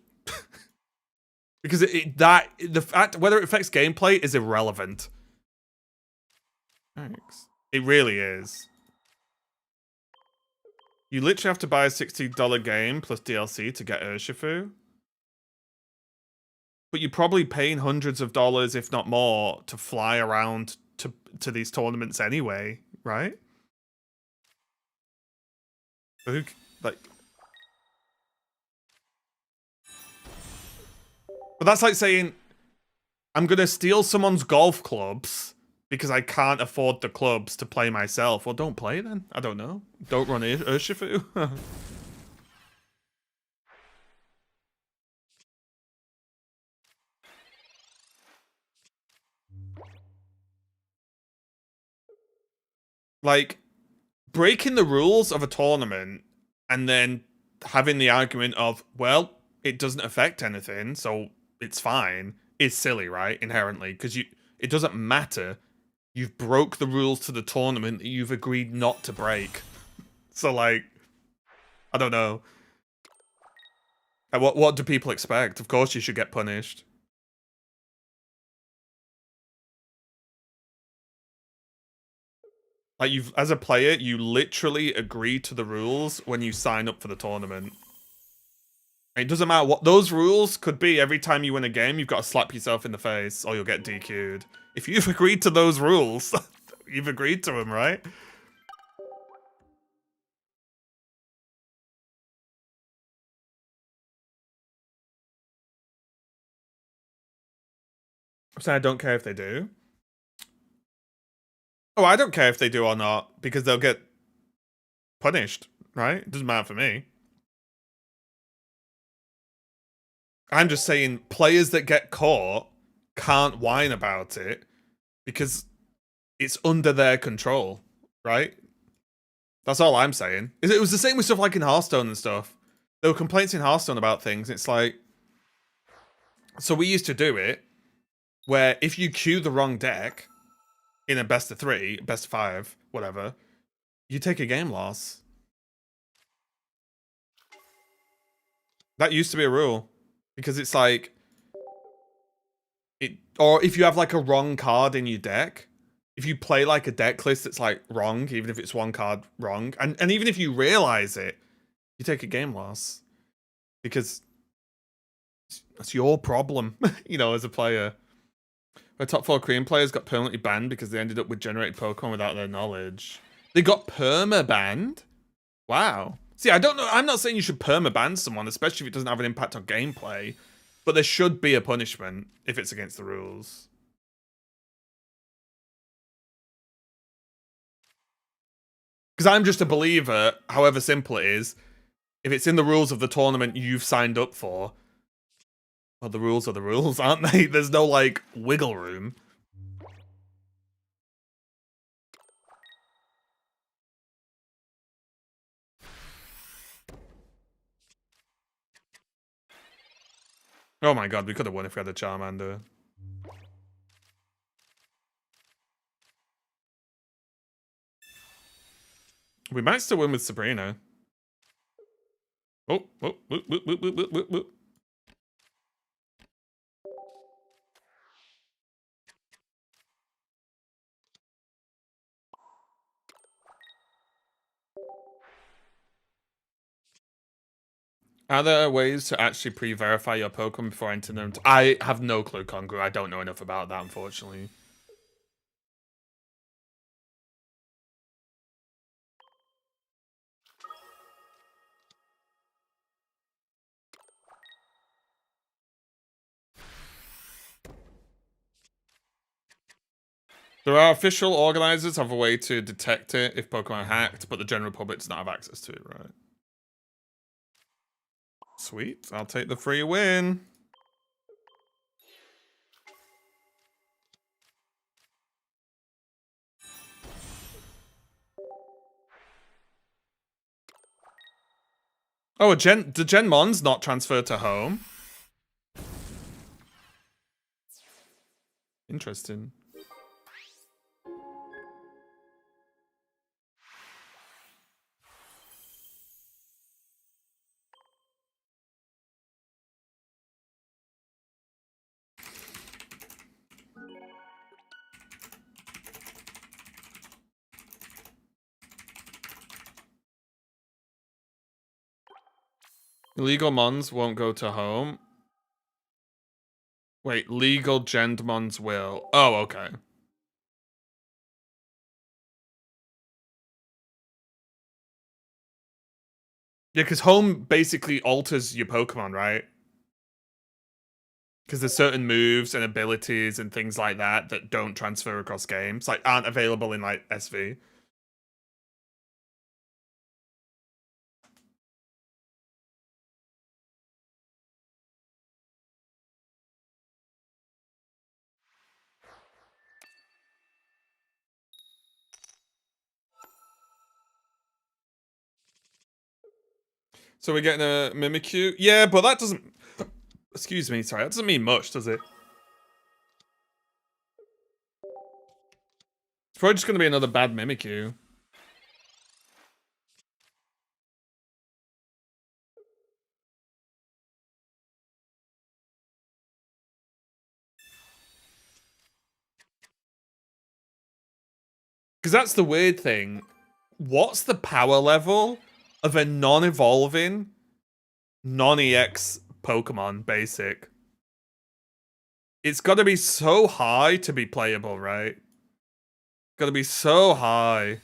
Because the fact whether it affects gameplay is irrelevant. Thanks. It really is. You literally have to buy a $60 game plus DLC to get Urshifu. But you're probably paying hundreds of dollars, if not more, to fly around to these tournaments anyway, right? Who, like... But that's like saying, I'm gonna steal someone's golf clubs because I can't afford the clubs to play myself. Well, don't play then. I don't know. Don't run Urshifu. Like, breaking the rules of a tournament and then having the argument of, well, it doesn't affect anything, so it's fine, is silly, right? Inherently, because it doesn't matter. You've broke the rules to the tournament that you've agreed not to break. So, like, I don't know. What do people expect? Of course you should get punished. Like, as a player, you literally agree to the rules when you sign up for the tournament. It doesn't matter what those rules could be. Every time you win a game, you've got to slap yourself in the face or you'll get DQ'd. If you've agreed to those rules, you've agreed to them, right? So I don't care if they do. Oh, I don't care if they do or not, because they'll get punished, right? It doesn't matter for me. I'm just saying players that get caught can't whine about it because it's under their control, right? That's all I'm saying. It was the same with stuff like in Hearthstone and stuff. There were complaints in Hearthstone about things. It's like, so we used to do it where if you queue the wrong deck in a best of 3, best of 5, whatever, you take a game loss. That used to be a rule because it's like or if you have like a wrong card in your deck, if you play like a deck list that's like wrong, even if it's one card wrong, and even if you realize it, you take a game loss because that's your problem, you know, as a player. Our top 4 Korean players got permanently banned because they ended up with generated Pokemon without their knowledge. They got perma-banned? Wow. See, I don't know. I'm not saying you should perma-ban someone, especially if it doesn't have an impact on gameplay. But there should be a punishment if it's against the rules. Because I'm just a believer, however simple it is, if it's in the rules of the tournament you've signed up for, well, the rules are the rules, aren't they? There's no, like, wiggle room. Oh my god, we could have won if we had a Charmander. We might still win with Sabrina. Oh, whoop, whoop, whoop, whoop, whoop, whoop, whoop. Are there ways to actually pre-verify your Pokemon before entering them? I have no clue, Kongu. I don't know enough about that, unfortunately. There are official organizers have a way to detect it if Pokemon are hacked, but the general public does not have access to it, right? Sweet. I'll take the free win. Oh, the Gen Mons not transfer to home? Interesting. Illegal Mons won't go to home. Wait, legal Gen Mons will. Oh, okay. Yeah, because home basically alters your Pokemon, right? Because there's certain moves and abilities and things like that that don't transfer across games, like aren't available in like SV. So we're getting a Mimikyu? Yeah, but that doesn't... Excuse me, sorry, that doesn't mean much, does it? It's probably just going to be another bad Mimikyu. Because that's the weird thing. What's the power level of a non-evolving, non-EX Pokemon basic? It's got to be so high to be playable, right? Got to be so high.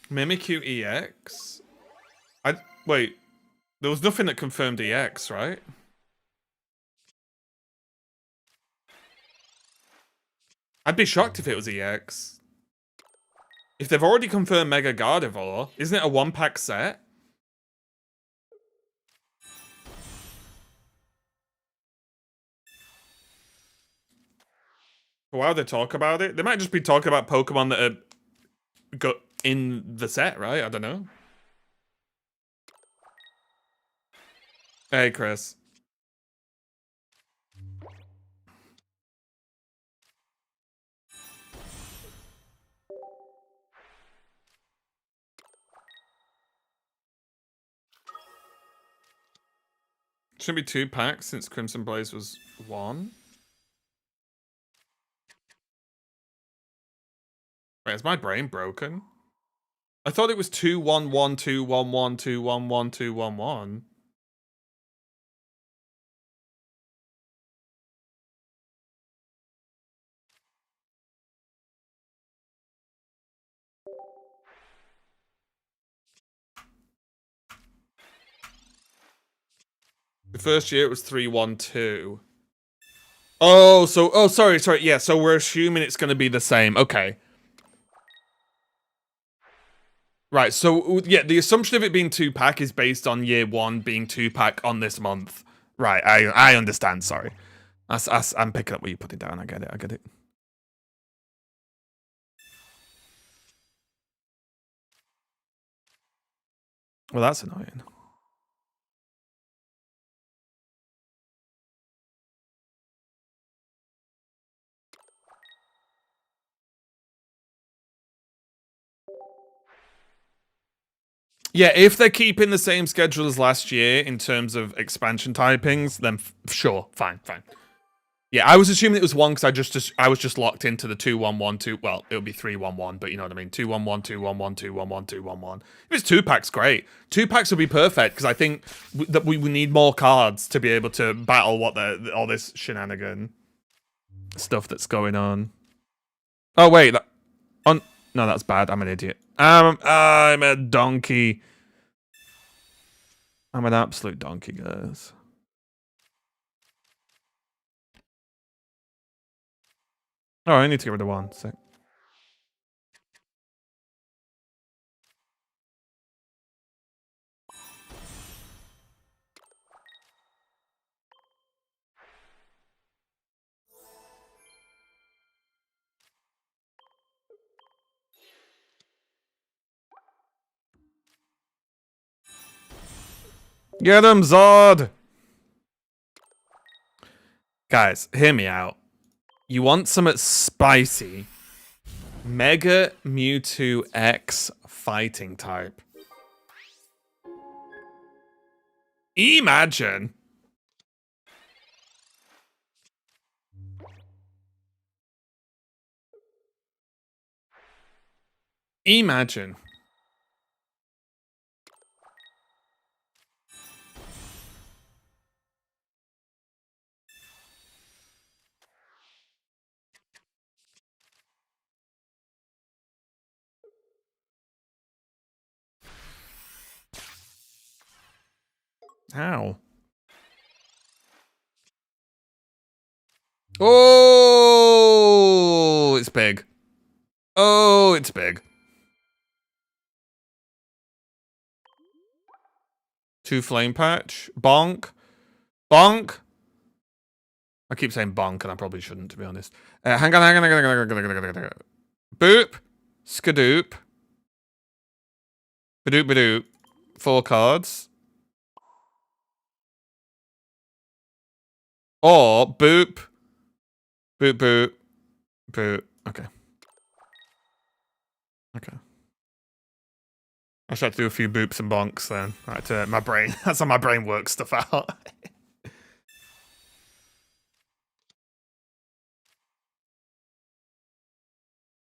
Mimikyu EX? Wait. There was nothing that confirmed EX, right? I'd be shocked if it was EX. If they've already confirmed Mega Gardevoir, isn't it a one-pack set? Why would they talk about it? They might just be talking about Pokemon that are got in the set, right? I don't know. Hey, Chris. Should be 2 packs since Crimson Blaze was 1. Wait, is my brain broken? I thought it was 2-1-1, 2-1-1, 2-1-1, 2-1-1. The first year it was 3-1-2. Oh, sorry. Yeah, so we're assuming it's going to be the same. Okay. Right, so yeah, the assumption of it being 2-pack is based on year 1 being 2-pack on this month. Right, I understand, sorry. I'm picking up what you put it down, I get it. Well, that's annoying. Yeah, if they're keeping the same schedule as last year in terms of expansion typings, then sure, fine. Yeah, I was assuming it was 1 because I was just locked into the 2-1-1-2. Well, it would be 3-1-1, but you know what I mean. 2-1-1, 2-1-1, 2-1-1, 2-1-1. If it's 2-packs, great. 2-packs would be perfect because I think that we need more cards to be able to battle all this shenanigan stuff that's going on. Oh wait, no, that's bad. I'm an idiot. I'm a donkey. I'm an absolute donkey, guys. Oh, I need to get rid of 1. So. Get him, Zard! Guys, hear me out. You want something spicy. Mega Mewtwo X fighting type. Imagine. Imagine. How? Oh, it's big. Oh, it's big. 2 flame patch. Bonk. Bonk. I keep saying bonk and I probably shouldn't, to be honest. Hang on. Boop. Skadoop. Badoop badoop. 4 cards. Or boop. Boop boop. Boop. Okay. Okay. I should have to do a few boops and bonks then. Right, my brain. That's how my brain works stuff out.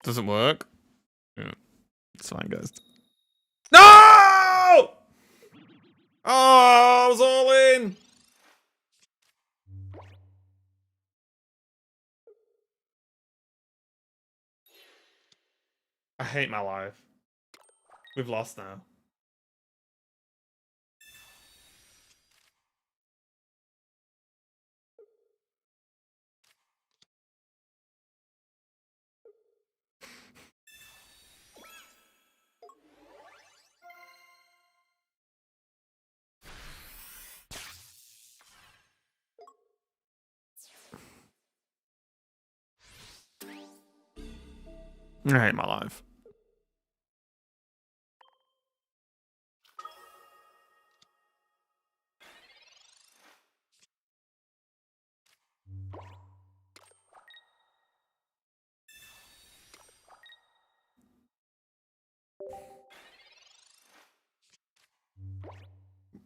Doesn't work. Yeah. It's fine, guys. No! Oh, I was all in. I hate my life. We've lost now. I hate my life.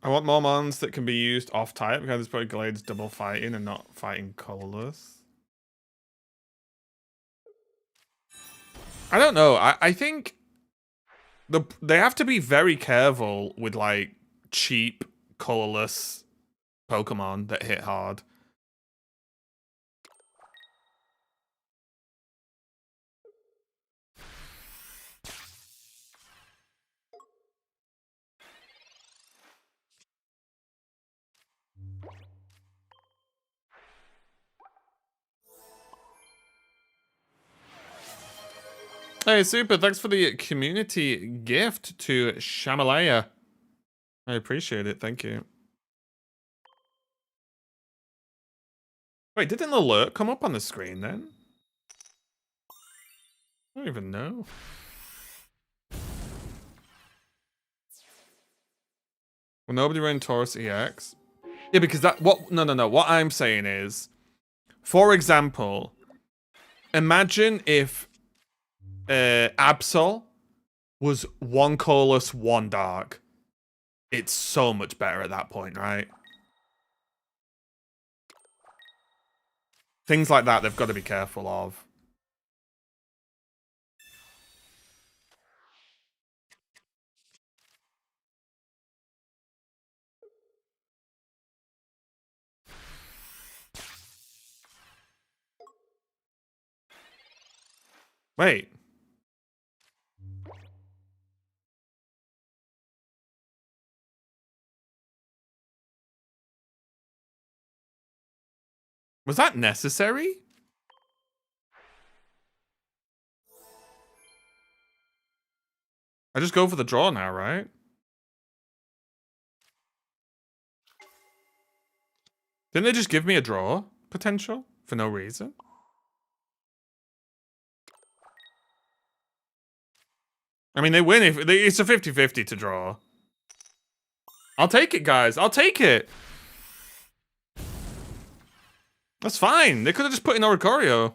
I want more mons that can be used off type because it's probably Glade's double fighting and not fighting colorless. I don't know. I think they have to be very careful with like cheap colorless Pokemon that hit hard. Hey, super. Thanks for the community gift to Shamalaya. I appreciate it. Thank you. Wait, did an alert come up on the screen then? I don't even know. Will nobody run Taurus EX? Yeah, because that... No. What I'm saying is... For example... Imagine if... Absol was 1 colorless, 1 dark. It's so much better at that point, right? Things like that they've got to be careful of. Wait. Was that necessary? I just go for the draw now, right? Didn't they just give me a draw potential for no reason? I mean, they win if it's a 50-50 to draw. I'll take it, guys. I'll take it. That's fine. They could have just put in Oricorio.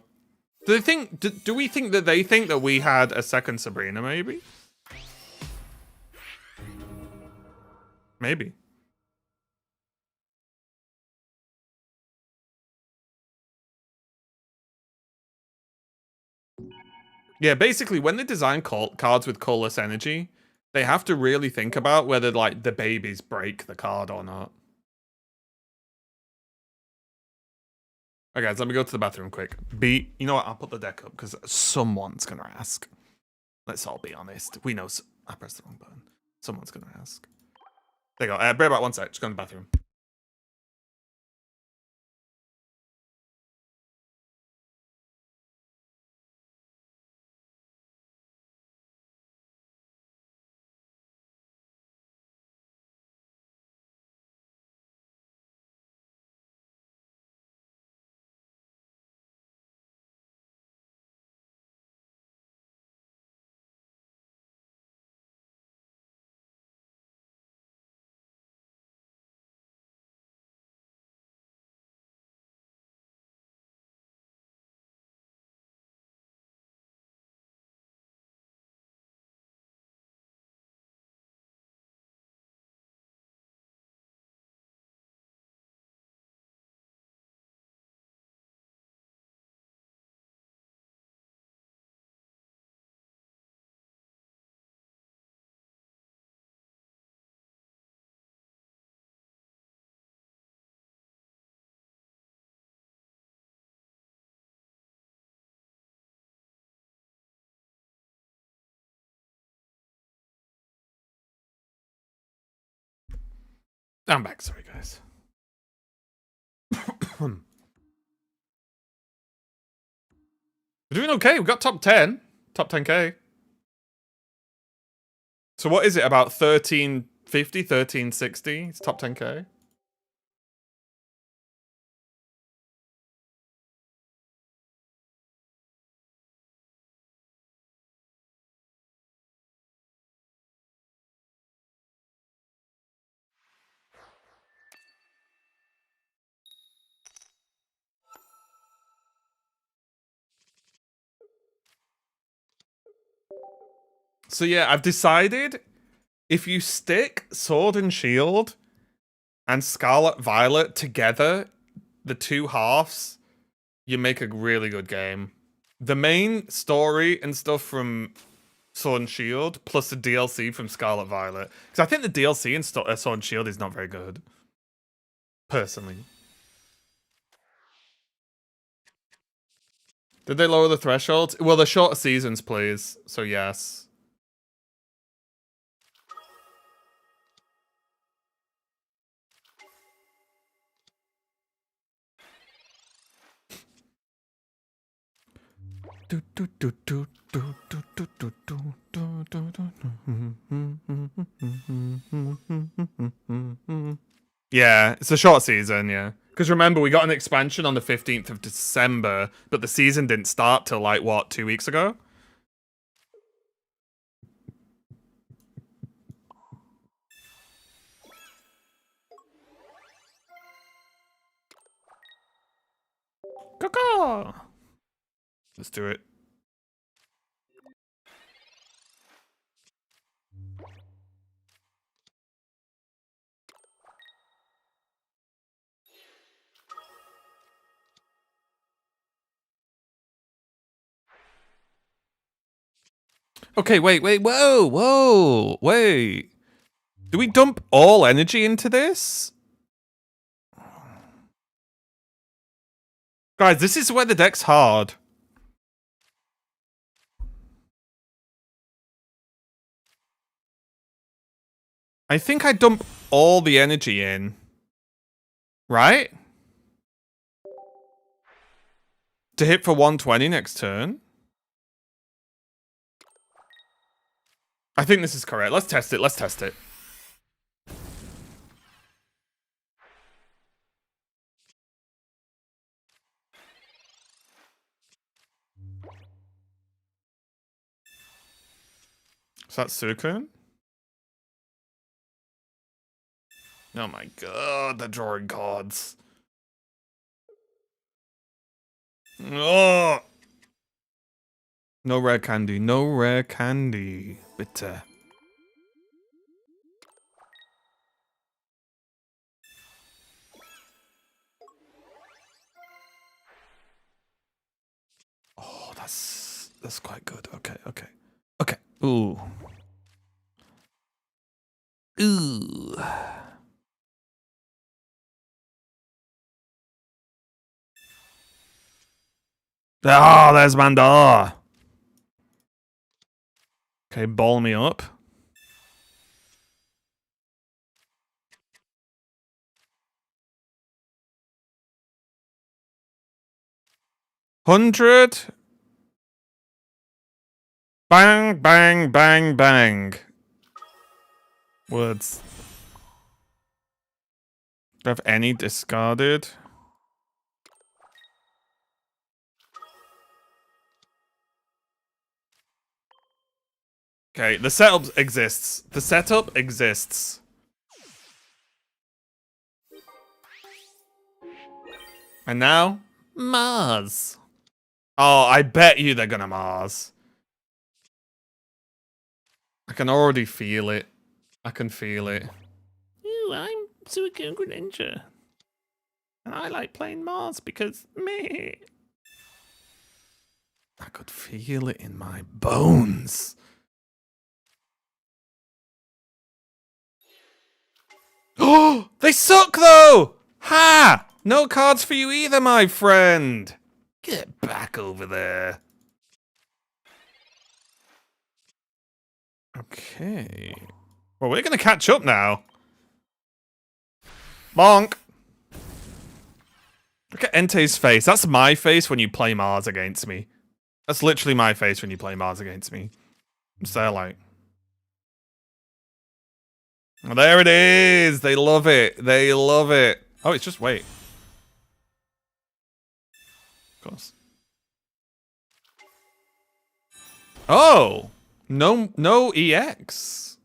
Do they think? Do we think that they think that we had a second Sabrina? Maybe. Maybe. Yeah, basically, when they design cards with colorless energy, they have to really think about whether, like, the babies break the card or not. Okay, guys, let me go to the bathroom quick. You know what? I'll put the deck up because someone's gonna ask. Let's all be honest. We know. I pressed the wrong button. Someone's gonna ask. There you go. Bear about 1 sec. Just go to the bathroom. I'm back. Sorry, guys. We're doing okay. We got top 10. Top 10k. So what is it? About 1350, 1360? It's top 10k. So yeah, I've decided if you stick Sword and Shield and Scarlet Violet together, the two halves, you make a really good game. The main story and stuff from Sword and Shield, plus the DLC from Scarlet Violet. Because I think the DLC in Sword and Shield is not very good. Personally. Did they lower the thresholds? Well, the shorter seasons, please. So yes. Yeah, it's a short season, yeah. Because remember, we got an expansion on the 15th of December, but the season didn't start till, like, what, 2 weeks ago? Caw. Let's do it. Okay, wait, wait. Do we dump all energy into this? Guys, this is where the deck's hard. I think I dump all the energy in. Right? To hit for 120 next turn. I think this is correct. Let's test it. Let's test it. So that's Suicune. Oh my god, the drawing cards. Oh! No rare candy, no rare candy. Bitter. Oh, that's quite good. Okay, okay. Okay. Ooh. Ooh. Ah, there's Mandar. Okay, ball me up. $100. Bang, bang, bang, bang. Words. Do I have any discarded? Okay, the setup exists. The setup exists. And now, Mars. Oh, I bet you they're gonna Mars. I can already feel it. I can feel it. Ooh, I'm Suicune Greninja. And I like playing Mars because me. I could feel it in my bones. Oh, they suck though! Ha! No cards for you either, my friend. Get back over there. Okay. Well, we're gonna catch up now. Bonk. Look at Entei's face. That's my face when you play Mars against me. That's literally my face when you play Mars against me. I'm so like... Oh, there it is! They love it. They love it. Oh, it's just wait. Of course. Oh! No EX.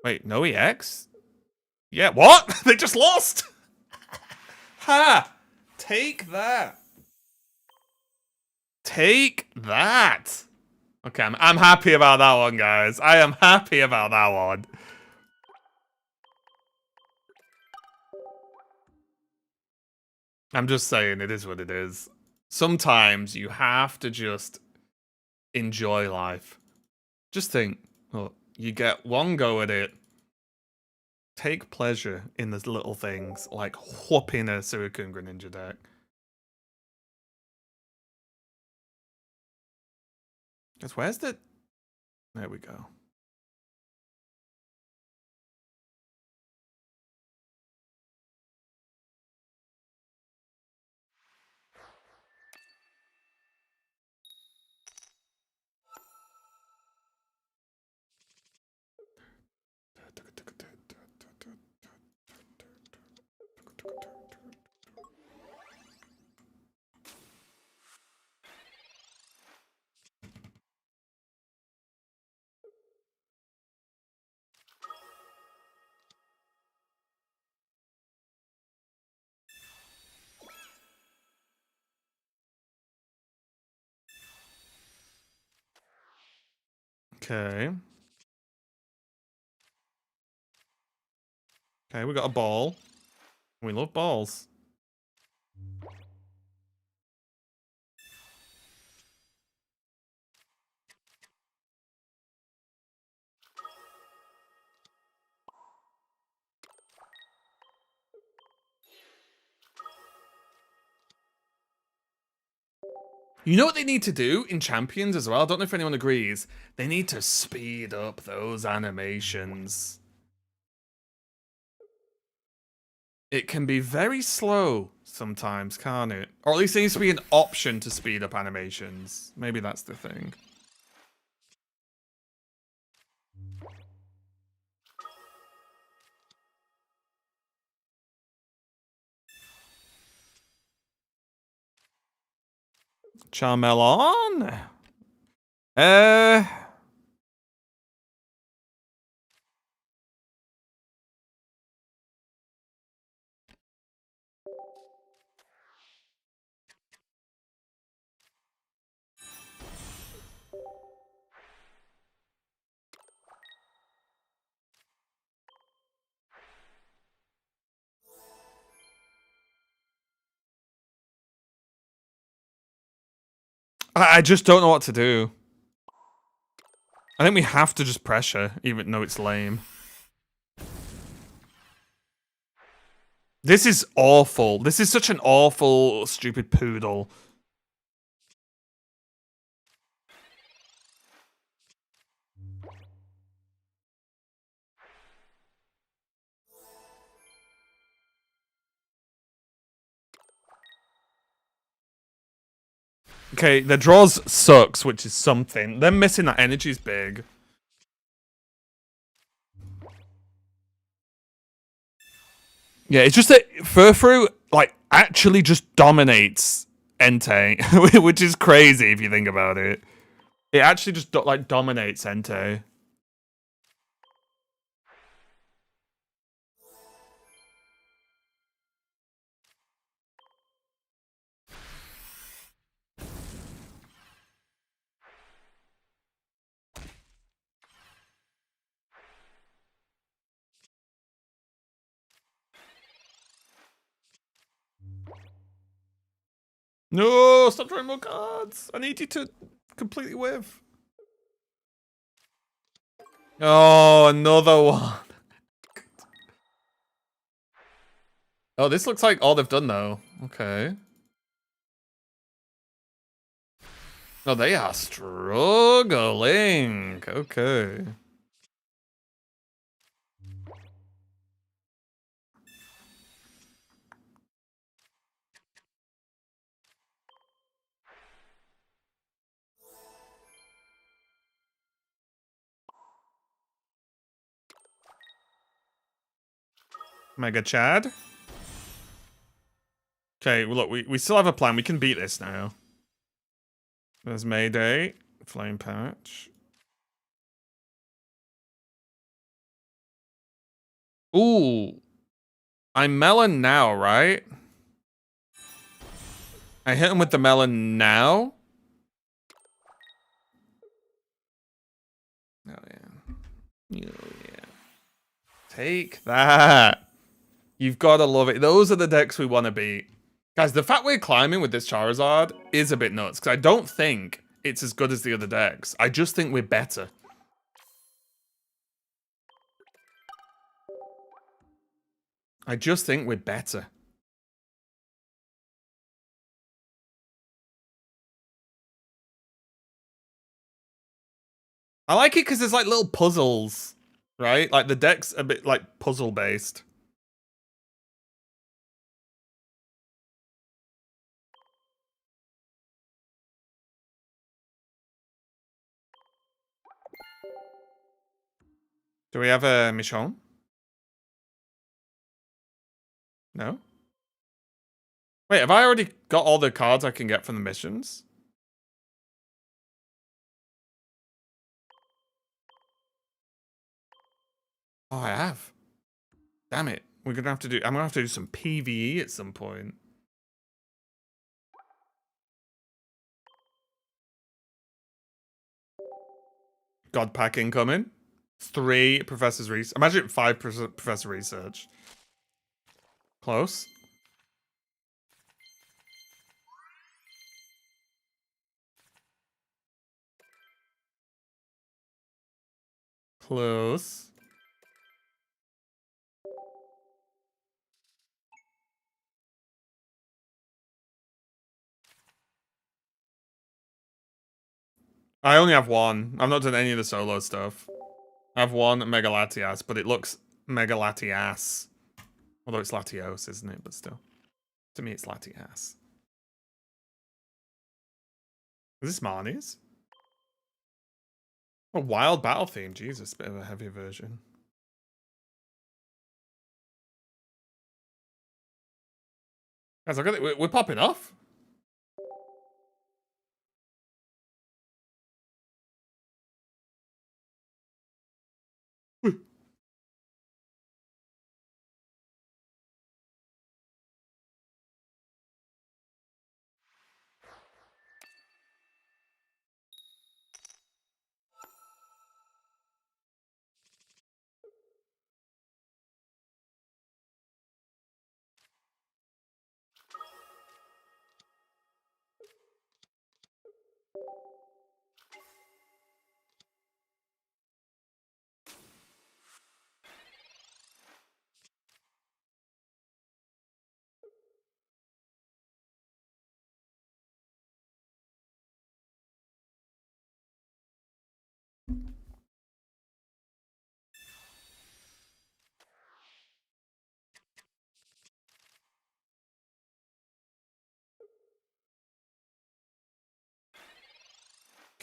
Wait, no EX? Yeah, what? They just lost! Ha! Take that. Take that. Okay, I'm happy about that one, guys. I am happy about that one. I'm just saying, it is what it is. Sometimes you have to just enjoy life. Just think, well, you get one go at it. Take pleasure in the little things, like whooping a Suicune Greninja deck. Guys, where's the... There we go. Okay. Okay, we got a ball. We love balls. You know what they need to do in Champions as well? I don't know if anyone agrees. They need to speed up those animations. It can be very slow sometimes, can't it? Or at least there needs to be an option to speed up animations. Maybe that's the thing. Charmelon? I just don't know what to do. I think we have to just pressure, even though it's lame. This is awful. This is such an awful, stupid poodle. Okay, the draws sucks, which is something. Them missing that energy is big. Yeah, it's just that Furfru, like, actually just dominates Entei, which is crazy if you think about it. It actually just, like, dominates Entei. No, stop drawing more cards. I need you to completely whiff. Oh, another one. Oh, this looks like all they've done, though. Okay. Oh, they are struggling. Okay. Mega Chad. Okay, well, look, we still have a plan. We can beat this now. There's Mayday. Flame Patch. Ooh. I'm melon now, right? I hit him with the melon now? Oh, yeah. Oh, yeah. Take that. You've got to love it. Those are the decks we want to beat. Guys, the fact we're climbing with this Charizard is a bit nuts, because I don't think it's as good as the other decks. I just think we're better. I just think we're better. I like it because there's like little puzzles, right? Like the deck's a bit like puzzle based. Do we have a Michonne? No? Wait, have I already got all the cards I can get from the missions? Oh, I have. Damn it. I'm gonna have to do some PvE at some point. God pack incoming. 3 Professor's Research. Imagine 5 Professor Research. Close. Close. I only have one. I've not done any of the solo stuff. I have one Mega Latias, but it looks Mega Latias. Although it's Latios, isn't it? But still. To me, it's Latias. Is this Marnie's? A wild battle theme. Jesus, bit of a heavy version. Guys, look at it. We're popping off.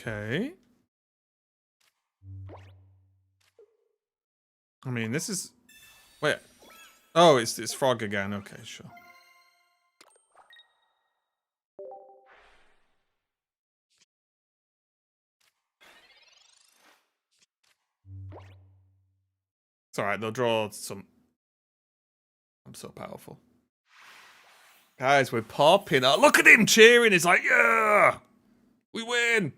Okay. I mean, this is... Wait. Oh, it's frog again. Okay, sure. It's alright, they'll draw some... I'm so powerful. Guys, we're popping up. Look at him cheering. He's like, yeah! We win!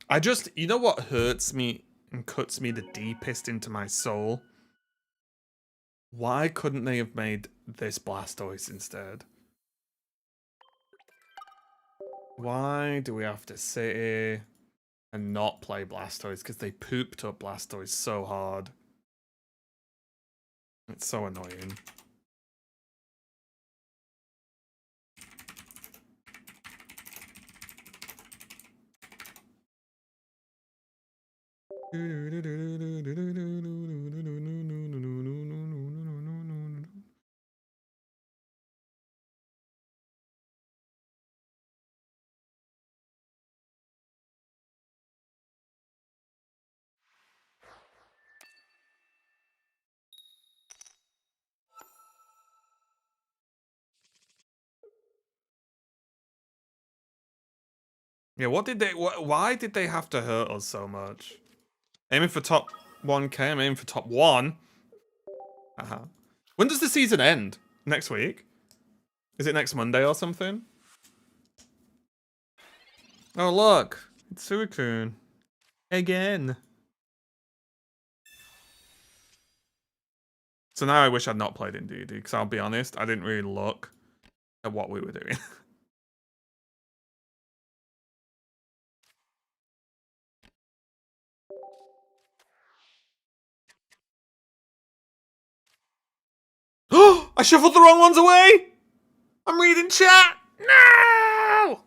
I just... You know what hurts me and cuts me the deepest into my soul? Why couldn't they have made this Blastoise instead? Why do we have to sit here and not play Blastoise? Because they pooped up Blastoise so hard. It's so annoying. Yeah, what did they... Why did they have to hurt us so much? Aiming for top 1k, I'm aiming for top 1. When does the season end? Next week? Is it next Monday or something? Oh, look. It's Suicune. Again. So now I wish I'd not played in DD, because I'll be honest, I didn't really look at what we were doing. Oh! I shuffled the wrong ones away! I'm reading chat! No!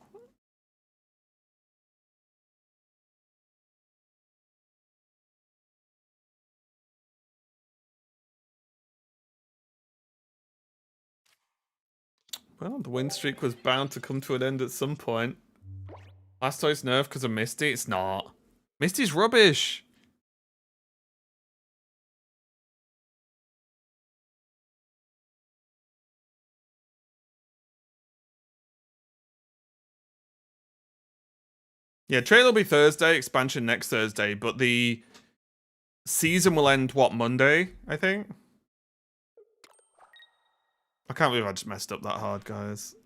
Well, the win streak was bound to come to an end at some point. Blastoise nerf because of Misty? It's not. Misty's rubbish. Yeah, trailer will be Thursday, expansion next Thursday, but the season will end, what, Monday, I think? I can't believe I just messed up that hard, guys.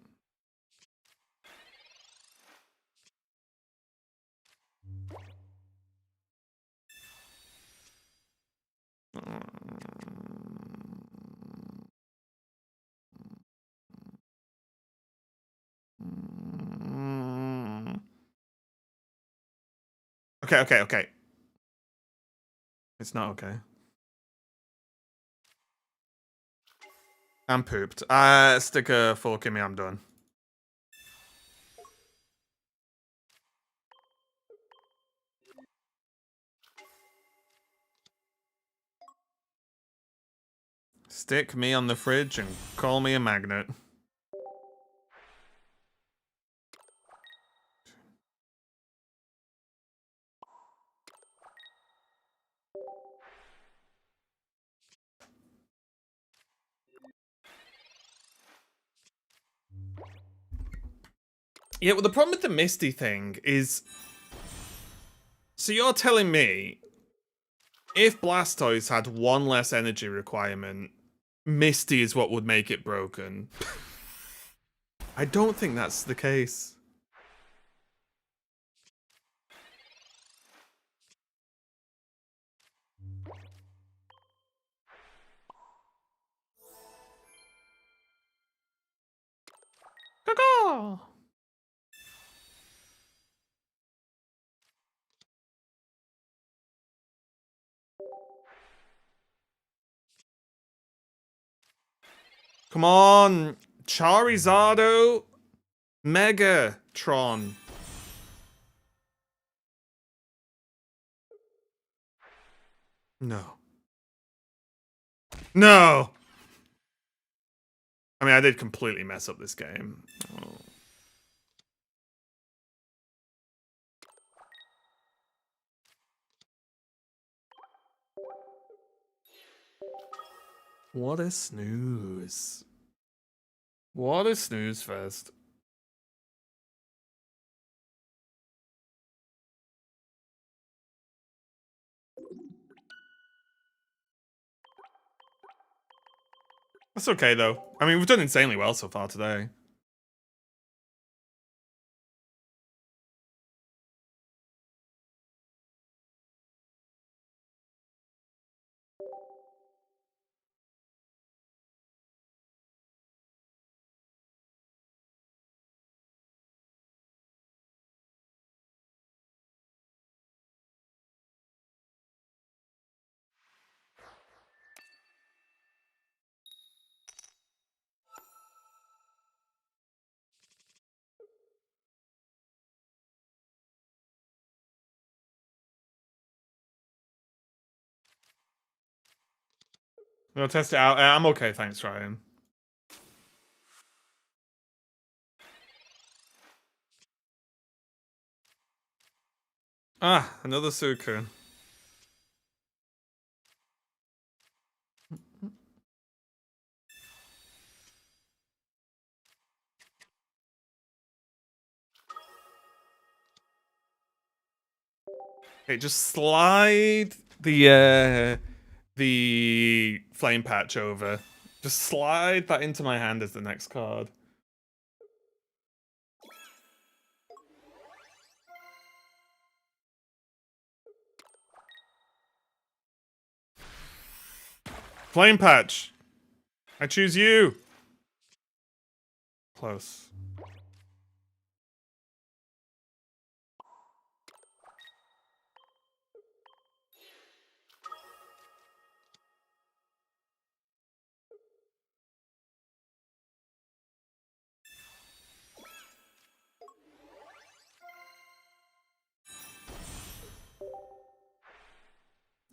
Okay. It's not okay. I'm pooped. Stick a fork in me, I'm done. Stick me on the fridge and call me a magnet. Yeah, well, the problem with the Misty thing is... So you're telling me, if Blastoise had one less energy requirement, Misty is what would make it broken. I don't think that's the case. Caw-caw! Come on, Charizardo, Megatron. No. No! I mean, I did completely mess up this game. Oh. What a snooze. What a snooze fest. That's okay, though. I mean, we've done insanely well so far today. We'll test it out. I'm okay, thanks, Ryan. Ah, another Suku. Okay, just slide the flame patch over. Just slide that into my hand as the next card. Flame patch. I choose you. Close.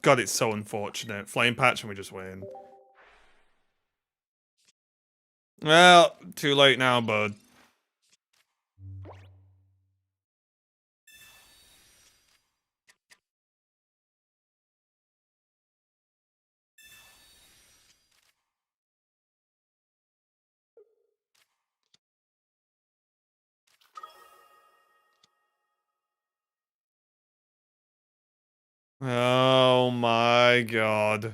God, it's so unfortunate. Flame patch and we just win. Well, too late now, bud. Oh my god.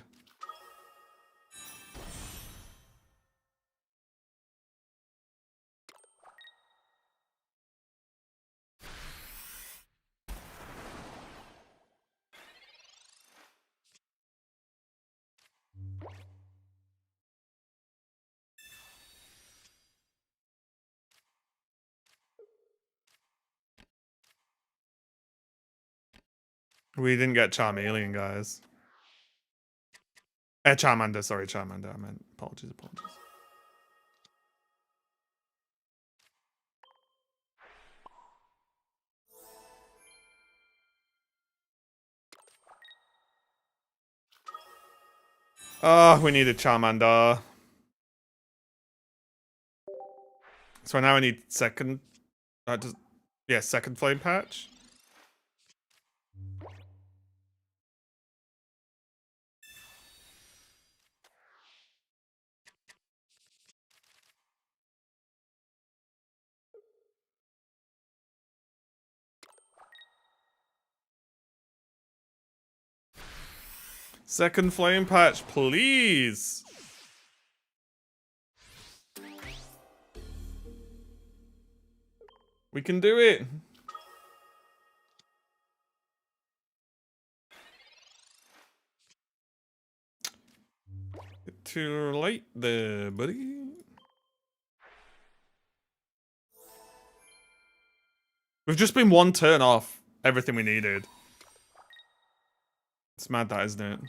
We didn't get Charmeleon, guys. Charmander, sorry, Charmander. I meant apologies. Oh, we need a Charmander. So now I need second. Second flame patch. Second flame patch, please. We can do it. Too late there, buddy. We've just been one turn off everything we needed. It's mad, that, isn't it?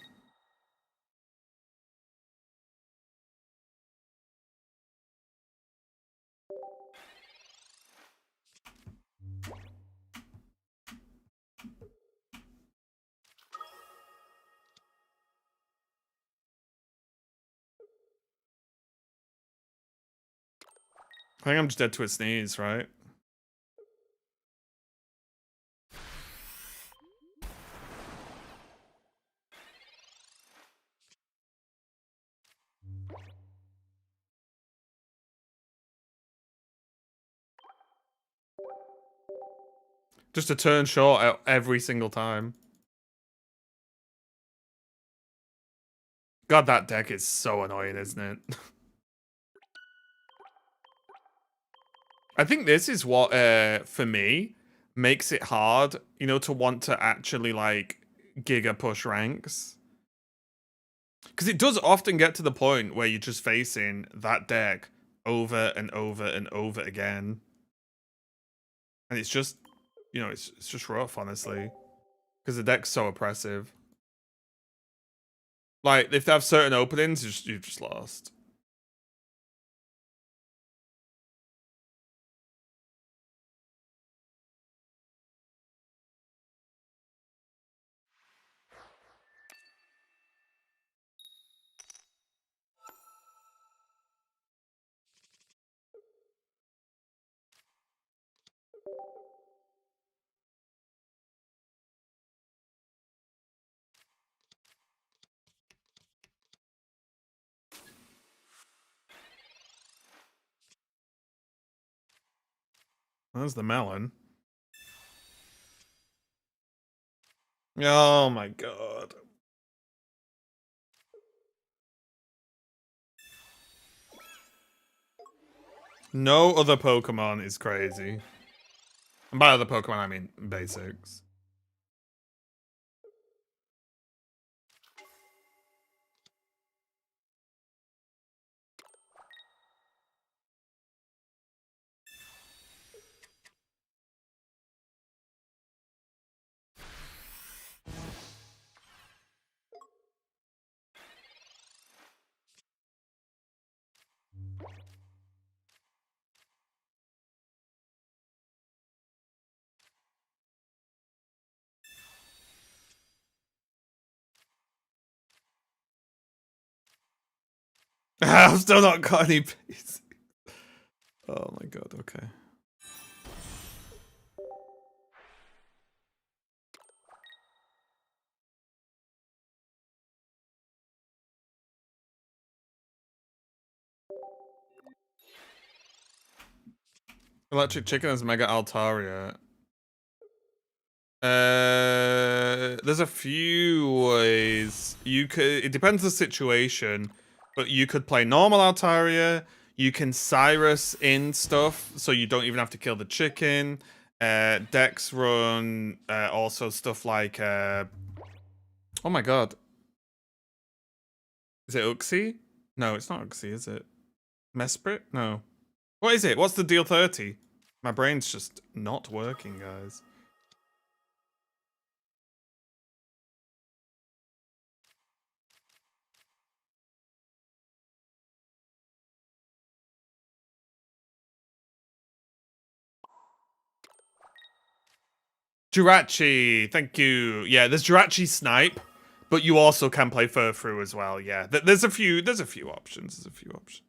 I think I'm just dead to a sneeze, right? Just a turn short every single time. God, that deck is so annoying, isn't it? I think this is what, for me, makes it hard, you know, to want to actually, like, giga push ranks. Because it does often get to the point where you're just facing that deck over and over and over again. And it's just, you know, it's just rough, honestly. Because the deck's so oppressive. Like, if they have certain openings, you've just lost. There's the melon. Oh my god. No other Pokemon is crazy. And by other Pokemon, I mean basics. I've still not got any basics. Oh my god, okay. Electric Chicken is Mega Altaria. There's a few ways. You could, it depends on the situation, but you could play normal Altaria. You can Cyrus in stuff, so you don't even have to kill the chicken. Dex run, also stuff like, oh my god. Is it Uxie? No, it's not Uxie, is it? Mesprit? No. What is it? What's the deal 30? My brain's just not working, guys. Jirachi, thank you. Yeah, there's Jirachi Snipe, but you also can play Furfru as well. Yeah, there's a few options. There's a few options.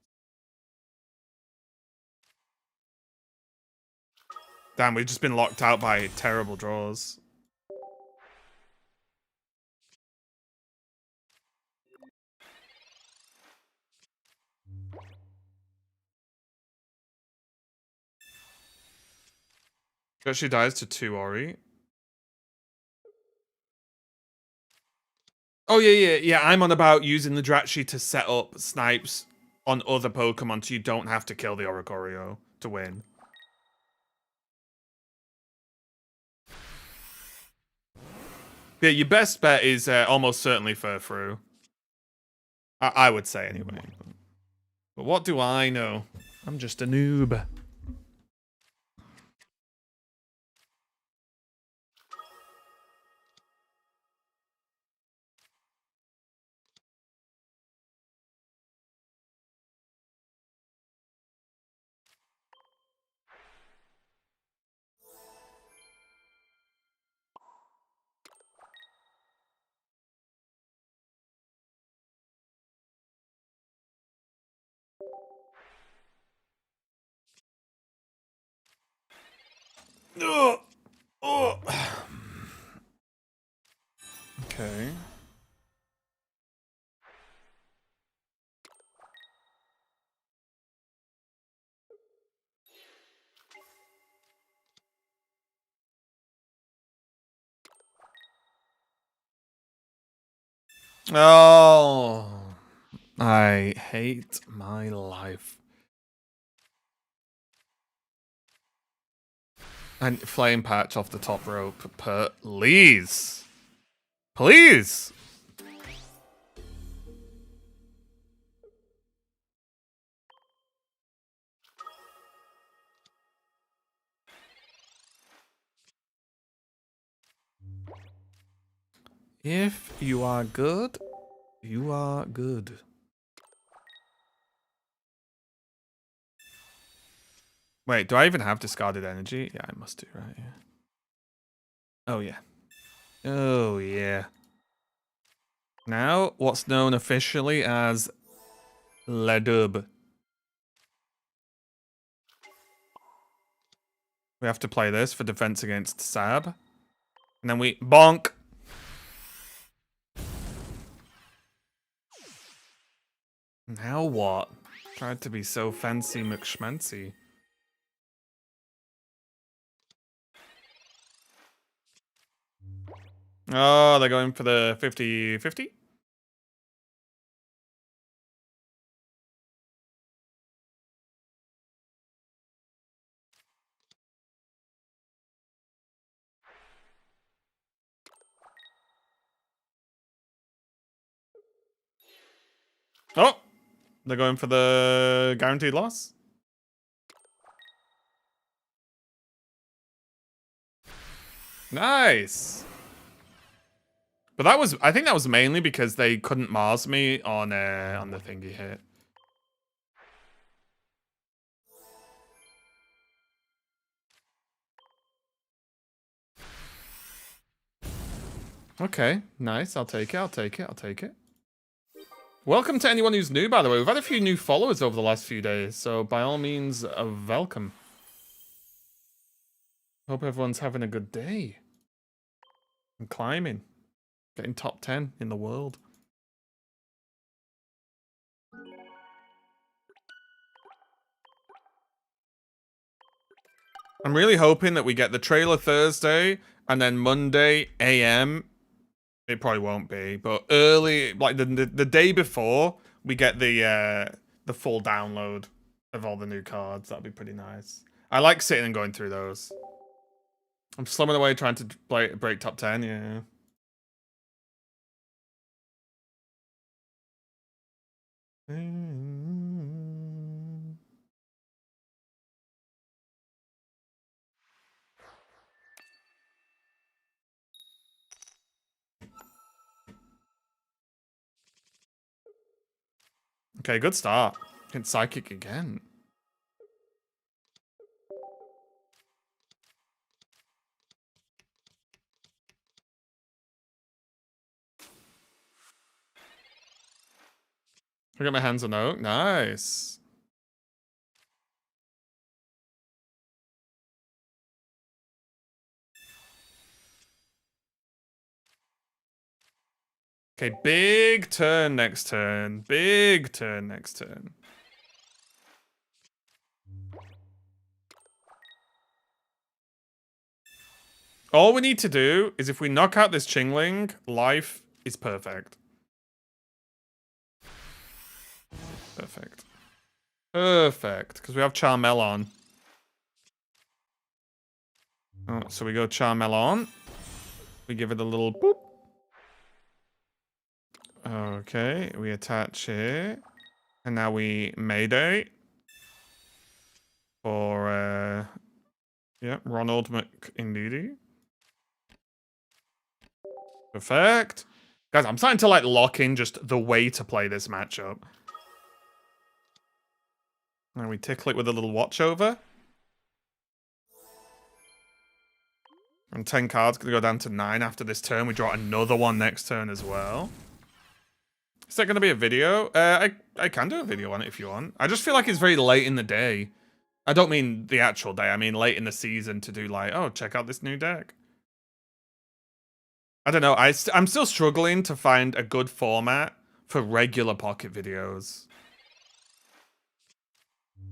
Damn, we've just been locked out by terrible draws. Jirachi dies to 2 Ori. Oh yeah. I'm on about using the Jirachi to set up snipes on other Pokemon so you don't have to kill the Oricorio to win. Yeah, your best bet is almost certainly Furfru. I would say anyway. But what do I know? I'm just a noob. Ugh. Ugh. Okay. Oh, I hate my life. And flame patch off the top rope, please. Please. If you are good, you are good. Wait, do I even have discarded energy? Yeah, I must do, right? Yeah. Oh, yeah. Oh, yeah. Now, what's known officially as Le Dub. We have to play this for defense against Sab. And then we bonk. Now what? Tried to be so fancy McSchmancy. Oh, they're going for the 50-50? Oh, they're going for the guaranteed loss. Nice. But that was, I think that was mainly because they couldn't Mars me on the thingy hit. Okay, nice. I'll take it. I'll take it. I'll take it. Welcome to anyone who's new, by the way. We've had a few new followers over the last few days, so by all means, welcome. Hope everyone's having a good day. I'm climbing. Getting top 10 in the world. I'm really hoping that we get the trailer Thursday, and then Monday AM. It probably won't be, but early, like the day before, we get the full download of all the new cards. That'd be pretty nice. I like sitting and going through those. I'm slumming away trying to break top 10, yeah. Okay, good start. Hit psychic again. I got my hands on oak. Nice. Okay, big turn next turn. Big turn next turn. All we need to do is if we knock out this Chingling, life is perfect. Perfect. Perfect. Because we have Charmelon. Oh, so we go Charmelon. We give it a little boop. Okay, we attach here. And now we Mayday. For, yeah, Ronald McIndeedy. Perfect. Guys, I'm starting to, like, lock in just the way to play this matchup. And we tickle it with a little watch over. And 10 cards gonna go down to 9 after this turn. We draw another one next turn as well. Is that gonna be a video? I can do a video on it if you want. I just feel like it's very late in the day. I don't mean the actual day. I mean late in the season to do like, oh, check out this new deck. I don't know. I'm still struggling to find a good format for regular Pocket videos.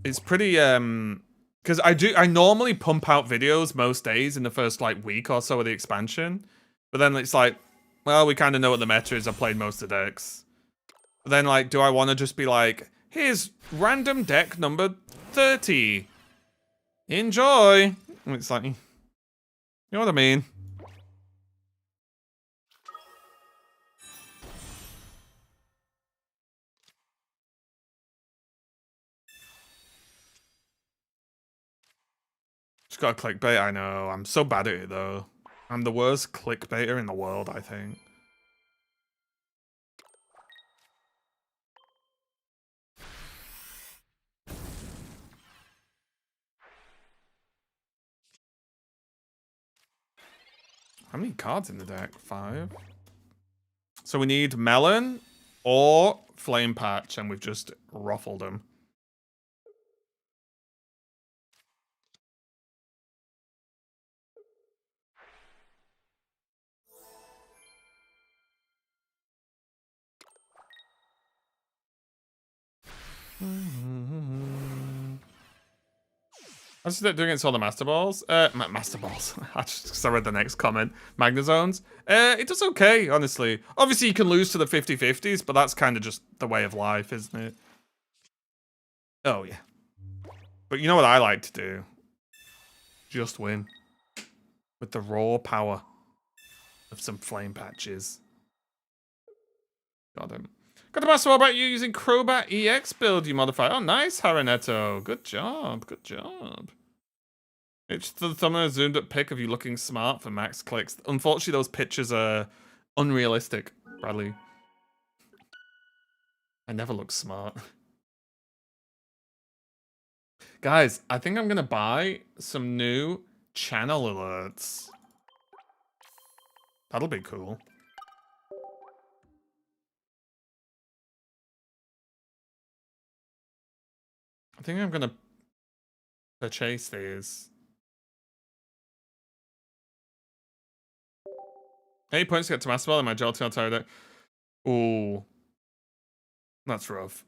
It's pretty, because I normally pump out videos most days in the first, like, week or so of the expansion. But then it's like, well, we kind of know what the meta is. I've played most of the decks. But then, like, do I want to just be like, here's random deck number 30. Enjoy. And it's like, you know what I mean? Just got a clickbait, I know. I'm so bad at it, though. I'm the worst clickbaiter in the world, I think. How many cards in the deck? 5. So we need Melon or Flame Patch, and we've just ruffled them. I just doing against all the Master Balls. Master Balls. I just read the next comment. Magnazones. It does okay, honestly. Obviously, you can lose to the 50-50s, but that's kind of just the way of life, isn't it? Oh, yeah. But you know what I like to do? Just win. With the raw power of some Flame Patches. Got him. Got the Master Ball about you using Crobat EX build you modify. Oh, nice, Haranetto. Good job. Good job. It's the thumbnail zoomed up pic of you looking smart for max clicks. Unfortunately, those pictures are unrealistic, Bradley. I never look smart. Guys, I think I'm gonna buy some new channel alerts. That'll be cool. I think I'm gonna purchase these. 8 points to get to Master Ball and my Jolteon tired deck. Ooh. That's rough.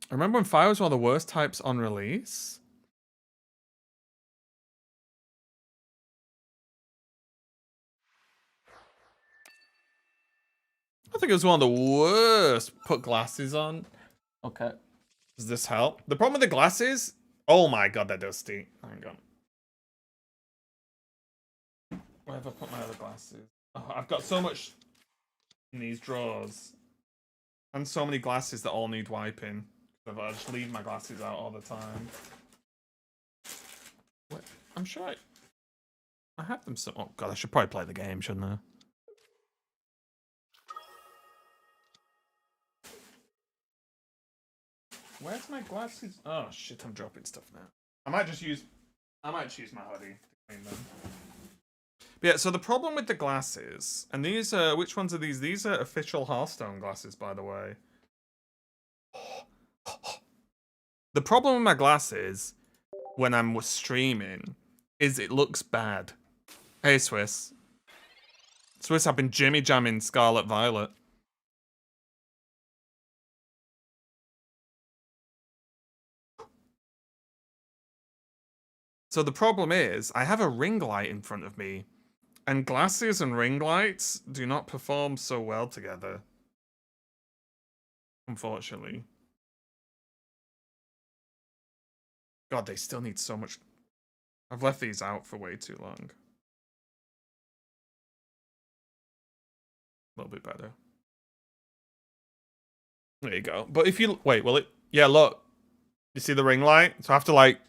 I remember when fire was one of the worst types on release. I think it was one of the worst. Put glasses on. Okay. Does this help? The problem with the glasses... Oh my god, they're dusty. Hang on. Where have I put my other glasses? Oh, I've got so much in these drawers. And so many glasses that all need wiping. I just leave my glasses out all the time. What? I'm sure I have them so... Oh god, I should probably play the game, shouldn't I? Where's my glasses? Oh shit, I'm dropping stuff now. I might just use my hoodie to clean them. But yeah, so the problem with the glasses, and these are, which ones are these? These are official Hearthstone glasses, by the way. The problem with my glasses, when I'm streaming, is it looks bad. Hey, Swiss. Swiss, I've been jimmy jamming Scarlet Violet. So the problem is, I have a ring light in front of me, and glasses and ring lights do not perform so well together. Unfortunately. God, they still need so much... I've left these out for way too long. A little bit better. There you go. But if you... Wait, will it... Yeah, look. You see the ring light? So I have to, like,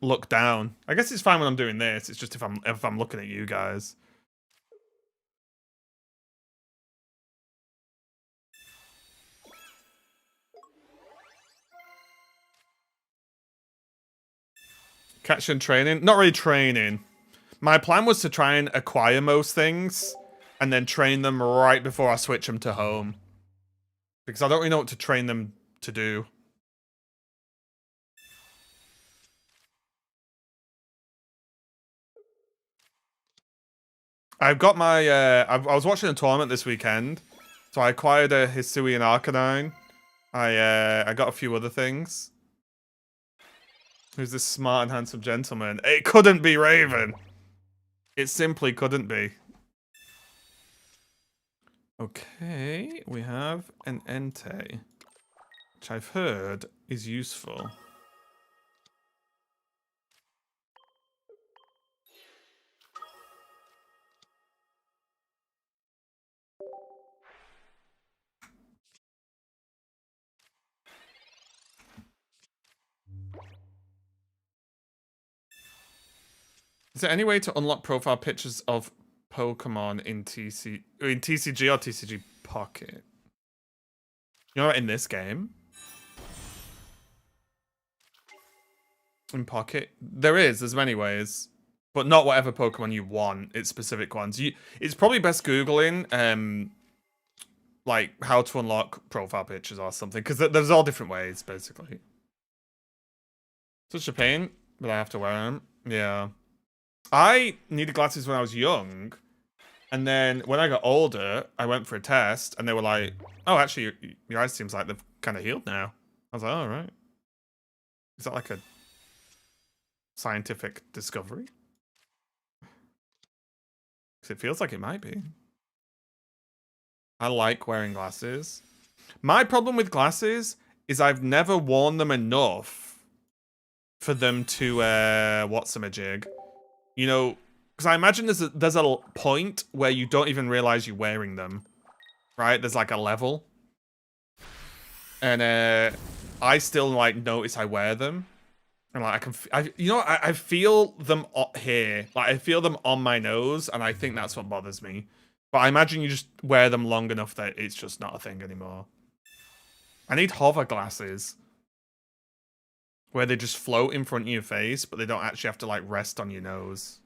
look down. I guess it's fine when I'm doing this. It's just if I'm looking at you guys. Catch and training? Not really training. My plan was to try and acquire most things and then train them right before I switch them to home. Because I don't really know what to train them to do. I've got my, I was watching a tournament this weekend, so I acquired a Hisuian Arcanine. I got a few other things. Who's this smart and handsome gentleman? It couldn't be Raven. It simply couldn't be. Okay, we have an Entei, which I've heard is useful. Is there any way to unlock profile pictures of Pokemon in TCG or TCG Pocket? You know what, in this game? In Pocket? There's many ways. But not whatever Pokemon you want, it's specific ones. It's probably best Googling, like, how to unlock profile pictures or something, because there's all different ways, basically. Such a pain, but I have to wear them. Yeah. I needed glasses when I was young, and then when I got older, I went for a test, and they were like, oh, actually, your eyes seems like they've kind of healed now. I was like, oh, right. Is that like a scientific discovery? Because it feels like it might be. I like wearing glasses. My problem with glasses is I've never worn them enough for them to, what's-a-majig. You know, because I imagine there's a point where you don't even realize you're wearing them. Right? There's like a level. And I still like notice I wear them. And like I feel them here. Like I feel them on my nose, and I think that's what bothers me. But I imagine you just wear them long enough that it's just not a thing anymore. I need hover glasses. Where they just float in front of your face, but they don't actually have to like rest on your nose.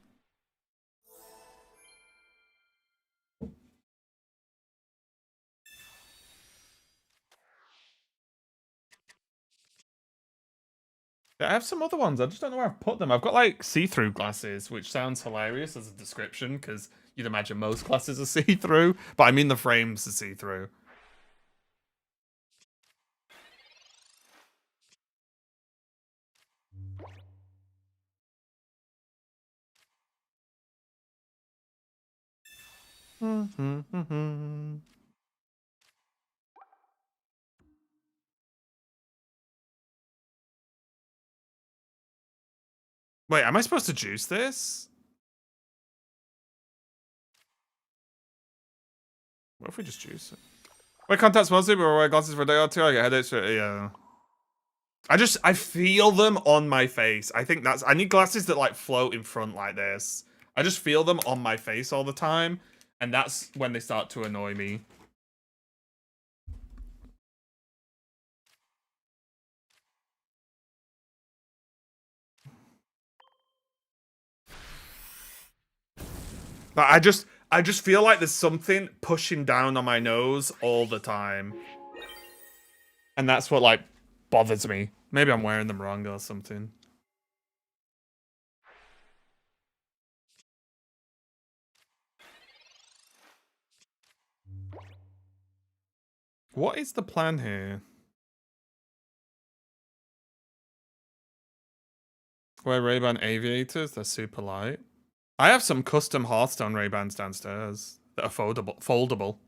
I have some other ones. I just don't know where I've put them. I've got like see-through glasses, which sounds hilarious as a description because you'd imagine most glasses are see-through, but I mean the frames are see-through. Wait, am I supposed to juice this? What if we just juice it? Wear contacts mostly, but wear glasses for a day or two. I get headaches. Yeah. I feel them on my face. I think I need glasses that like float in front like this. I just feel them on my face all the time, and that's when they start to annoy me. But I just feel like there's something pushing down on my nose all the time. And that's what like bothers me. Maybe I'm wearing them wrong or something. What is the plan here? Wear Ray-Ban aviators, they're super light. I have some custom Hearthstone Ray-Bans downstairs that are foldable.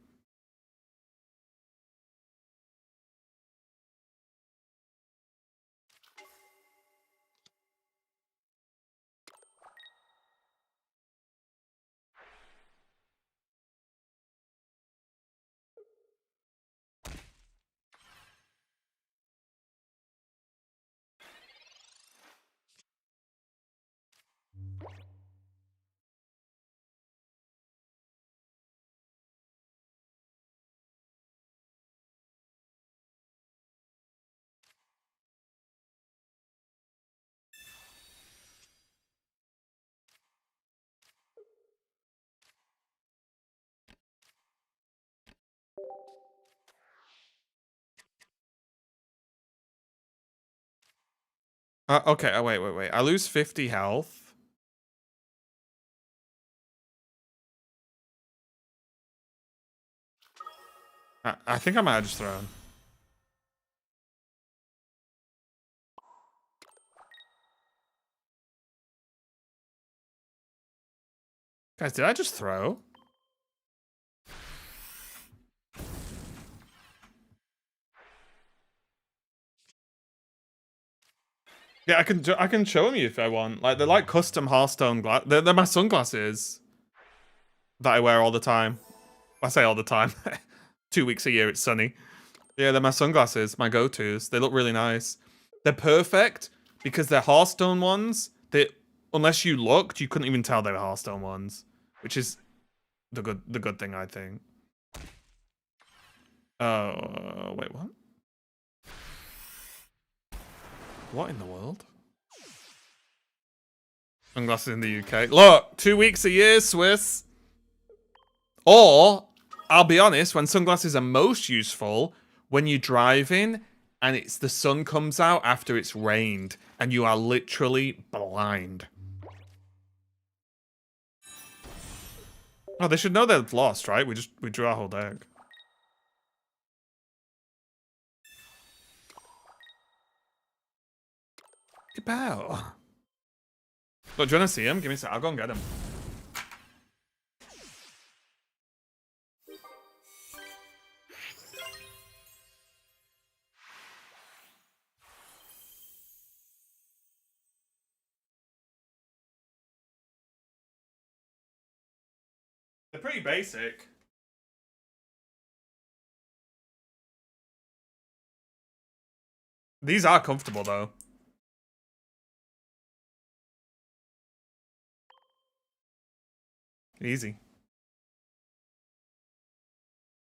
Okay, oh, wait. I lose 50 health. I think I might have just thrown. Guys, did I just throw? Yeah, I can show them you if I want. Like they're like custom Hearthstone glass. They're my sunglasses that I wear all the time. I say all the time. 2 weeks a year, it's sunny. Yeah, they're my sunglasses, my go-tos. They look really nice. They're perfect because they're Hearthstone ones. They, unless you looked, you couldn't even tell they were Hearthstone ones, which is the good thing, I think. Wait, what? What in the world? Sunglasses in the UK. Look, 2 weeks a year, Swiss. Or, I'll be honest, when sunglasses are most useful, when you're driving and it's the sun comes out after it's rained and you are literally blind. Oh, they should know they've lost, right? We drew our whole deck. Bow. Look, do you want to see him? Give me a sec. I'll go and get him. They're pretty basic. These are comfortable, though. Easy.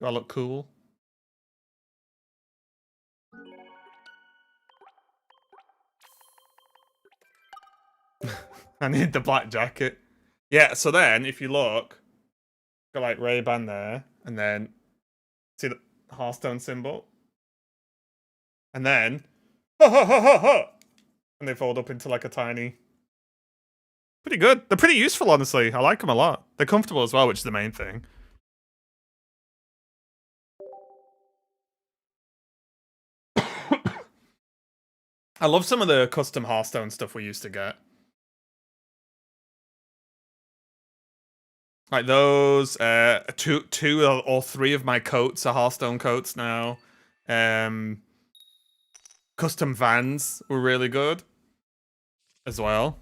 Do I look cool? I need the black jacket. Yeah, so then, if you look, got like Ray-Ban there, and then see the Hearthstone symbol? And then, and they fold up into like a tiny... Pretty good. They're pretty useful, honestly. I like them a lot. They're comfortable as well, which is the main thing. I love some of the custom Hearthstone stuff we used to get. Like those, two or three of my coats are Hearthstone coats now. Custom Vans were really good as well.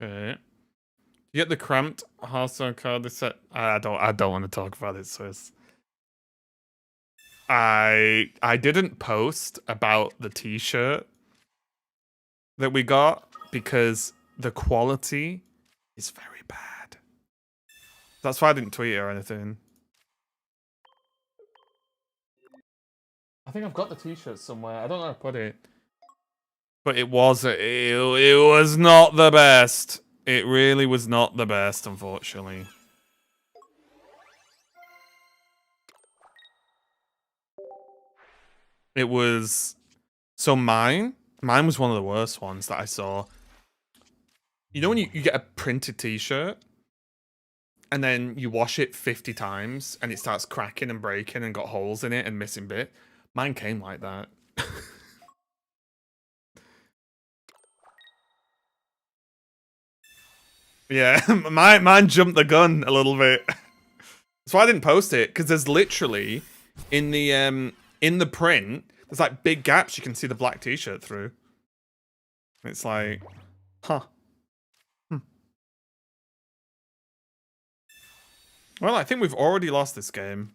Okay. You get the cramped Hearthstone card. They set. I don't want to talk about it, Swiss. I didn't post about the T-shirt that we got because the quality is very bad. That's why I didn't tweet it or anything. I think I've got the T-shirt somewhere. I don't know where I put it. But it was not the best. It really was not the best, unfortunately. It was... So mine was one of the worst ones that I saw. You know when you get a printed T-shirt and then you wash it 50 times and it starts cracking and breaking and got holes in it and missing bit? Mine came like that. Yeah, mine jumped the gun a little bit. That's why I didn't post it, because there's literally in the print, there's like big gaps you can see the black T-shirt through. It's like, huh. Well, I think we've already lost this game.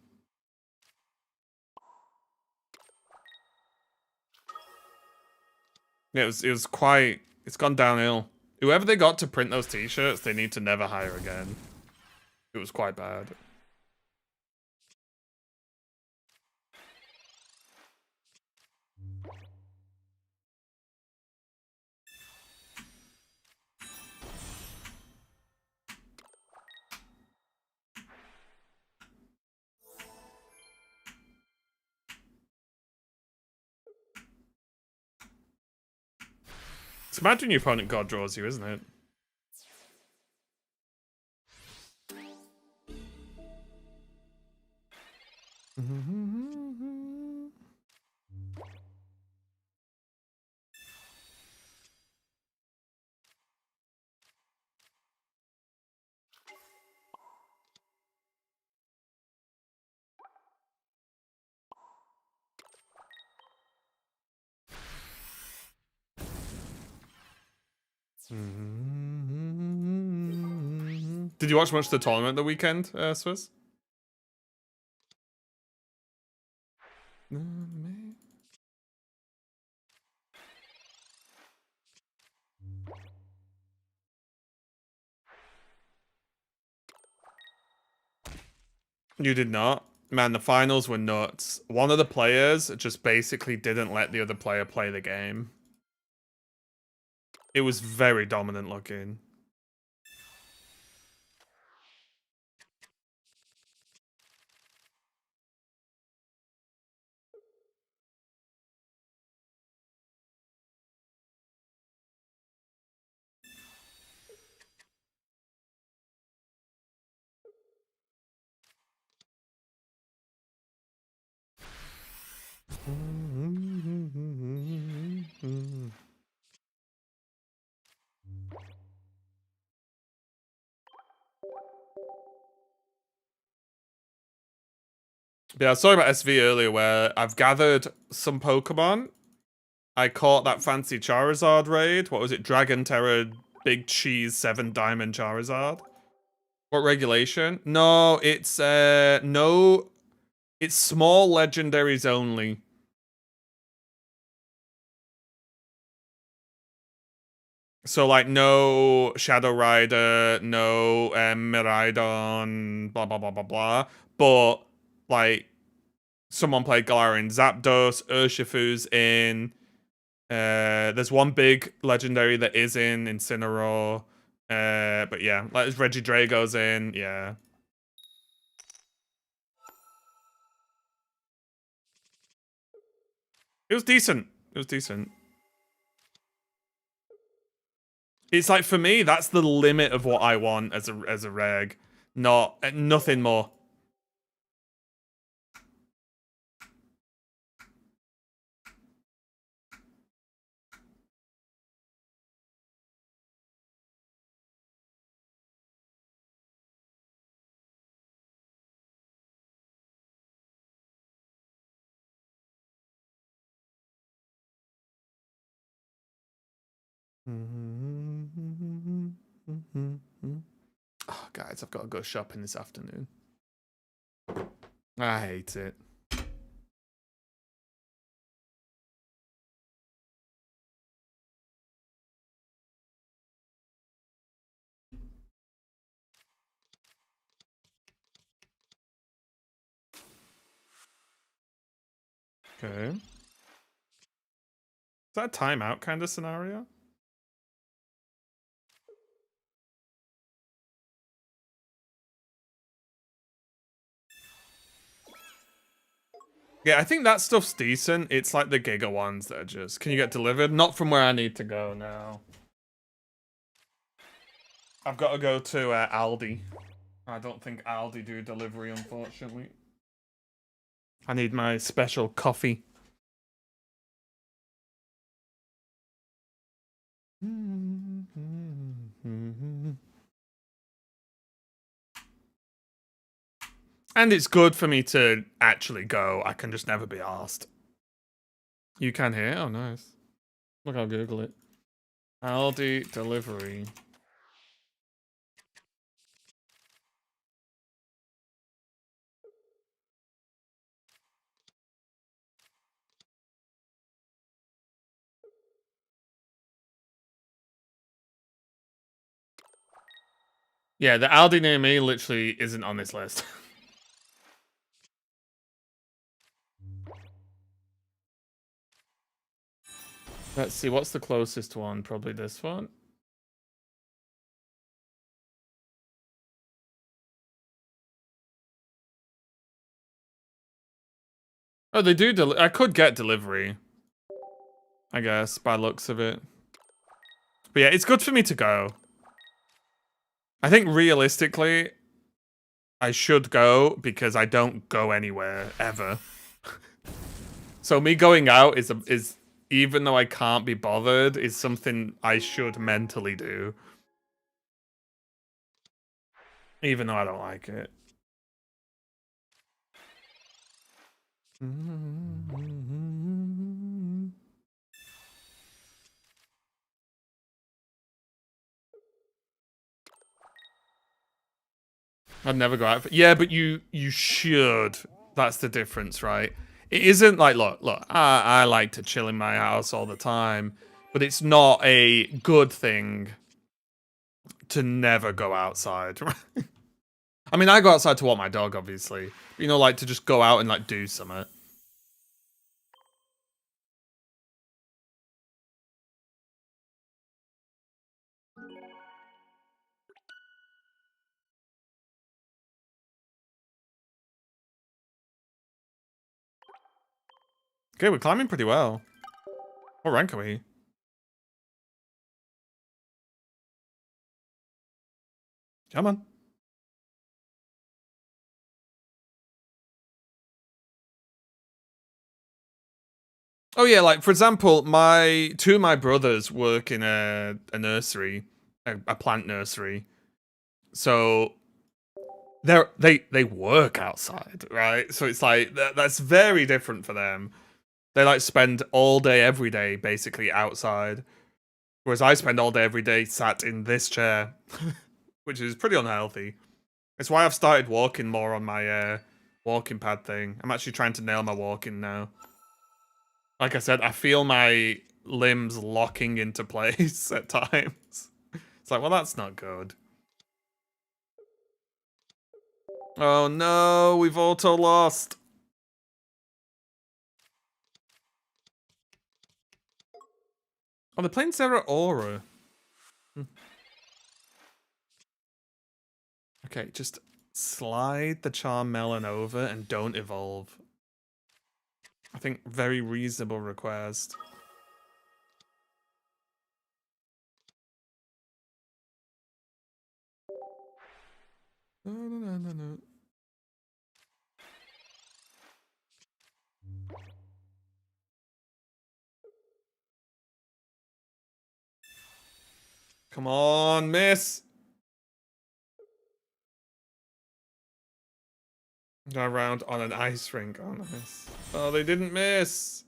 Yeah, it was quite, it's gone downhill. Whoever they got to print those T-shirts, they need to never hire again. It was quite bad. It's mad when your opponent god draws you, isn't it? Did you watch much of the tournament the weekend, Swiss? You did not? Man, the finals were nuts. One of the players just basically didn't let the other player play the game. It was very dominant looking. Yeah, I was talking about SV earlier where I've gathered some Pokemon. I caught that fancy Charizard raid. What was it? Dragon Terror Big Cheese 7 Diamond Charizard. What regulation? No, it's no, it's small legendaries only. So like no Shadow Rider, no Miraidon, blah blah blah blah blah. But like someone played Galarian Zapdos, Urshifu's in. There's one big legendary that is in Incineroar. But yeah, like Regidrago's in, yeah. It was decent. It was decent. It's like for me, that's the limit of what I want as a reg. Nothing more. Oh, guys, I've got to go shopping this afternoon. I hate it. Okay. Is that a timeout kind of scenario? Yeah, I think that stuff's decent. It's like the Giga ones that are just, can you get delivered? Not from where I need to go now. I've got to go to Aldi. I don't think Aldi do delivery, unfortunately. I need my special coffee. And it's good for me to actually go. I can just never be asked. You can hear? Oh, nice. Look, I'll Google it. Aldi delivery. Yeah, the Aldi near me literally isn't on this list. Let's see, what's the closest one? Probably this one. Oh, they do I could get delivery. I guess, by looks of it. But yeah, it's good for me to go. I think realistically, I should go because I don't go anywhere ever. So me going out is even though I can't be bothered, is something I should mentally do. Even though I don't like it. I'd never go out. Yeah, but you should. That's the difference, right? It isn't like, look, I like to chill in my house all the time, but it's not a good thing to never go outside. I mean, I go outside to walk my dog, obviously. You know, like to just go out and like do something. Okay, we're climbing pretty well. What rank are we? Come on. Oh yeah, like for example, two of my brothers work in a nursery, a plant nursery. So they work outside, right? So it's like that's very different for them. They like spend all day every day basically outside, whereas I spend all day every day sat in this chair, which is pretty unhealthy. It's why I've started walking more on my walking pad thing. I'm actually trying to nail my walking now. Like I said, I feel my limbs locking into place at times. It's like, well, that's not good. Oh no, we've auto lost. Oh, they're playing Zara Aura. Okay, just slide the Charm Melon over and don't evolve. I think very reasonable request. No. Come on, miss. Go around on an ice rink. Oh, nice. Oh, they didn't miss.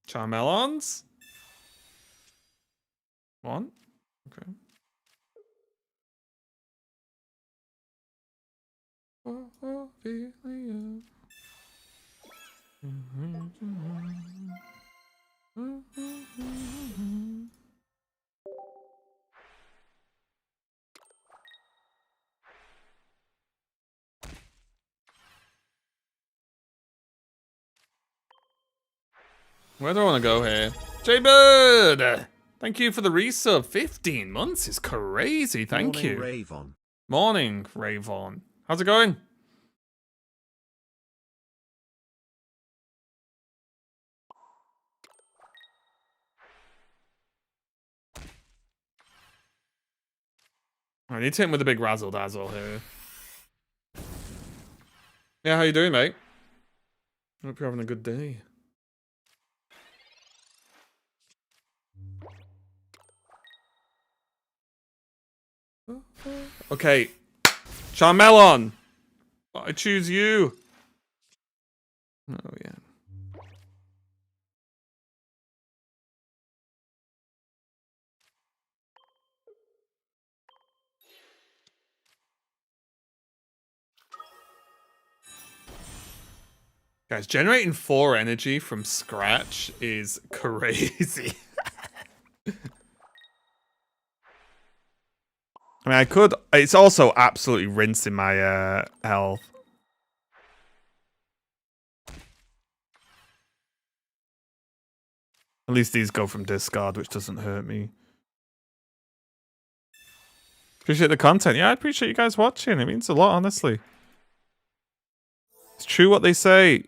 Charmelons? One? Okay. Where do I want to go here? J-Bird! Thank you for the resub. 15 months is crazy. Thank you. Ravon. Morning, Ravon. How's it going? I need to hit him with a big razzle dazzle here. Yeah, how you doing, mate? Hope you're having a good day. Okay. Charmelon! I choose you. Oh, yeah. Guys, generating 4 energy from scratch is crazy. I mean, I could... It's also absolutely rinsing my health. At least these go from discard, which doesn't hurt me. Appreciate the content. Yeah, I appreciate you guys watching. It means a lot, honestly. It's true what they say.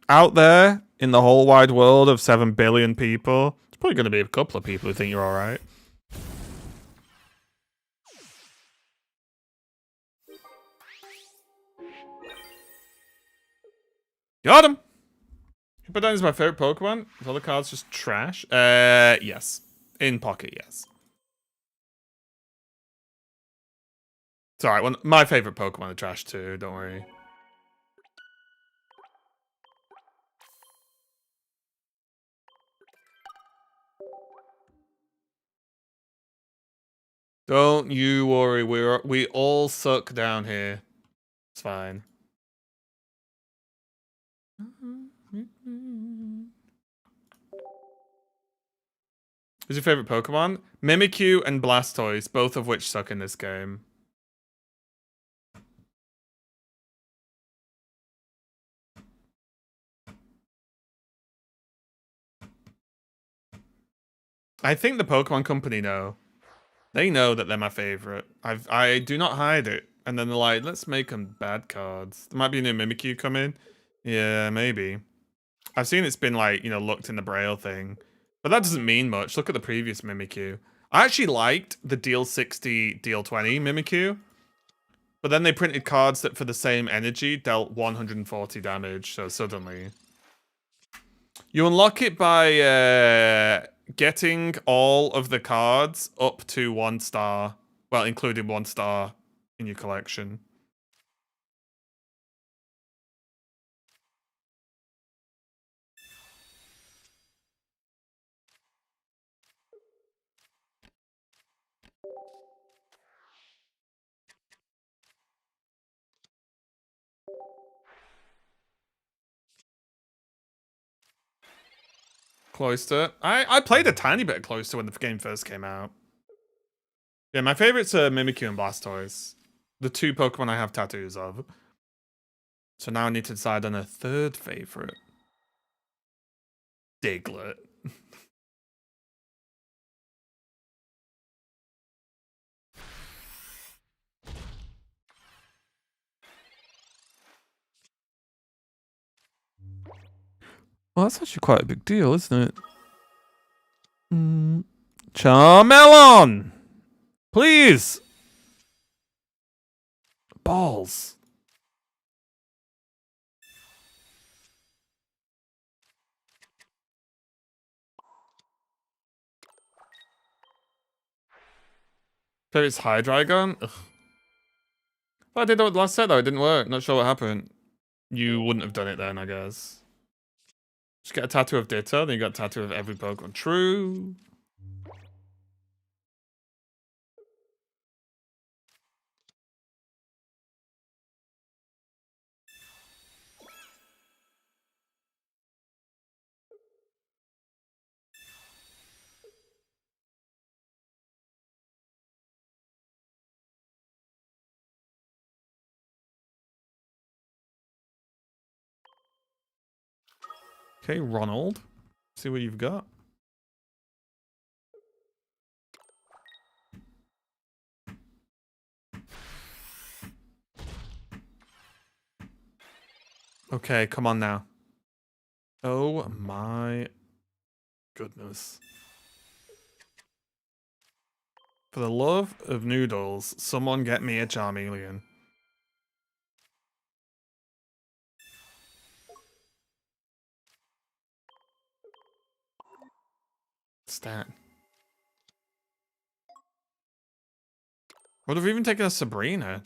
Out there in the whole wide world of 7 billion people, it's probably going to be a couple of people who think you're alright. Got him! Hippowdon is my favorite Pokemon. Is all the cards just trash? Yes. In Pocket, yes. It's alright. My favorite Pokemon are trash too, don't worry. Don't you worry. We all suck down here. It's fine. Who's your favorite Pokemon? Mimikyu and Blastoise, both of which suck in this game. I think the Pokemon Company know. They know that they're my favorite. I do not hide it. And then they're like, let's make them bad cards. There might be a new Mimikyu coming. Yeah, maybe. I've seen it's been like, you know, looked in the Braille thing. But that doesn't mean much. Look at the previous Mimikyu. I actually liked the deal 60, deal 20 Mimikyu. But then they printed cards that for the same energy dealt 140 damage. So suddenly. You unlock it by getting all of the cards up to 1 star. Well, including 1 star in your collection. Cloyster. I played a tiny bit of Cloyster when the game first came out. Yeah, my favorites are Mimikyu and Blastoise. The 2 Pokemon I have tattoos of. So now I need to decide on a 3rd favorite. Diglett. Well, that's actually quite a big deal, isn't it? Charmelon! Please! Balls. Favorite's Hydreigon? Ugh. Well, I did that with the last set though, it didn't work. Not sure what happened. You wouldn't have done it then, I guess. Just get a tattoo of Ditto, then you got a tattoo of every Pokemon. True. Okay, Ronald. See what you've got. Okay, come on now. Oh my goodness. For the love of noodles, someone get me a Charmeleon. Stat. Would have even taken a Sabrina.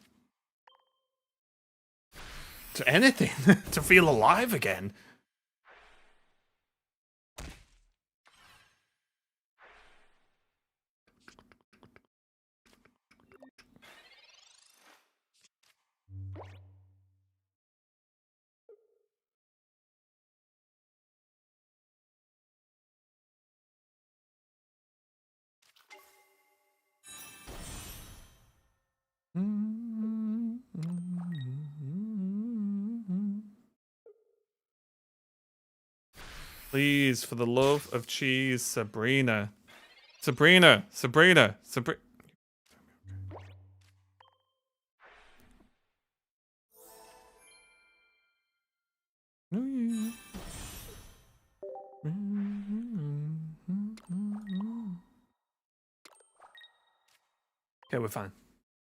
To anything. To feel alive again. Please, for the love of cheese, Sabrina. Sabrina. Okay, we're fine.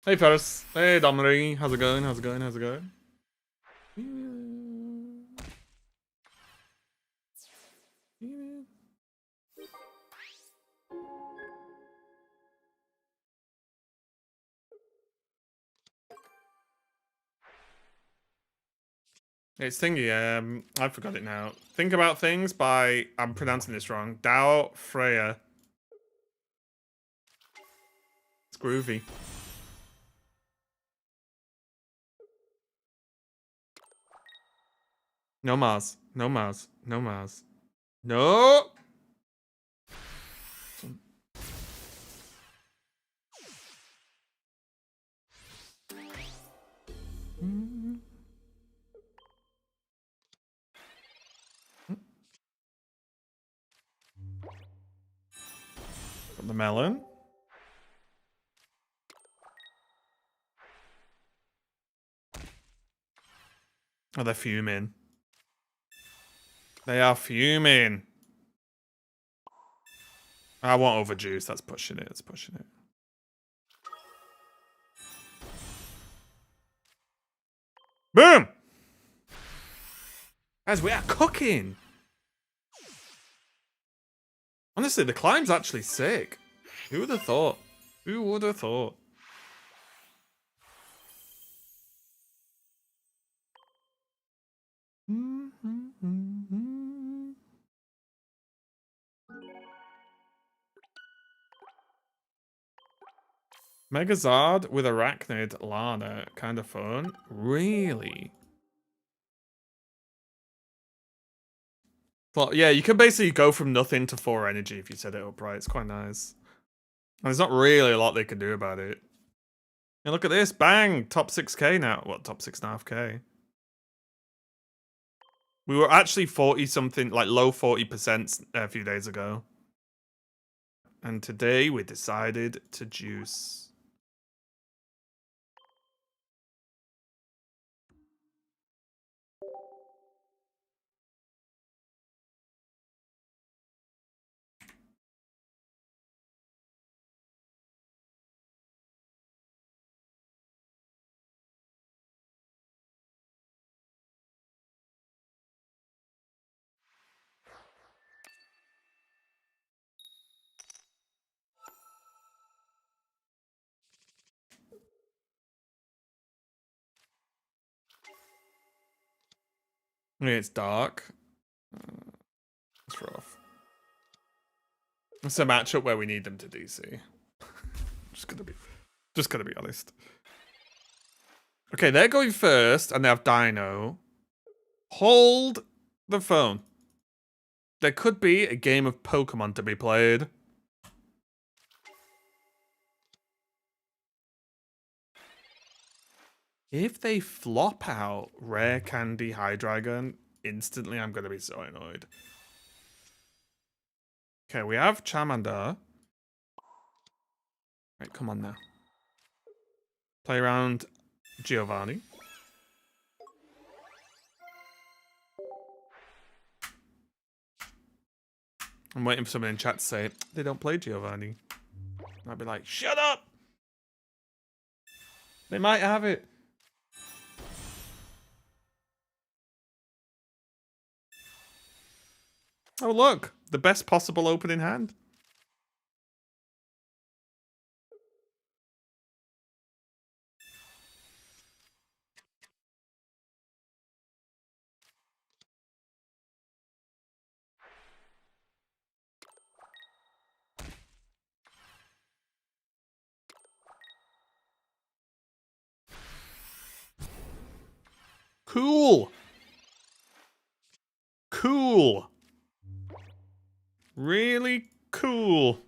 Hey, Ferris. Hey, Dominic. How's it going? How's it going? How's it going? It's thingy, I forgot it now. Think About Things by, I'm pronouncing this wrong, Dao Freya. It's groovy. No Mars. No Mars. No Mars. No! Got the melon. Oh, they're fuming. They are fuming. I won't overjuice. That's pushing it. That's pushing it. Boom! Guys, we are cooking. Honestly, the climb's actually sick. Who would have thought? Who would have thought? Mega Zard with Arachnid Lana. Kind of fun. Really? Well, yeah, you can basically go from nothing to 4 energy if you set it up right. It's quite nice. And there's not really a lot they can do about it. And look at this. Bang! Top 6k now. What, top 6.5k? We were actually 40-something, like low 40% a few days ago. And today we decided to juice. I mean, it's dark. It's rough. It's a matchup where we need them to DC. just gonna be honest. Okay, they're going first, and they have Dino. Hold the phone. There could be a game of Pokemon to be played. If they flop out Rare Candy Hydreigon, instantly I'm gonna be so annoyed. Okay, we have Charmander. Right, come on now. Play around Giovanni. I'm waiting for someone in chat to say, they don't play Giovanni. I'd be like, shut up! They might have it. Oh, look. The best possible opening hand. Cool. Cool. Really cool.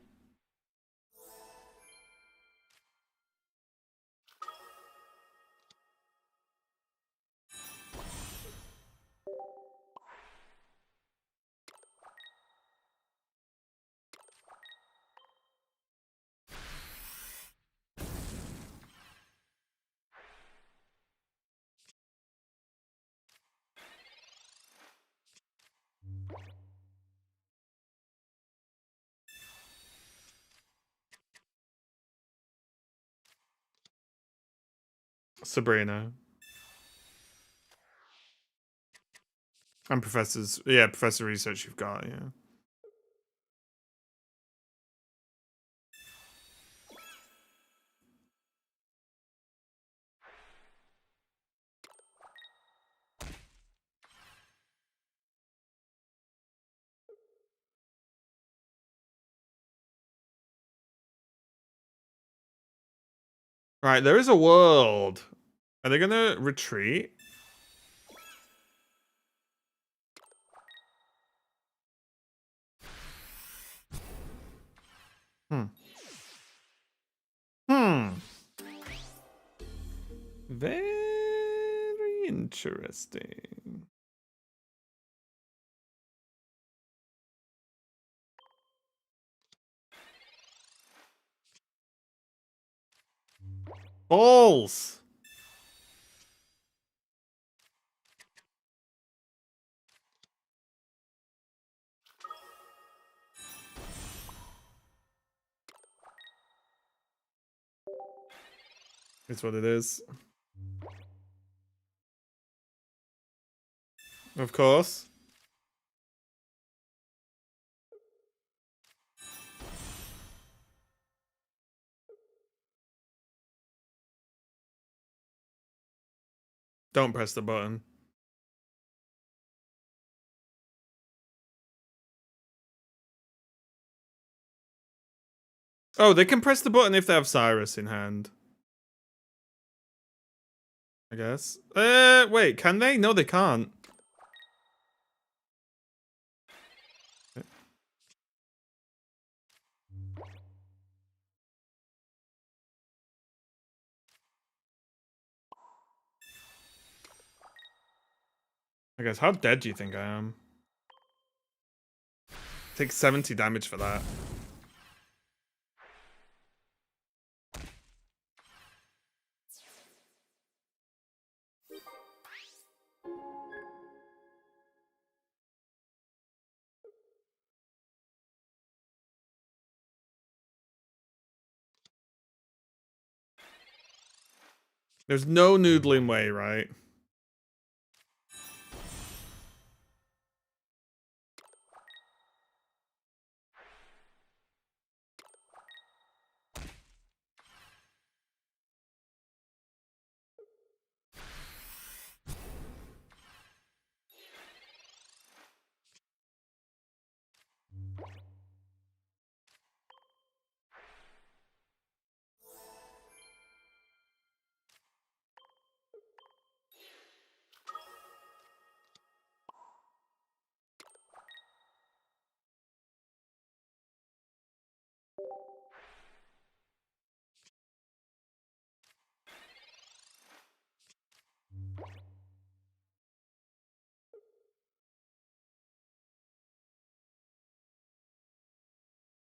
Sabrina. And Professor Research you've got, yeah. Right, there is a world. Are they gonna retreat? Hmm. Very interesting. Balls! It's what it is. Of course. Don't press the button. Oh, they can press the button if they have Cyrus in hand. I guess. Wait, can they? No, they can't. I guess. How dead do you think I am? Take 70 damage for that. There's no noodling way, right?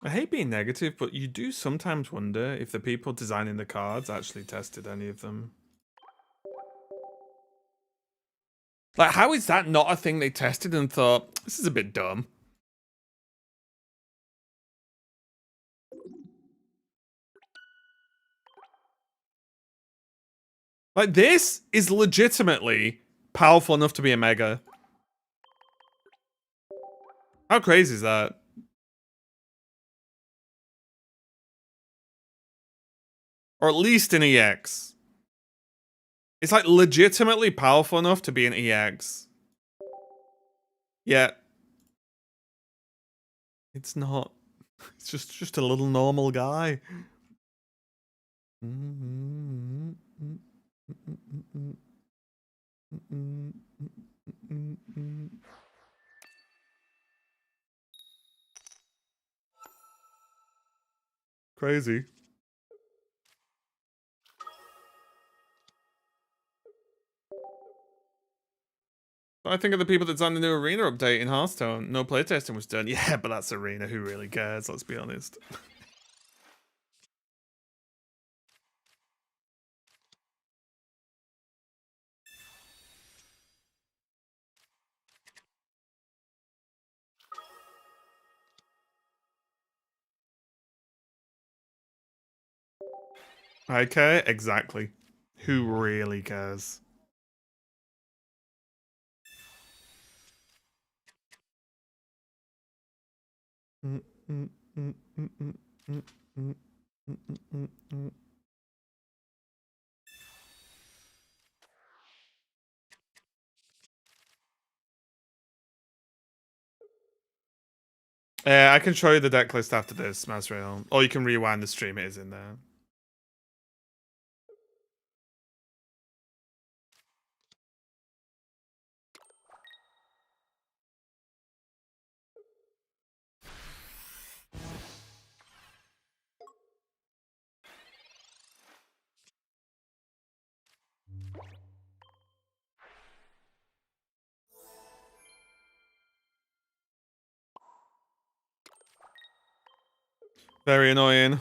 I hate being negative, but you do sometimes wonder if the people designing the cards actually tested any of them. Like, how is that not a thing they tested and thought, this is a bit dumb? Like, this is legitimately powerful enough to be a mega. How crazy is that? Or at least an EX. It's like legitimately powerful enough to be an EX. Yeah. It's not. It's just a little normal guy. Crazy. I think of the people that's on the new arena update in Hearthstone. No playtesting was done. Yeah, but that's arena. Who really cares? Let's be honest. Okay, exactly. Who really cares? I can show you the deck list after this, Masrael. Or you can rewind the stream, it is in there. Very annoying.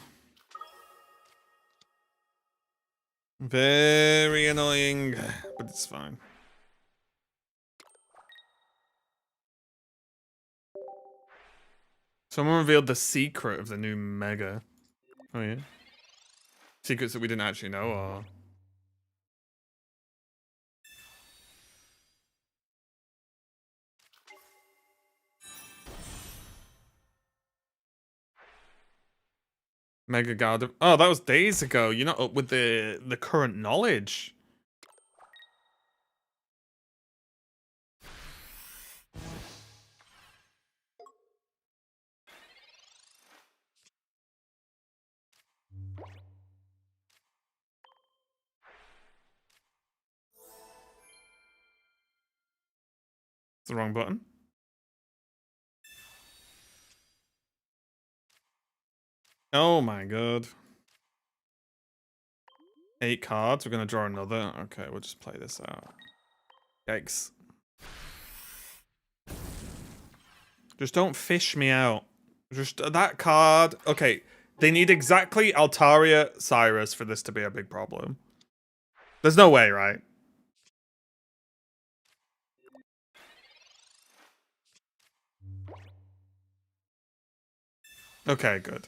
Very annoying, but it's fine. Someone revealed the secret of the new Mega. Oh yeah? Secrets that we didn't actually know, or... Mega Guard of... Oh, that was days ago. You're not up with the current knowledge. It's the wrong button. Oh my god. 8 cards. We're gonna draw another. Okay, we'll just play this out. Yikes. Just don't fish me out. Just that card. Okay, they need exactly Altaria Cyrus for this to be a big problem. There's no way, right? Okay, good.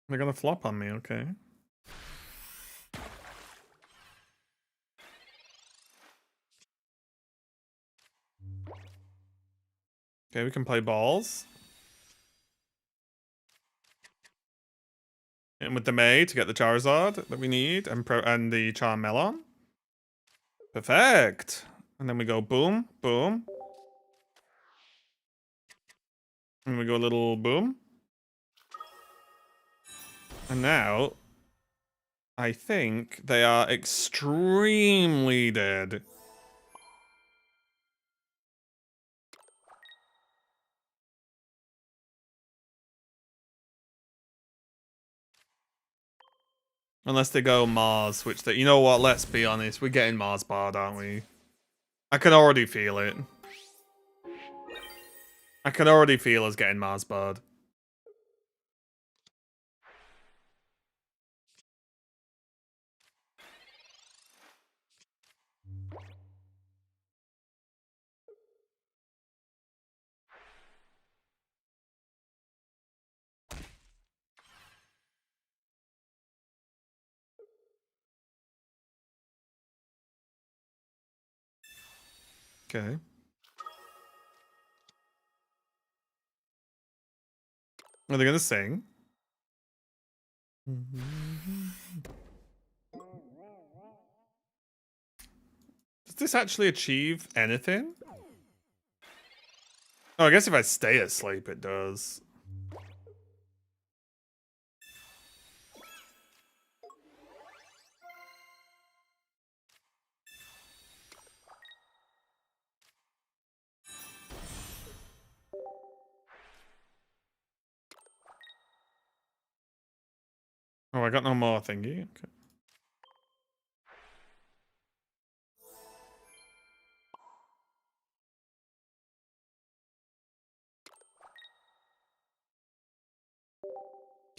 They're gonna flop on me, okay. Okay, we can play balls. And with the May to get the Charizard that we need, and the Charmelon. Perfect. And then we go boom, boom. And we go a little boom. And now, I think they are extremely dead. Unless they go Mars, which they... You know what? Let's be honest. We're getting Mars barred, aren't we? I can already feel it. I can already feel us getting Mars barred. Okay. Are they gonna sing? Does this actually achieve anything? Oh, I guess if I stay asleep, it does. Oh, I got no more thingy. Okay.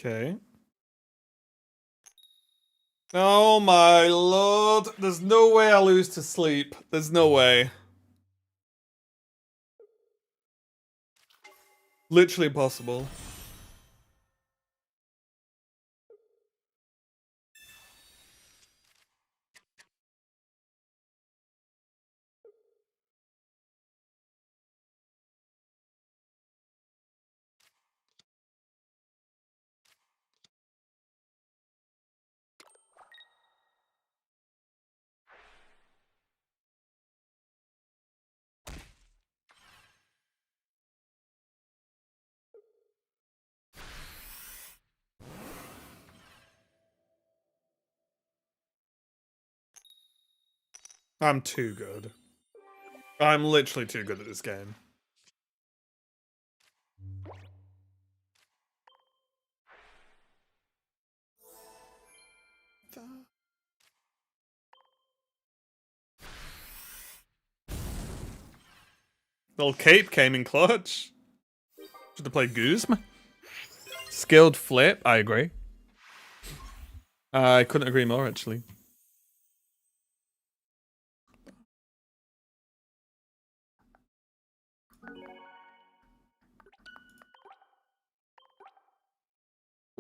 Okay. Oh my lord. There's no way I lose to sleep. There's no way. Literally impossible. I'm too good. I'm literally too good at this game. Little cape came in clutch. Should have played Guzma. Skilled flip, I agree. I couldn't agree more, actually.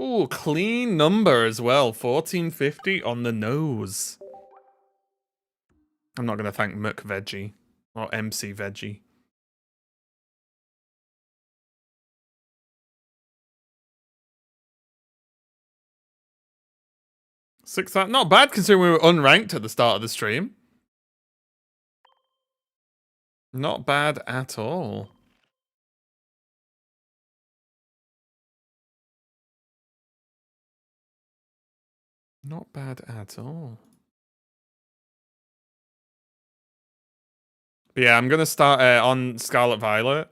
Ooh, clean number as well. 1450 on the nose. I'm not going to thank McVeggie or MC Veggie. Six, not bad considering we were unranked at the start of the stream. Not bad at all. Not bad at all. But yeah, I'm going to start on Scarlet Violet.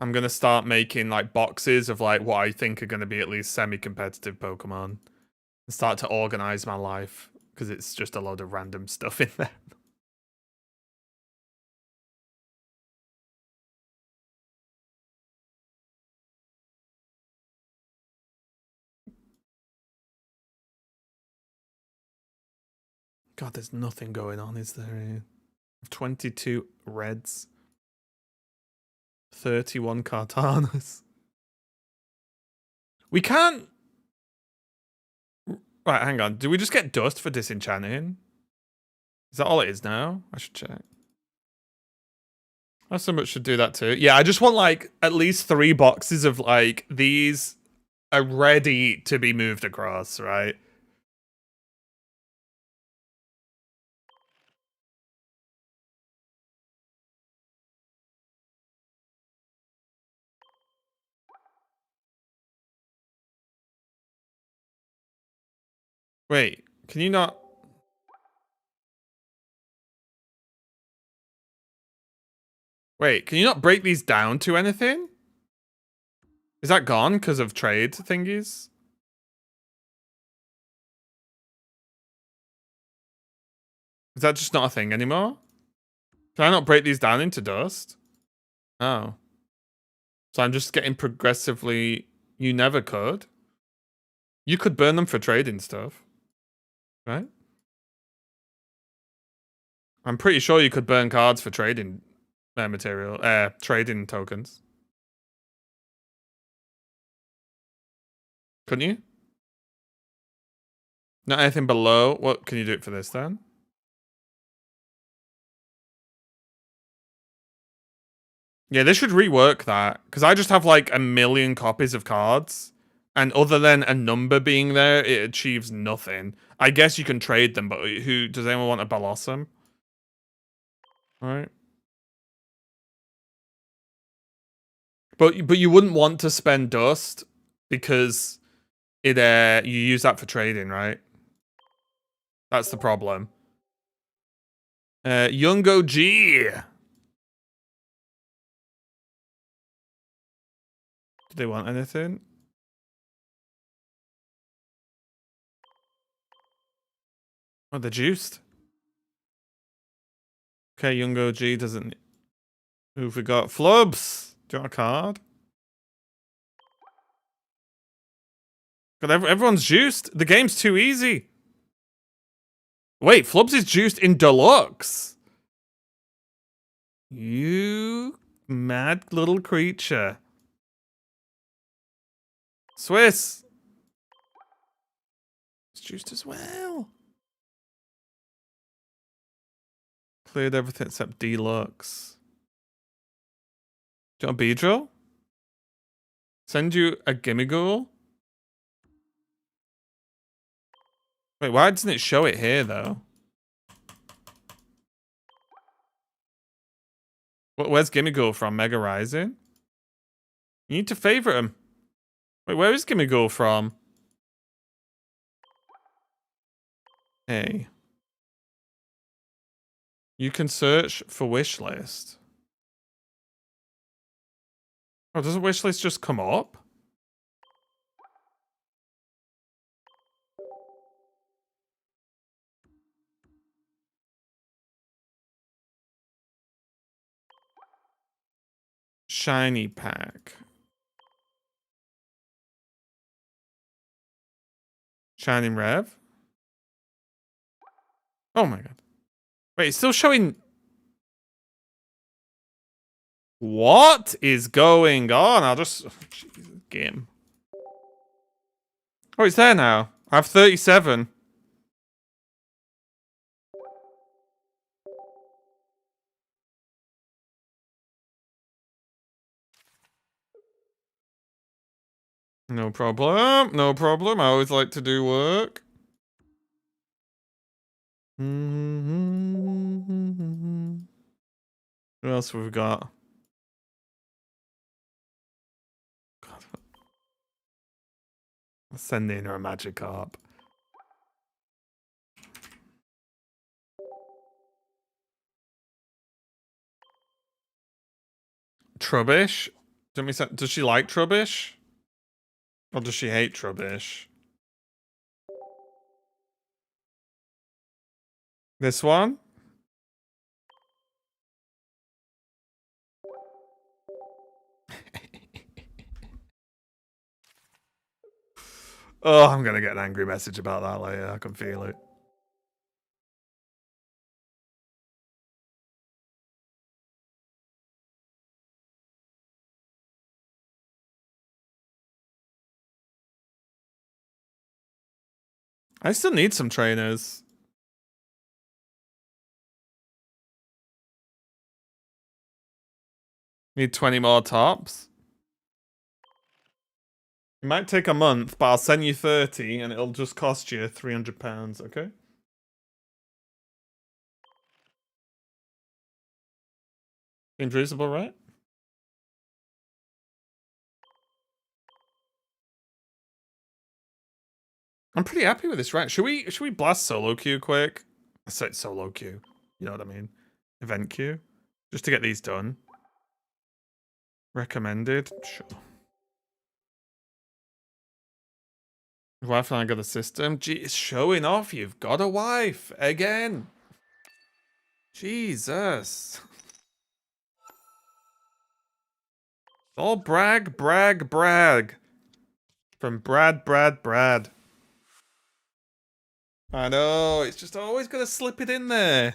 I'm going to start making like boxes of like what I think are going to be at least semi-competitive Pokemon. And start to organize my life because it's just a load of random stuff in there. God, there's nothing going on, is there? 22 reds. 31 Cartanas. We can't... Right, hang on. Do we just get dust for disenchanting? Is that all it is now? I should check. I so much should do that too. Yeah, I just want like at least 3 boxes of like these are ready to be moved across, right? Wait, can you not... Wait, can you not break these down to anything? Is that gone because of trade thingies? Is that just not a thing anymore? Can I not break these down into dust? Oh. So I'm just getting progressively... You never could? You could burn them for trading stuff. Right? I'm pretty sure you could burn cards for trading trading tokens. Couldn't you? Not anything below. What can you do it for this then? Yeah, they should rework that. Because I just have like 1,000,000 copies of cards. And other than a number being there, it achieves nothing. I guess you can trade them, but who does anyone want a Blossom? Alright. But you wouldn't want to spend dust because it you use that for trading, right? That's the problem. Youngo G. Do they want anything? Oh, they're juiced. Okay, Youngo G doesn't... Who've we got? Flubs! Do you want a card? God, everyone's juiced. The game's too easy. Wait, Flubs is juiced in deluxe. You mad little creature. Swiss. It's juiced as well. Cleared everything except deluxe. Do you want a Beedrill? Send you a Gimmighoul? Wait, why doesn't it show it here, though? Where's Gimmighoul from? Mega Rising? You need to favorite him. Wait, where is Gimmighoul from? Hey. You can search for wishlist. Oh, doesn't wishlist just come up? Shiny pack. Shining Rev? Oh my god. Wait, it's still showing... What is going on? I'll just... Jesus, game. Oh, it's there now. I have 37. No problem. No problem. I always like to do work. What else have we got? God. Send in her a Magikarp. Trubbish? Does she like Trubbish? Or does she hate Trubbish? This one? Oh, I'm gonna get an angry message about that later. I can feel it. I still need some trainers. Need 20 more tops. It might take a month, but I'll send you 30 and it'll just cost you £300, okay? Seems reasonable, right? I'm pretty happy with this, right? Should we blast solo queue quick? I said solo queue. You know what I mean? Event queue. Just to get these done. Recommended. Sure. Wife and I got a system. Gee, it's showing off. You've got a wife again. Jesus. All brag, brag, brag. From Brad. I know, it's just always gonna slip it in there.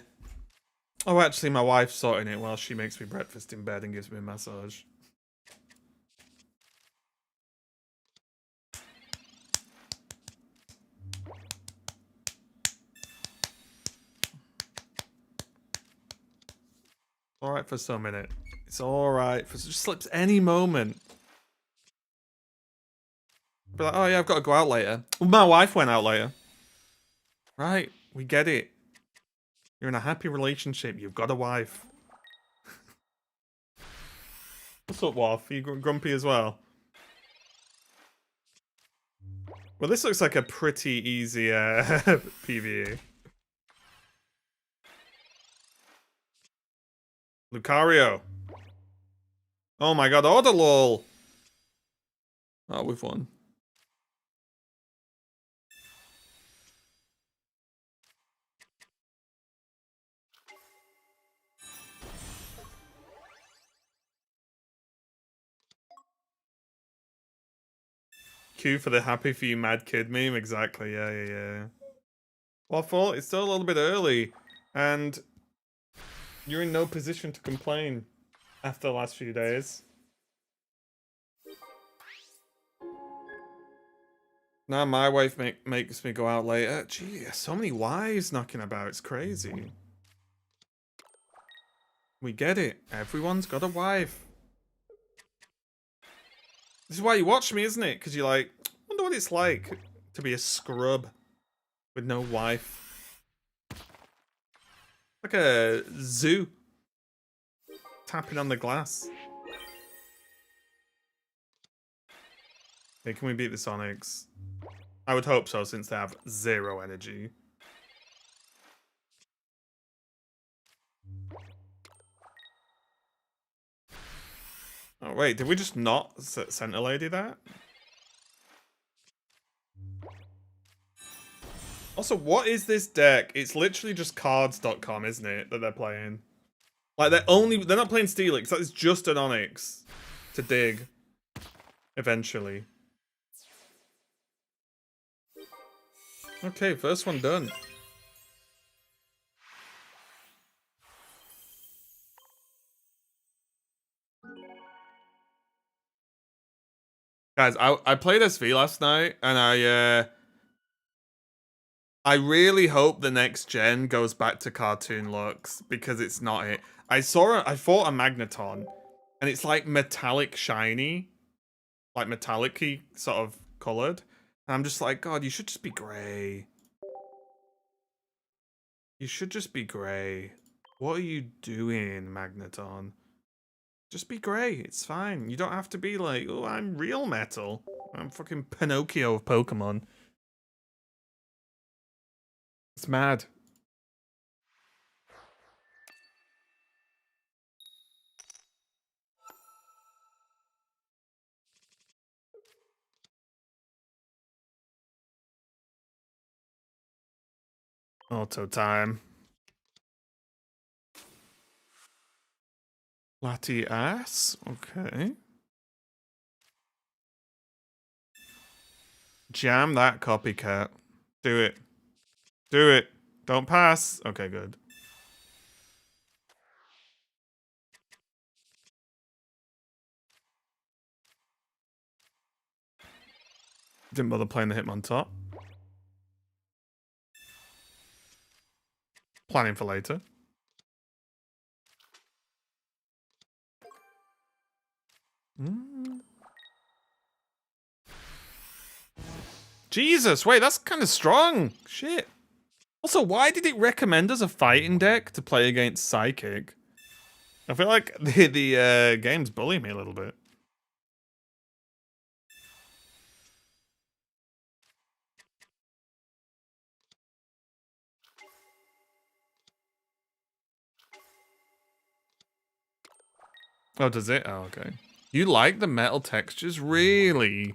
Oh, actually, my wife's sorting it while she makes me breakfast in bed and gives me a massage. Alright for some minute. It's alright. It just slips any moment. Be like, oh yeah, I've got to go out later. Well, my wife went out later. Right, we get it. You're in a happy relationship. You've got a wife. What's up, Waff? Are you grumpy as well? Well, this looks like a pretty easy PvE. Lucario. Oh my god, Odalol! Oh, we've won. Q for the happy for you mad kid meme. Exactly. Yeah. Waffle, it's still a little bit early, and you're in no position to complain after the last few days. Now my wife makes me go out later. Gee, so many wives knocking about. It's crazy. We get it. Everyone's got a wife. This is why you watch me, isn't it? Because you're like, I wonder what it's like to be a scrub with no wife. Like a zoo. Tapping on the glass. Hey, can we beat the Sonics? I would hope so, since they have 0 energy. Oh, wait, did we just not Center Lady that? Also, what is this deck? It's literally just cards.com, isn't it, that they're playing? Like, they're not playing Steelix, that is just an Onyx to dig. Eventually. Okay, first one done. Guys, I played SV last night, and I really hope the next gen goes back to cartoon looks, because it's not it. I fought a Magneton, and it's like metallic shiny. Like metallic-y sort of coloured. And I'm just like, God, you should just be grey. You should just be grey. What are you doing, Magneton? Just be grey. It's fine. You don't have to be like, oh, I'm real metal. I'm fucking Pinocchio of Pokemon. It's mad. Auto time. Latias. Okay. Jam that copycat. Do it. Do it. Don't pass. Okay, good. Didn't bother playing the Hitmontop. Planning for later. Jesus, wait, that's kind of strong. Shit. Also, why did it recommend us a fighting deck to play against Psychic? I feel like the game's bullying me a little bit. Oh, does it? Oh, okay. You like the metal textures? Really?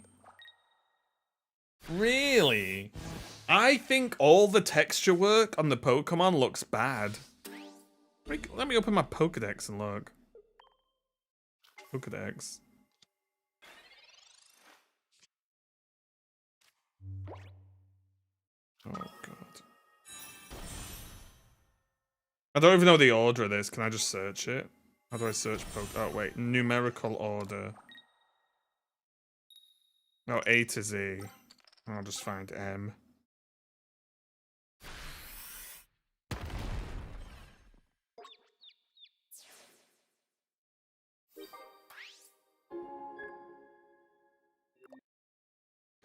Really? I think all the texture work on the Pokemon looks bad. Let me open my Pokedex and look. Pokedex. Oh, God. I don't even know the order of this. Can I just search it? How do I search Oh, wait. Numerical order. No, A to Z. I'll just find M.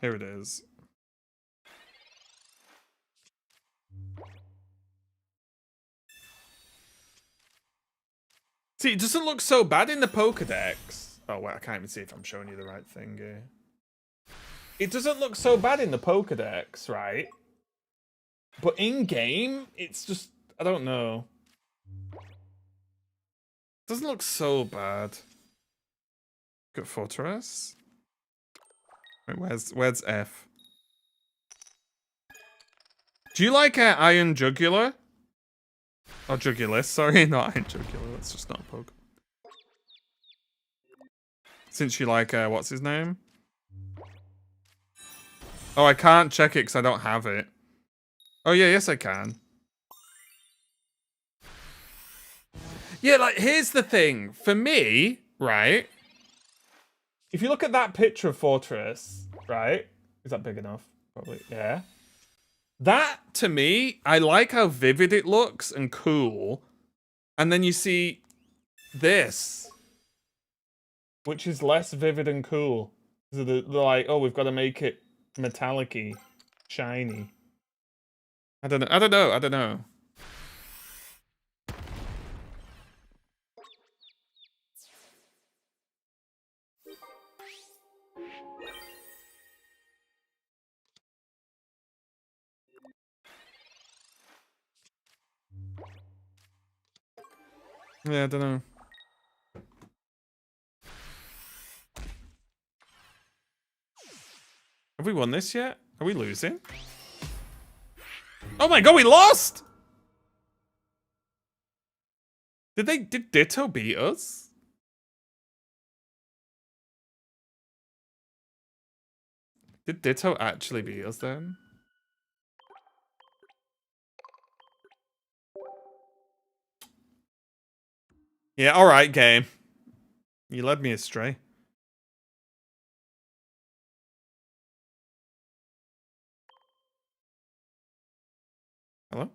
Here it is. See, it doesn't look so bad in the Pokedex. Oh, wait, I can't even see if I'm showing you the right thing here. It doesn't look so bad in the Pokedex, right? But in-game, it's just... I don't know. It doesn't look so bad. Got Fortress. Wait, where's F? Do you like Iron Jugular? Oh, Jugulus, sorry, not Iron Jugular. That's just not a Pokemon. Since you like, what's his name? Oh, I can't check it because I don't have it. Oh, yeah, yes, I can. Yeah, like, here's the thing. For me, right? If you look at that picture of Fortress, right? Is that big enough? Probably, yeah. That, to me, I like how vivid it looks and cool. And then you see this, which is less vivid and cool. So they're like, oh, we've got to make it metallic-y, shiny. I don't know. I don't know. I don't know. Yeah, I don't know. Have we won this yet? Are we losing? Oh my god, we lost! Did Ditto beat us? Did Ditto actually beat us then? Yeah, alright, game. You led me astray. Hello?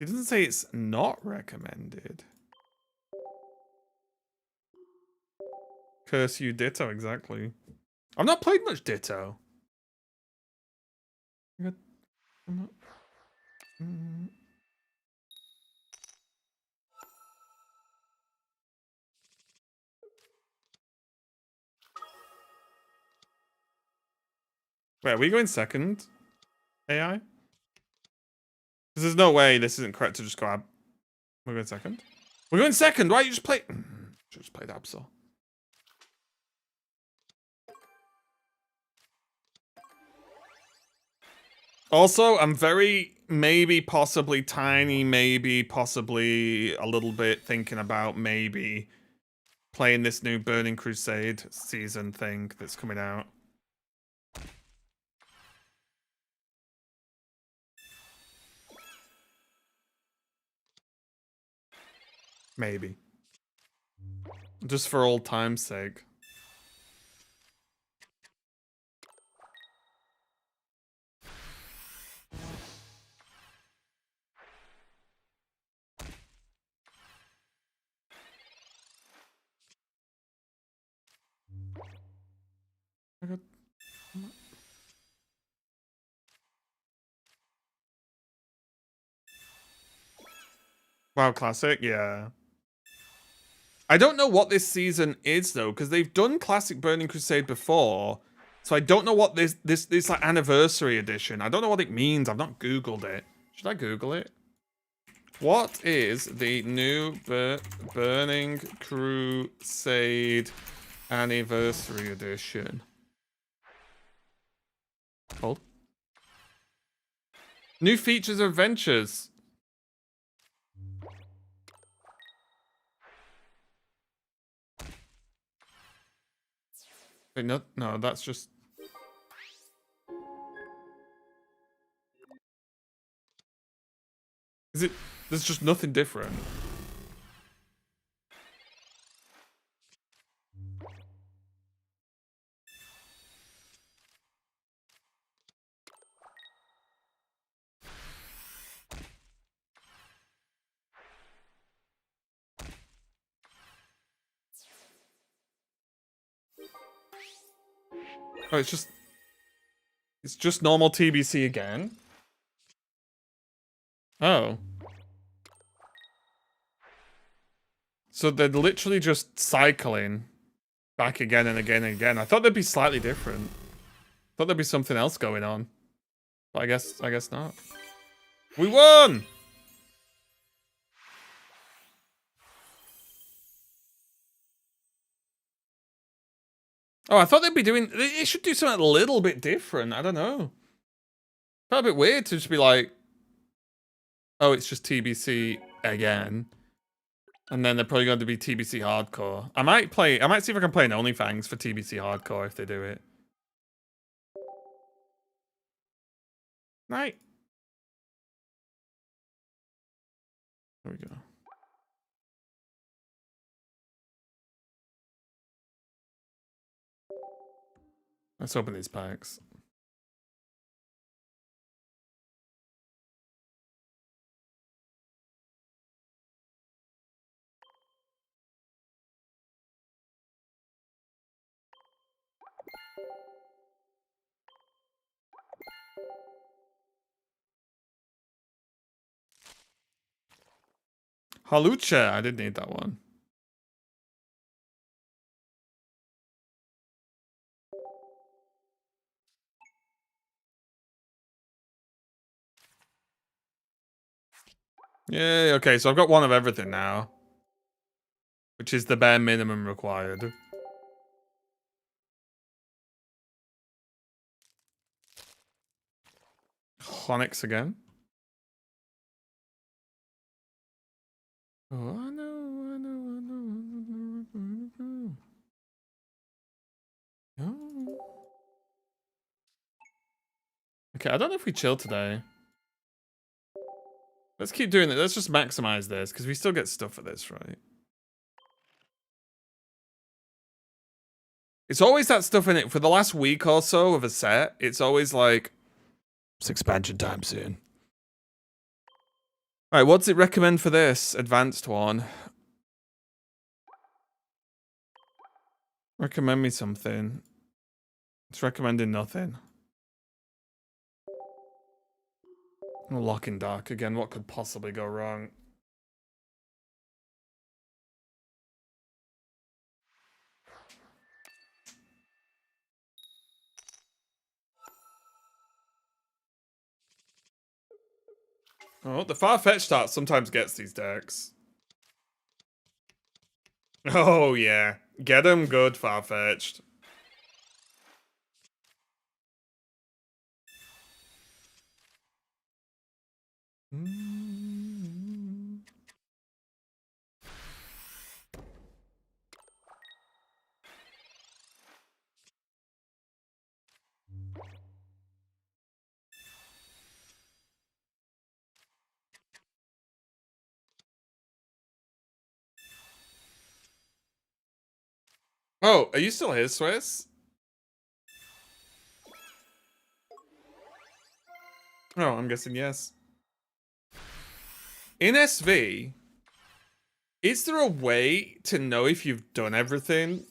He doesn't say it's not recommended. Curse you, Ditto, exactly. I've not played much Ditto. Wait, are we going second? AI? Because there's no way this isn't correct to just grab. We're going second? We're going second! Why you just play? Just played Absol. Also, I'm very, maybe, possibly, tiny, maybe, possibly, a little bit thinking about maybe playing this new Burning Crusade season thing that's coming out. Maybe. Just for old time's sake. WoW Classic, yeah. I don't know what this season is though, because they've done Classic Burning Crusade before. So I don't know what this like anniversary edition. I don't know what it means. I've not Googled it. Should I Google it? What is the new Burning Crusade anniversary edition called? New features and adventures. Wait, no, that's just... Is it... There's just nothing different. Oh, it's just... It's just normal TBC again? Oh. So they're literally just cycling back again and again and again. I thought they'd be slightly different. I thought there'd be something else going on. But I guess not. We won! Oh, I thought they'd be doing... They should do something a little bit different. I don't know. Felt a bit weird to just be like... Oh, it's just TBC again. And then they're probably going to be TBC Hardcore. I might see if I can play an OnlyFans for TBC Hardcore if they do it. Right. There we go. Let's open these packs. Halucha, I did need that one. Yay, okay, so I've got one of everything now. Which is the bare minimum required. Onyx again. Oh, I know. Oh. Okay, I don't know if we chill today. Let's keep doing it. Let's just maximize this, because we still get stuff for this, right? It's always that stuff in it. For the last week or so of a set, it's always like, it's expansion time soon. Alright, what does it recommend for this advanced one? Recommend me something. It's recommending nothing. Lock in Dark again. What could possibly go wrong? Oh, the Far-Fetched start sometimes gets these decks. Oh, yeah. Get him good, Far-Fetched. Oh, are you still here, Swiss? Oh, I'm guessing yes. In SV, is there a way to know if you've done everything?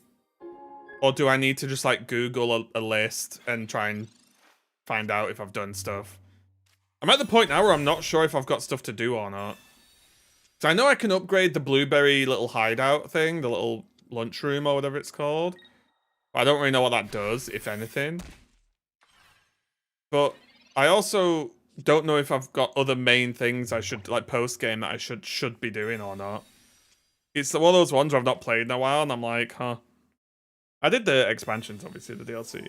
Or do I need to just like Google a list and try and find out if I've done stuff? I'm at the point now where I'm not sure if I've got stuff to do or not. So I know I can upgrade the blueberry little hideout thing, the little lunchroom or whatever it's called. But I don't really know what that does, if anything. But I also don't know if I've got other main things I should, like post-game, that I should be doing or not. It's one of those ones where I've not played in a while, and I'm like, huh. I did the expansions, obviously, the DLC.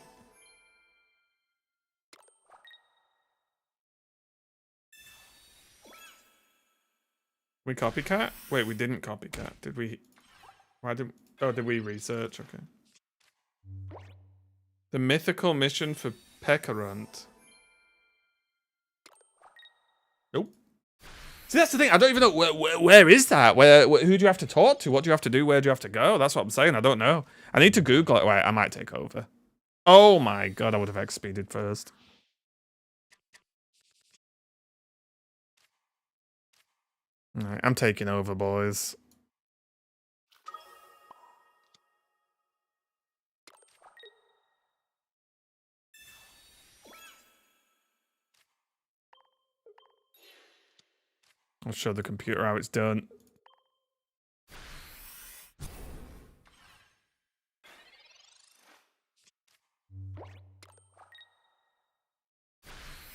We copycat? Wait, we didn't copycat. Did we? Why did? Oh, did we research? Okay. The mythical mission for Pekarunt. Nope. See, that's the thing. I don't even know where is that? Who do you have to talk to? What do you have to do? Where do you have to go? That's what I'm saying. I don't know. I need to Google it. Wait, I might take over. Oh my god, I would have XP'd first. Alright, I'm taking over, boys. I'll show the computer how it's done.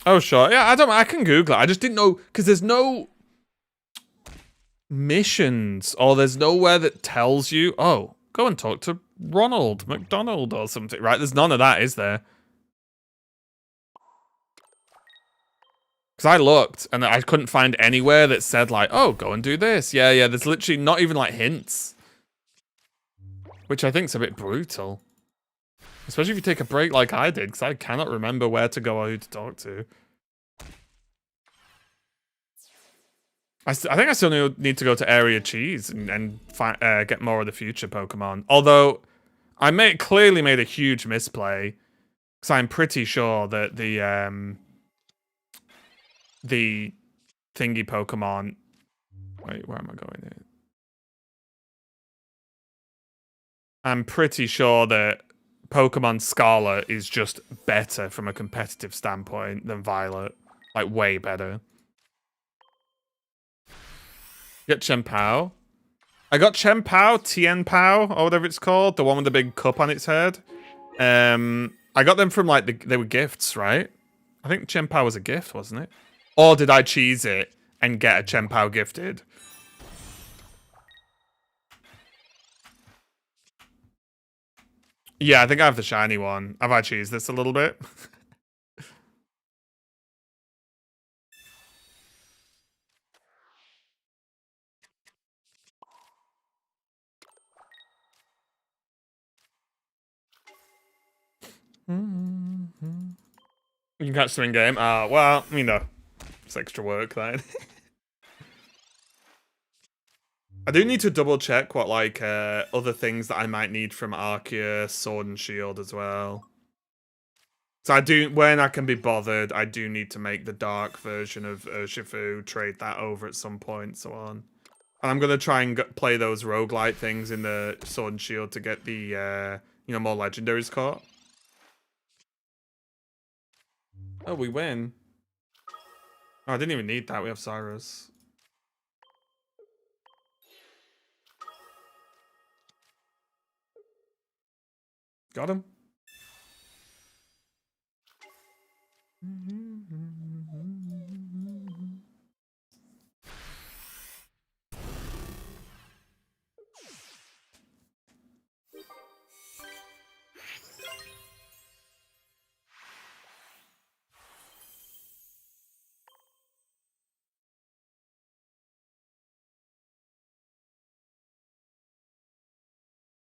Oh, sure. Yeah, I can Google it. I just didn't know, because there's no missions, or there's nowhere that tells you, oh, go and talk to Ronald McDonald or something, right? There's none of that, is there? Because I looked and I couldn't find anywhere that said like, oh, go and do this. Yeah, there's literally not even like hints. Which I think is a bit brutal. Especially if you take a break like I did, because I cannot remember where to go or who to talk to. I think I still need to go to Area Cheese and get more of the future Pokemon. Although, I clearly made a huge misplay. Because I'm pretty sure that the thingy Pokemon... Wait, where am I going here? I'm pretty sure that Pokemon Scarlet is just better from a competitive standpoint than Violet. Like, way better. Get Chien-Pao. I got Chien-Pao, Tien-Pao, or whatever it's called. The one with the big cup on its head. I got them from, like, they were gifts, right? I think Chien-Pao was a gift, wasn't it? Or did I cheese it and get a Chien-Pao gifted? Yeah, I think I have the shiny one. Have I cheesed this a little bit? You can catch them in game. Well, you know, it's extra work then. I do need to double check what like other things that I might need from Arceus, Sword and Shield as well. So I do, when I can be bothered, I do need to make the dark version of Urshifu, trade that over at some point, so on. And I'm gonna try and play those roguelite things in the Sword and Shield to get the you know, more legendaries caught. Oh, we win. Oh, I didn't even need that. We have Cyrus. Got him.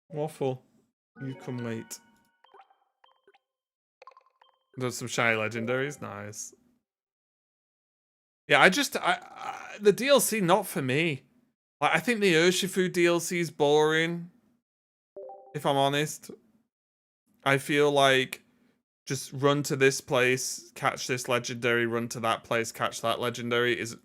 Waffle, you come late. There's some shiny legendaries, nice. Yeah, the DLC not for me. Like, I think the Urshifu DLC is boring. If I'm honest, I feel like just run to this place, catch this legendary, run to that place, catch that legendary isn't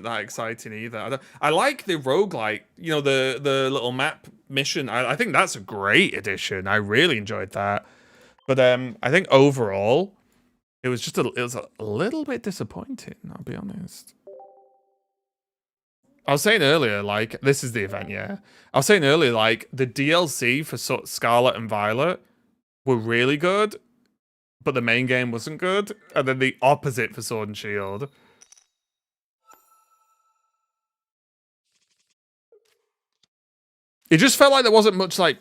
that exciting either. I like the roguelike, you know, the little map mission. I think that's a great addition. I really enjoyed that. But I think overall, it was just a little bit disappointing, I'll be honest. I was saying earlier, like, this is the event, yeah. I was saying earlier, like, the DLC for Scarlet and Violet were really good, but the main game wasn't good. And then the opposite for Sword and Shield. It just felt like there wasn't much, like,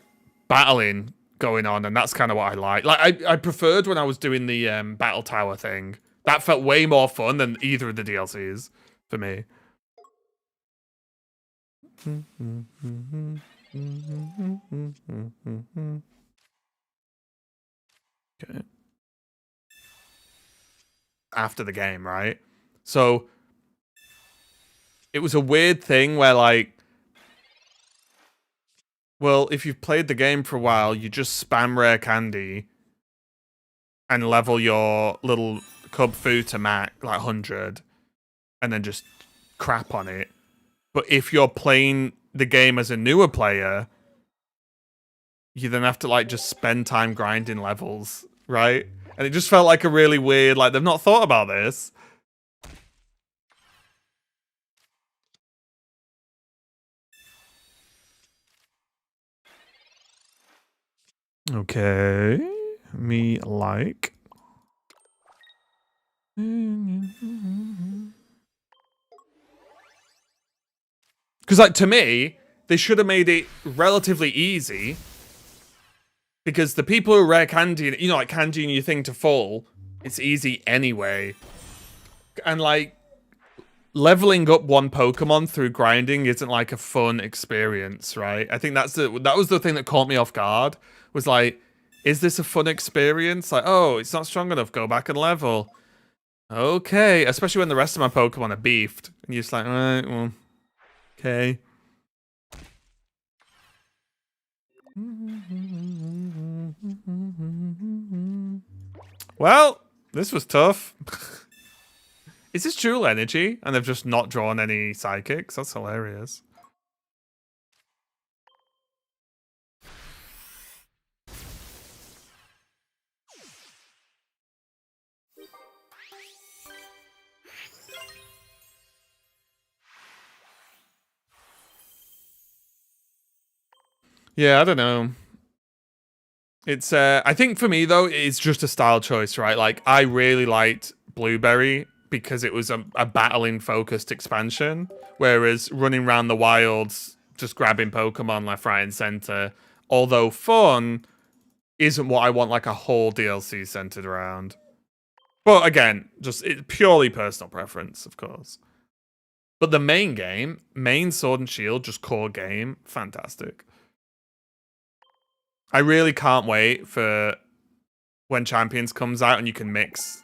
battling going on, and that's kind of what I like. Like, I preferred when I was doing the Battle Tower thing. That felt way more fun than either of the DLCs for me. Okay. After the game, right? So, it was a weird thing where, like, well, if you've played the game for a while, you just spam rare candy and level your little cub food to max, like 100, and then just crap on it. But if you're playing the game as a newer player, you then have to, like, just spend time grinding levels, right? And it just felt like a really weird, like, they've not thought about this. Okay. Me like. Because, like, to me, they should have made it relatively easy. Because the people who are rare candy, you know, like candying your thing to full, it's easy anyway. And like leveling up one Pokemon through grinding isn't like a fun experience, right? I think that was the thing that caught me off guard. Was like, is this a fun experience? Like, oh, it's not strong enough. Go back and level. Okay, especially when the rest of my Pokemon are beefed, and you're just like, all right, well, okay. Well, this was tough. Is this dual energy? And they've just not drawn any psychics? That's hilarious. Yeah, I don't know. It's I think for me though, it's just a style choice, right? Like I really liked Blueberry because it was a battling focused expansion, whereas running around the wilds just grabbing Pokemon left, right, and center, although fun, isn't what I want like a whole DLC centered around. But again, just purely personal preference, of course. But the main game, main Sword and Shield, just core game, fantastic. I really can't wait for when Champions comes out and you can mix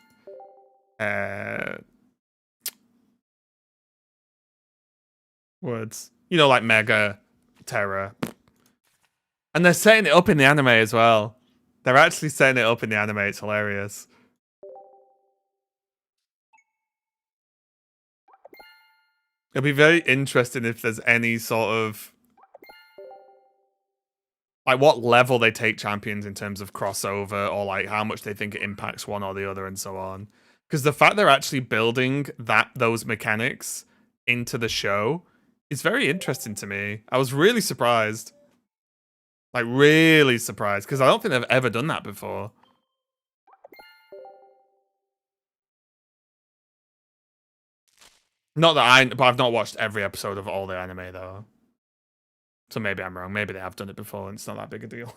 words. You know, like Mega, Terra. And they're setting it up in the anime as well. They're actually setting it up in the anime. It's hilarious. It'll be very interesting if there's any sort of like what level they take Champions in terms of crossover, or like how much they think it impacts one or the other, and so on. Because the fact they're actually building those mechanics into the show is very interesting to me. I was really surprised. Like really surprised, because I don't think they've ever done that before. Not that but I've not watched every episode of all the anime though. So maybe I'm wrong. Maybe they have done it before and it's not that big a deal.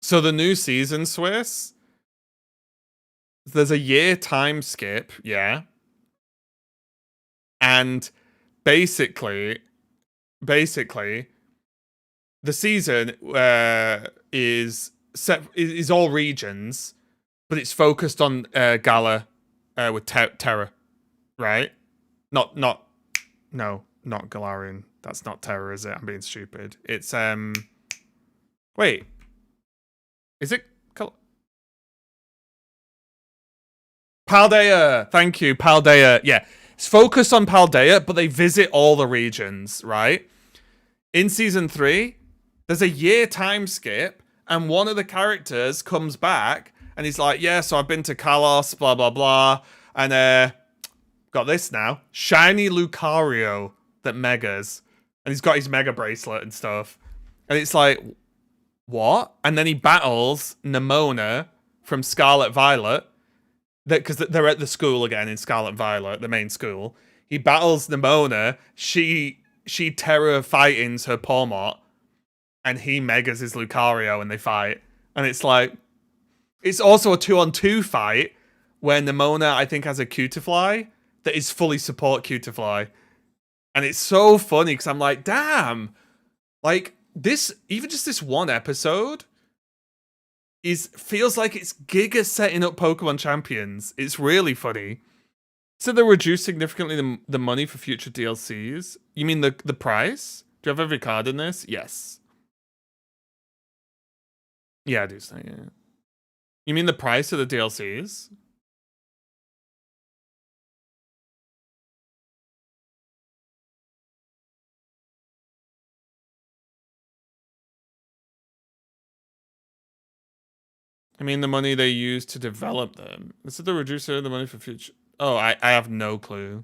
So the new season, Swiss, there's a year time skip, yeah. And basically, the season is all regions, but it's focused on Gala with Terra, right? Not Galarian. That's not Terra, is it? I'm being stupid. It's wait, is it Paldea? Thank you, Paldea. Yeah, it's focused on Paldea, but they visit all the regions, right? In season 3, there's a year time skip, and one of the characters comes back, and he's like, "Yeah, so I've been to Kalos, blah blah blah, and got this now, shiny Lucario that megas, and he's got his mega bracelet and stuff, and it's like, what? And then he battles Nemona from Scarlet Violet, because they're at the school again in Scarlet Violet, the main school. He battles Nemona. She Terra fightings her Pawmot, and he megas his Lucario, and they fight. And it's like, it's also a 2-on-2 fight where Nemona, I think, has a Cutiefly that is fully support Cutiefly. And it's so funny because I'm like, damn, like this, even just this one episode feels like it's giga setting up Pokemon Champions. It's really funny. So they reduced significantly the money for future DLCs. You mean the price? Do you have every card in this? Yes. Yeah, I do say, yeah. You mean the price of the DLCs? I mean the money they use to develop them. This is the reducer of the money for future. Oh, I have no clue.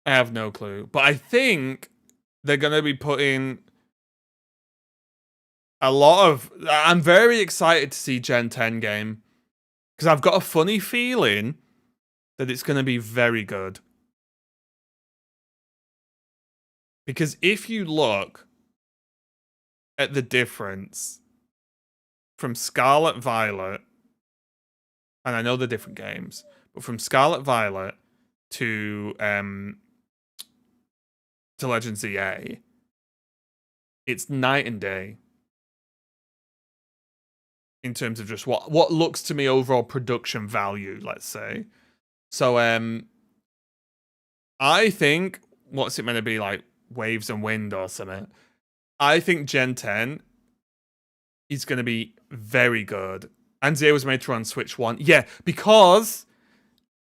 I have no clue. But I think they're going to be putting a lot of... I'm very excited to see Gen 10 game. Because I've got a funny feeling that it's going to be very good. Because if you look at the difference from Scarlet Violet, and I know they're different games, but from Scarlet Violet to Legend ZA, it's night and day in terms of just what looks to me overall production value, let's say. So I think, what's it meant to be, like Waves and Wind or something? I think Gen 10 is going to be very good. And ZA was made to run Switch 1. Yeah, because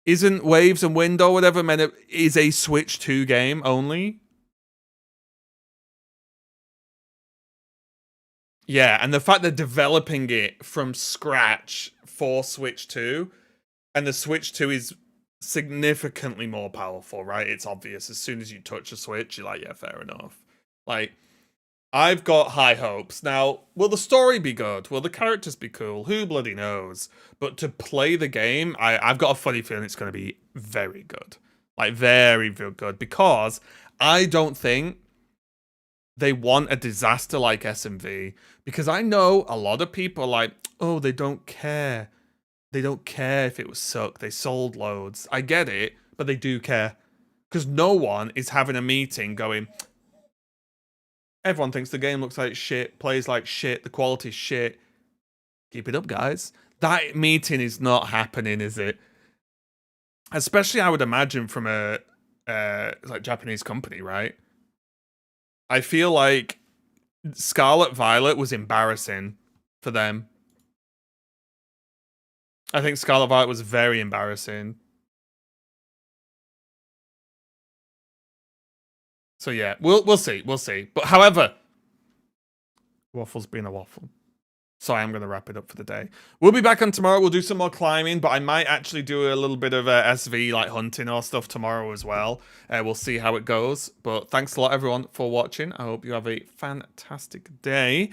isn't Waves and Wind or whatever meant it is a Switch 2 game only? Yeah, and the fact they're developing it from scratch for Switch 2, and the Switch 2 is significantly more powerful, right? It's obvious. As soon as you touch a Switch, you're like, yeah, fair enough. Like, I've got high hopes. Now, will the story be good? Will the characters be cool? Who bloody knows? But to play the game, I've got a funny feeling it's going to be very good. Like, very, very good. Because I don't think they want a disaster like SMV. Because I know a lot of people are like, oh, they don't care. They don't care if it was suck. They sold loads. I get it, but they do care. Because no one is having a meeting going, everyone thinks the game looks like shit, plays like shit, the quality's shit. Keep it up, guys. That meeting is not happening, is it? Especially, I would imagine, from a like Japanese company, right? I feel like Scarlet Violet was embarrassing for them. I think Scarlet Violet was very embarrassing. So yeah, we'll see. But however, waffle's been a waffle. So I am going to wrap it up for the day. We'll be back on tomorrow. We'll do some more climbing, but I might actually do a little bit of SV, like hunting or stuff tomorrow as well. We'll see how it goes. But thanks a lot, everyone, for watching. I hope you have a fantastic day.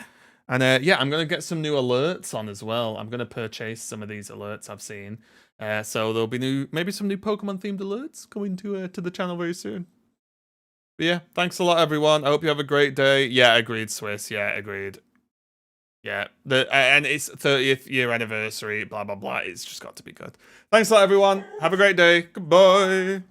And yeah, I'm going to get some new alerts on as well. I'm going to purchase some of these alerts I've seen. So there'll be maybe some new Pokemon-themed alerts coming to the channel very soon. But yeah, thanks a lot, everyone. I hope you have a great day. Yeah, agreed, Swiss. Yeah, agreed. Yeah, and it's 30th year anniversary, blah, blah, blah. It's just got to be good. Thanks a lot, everyone. Have a great day. Goodbye.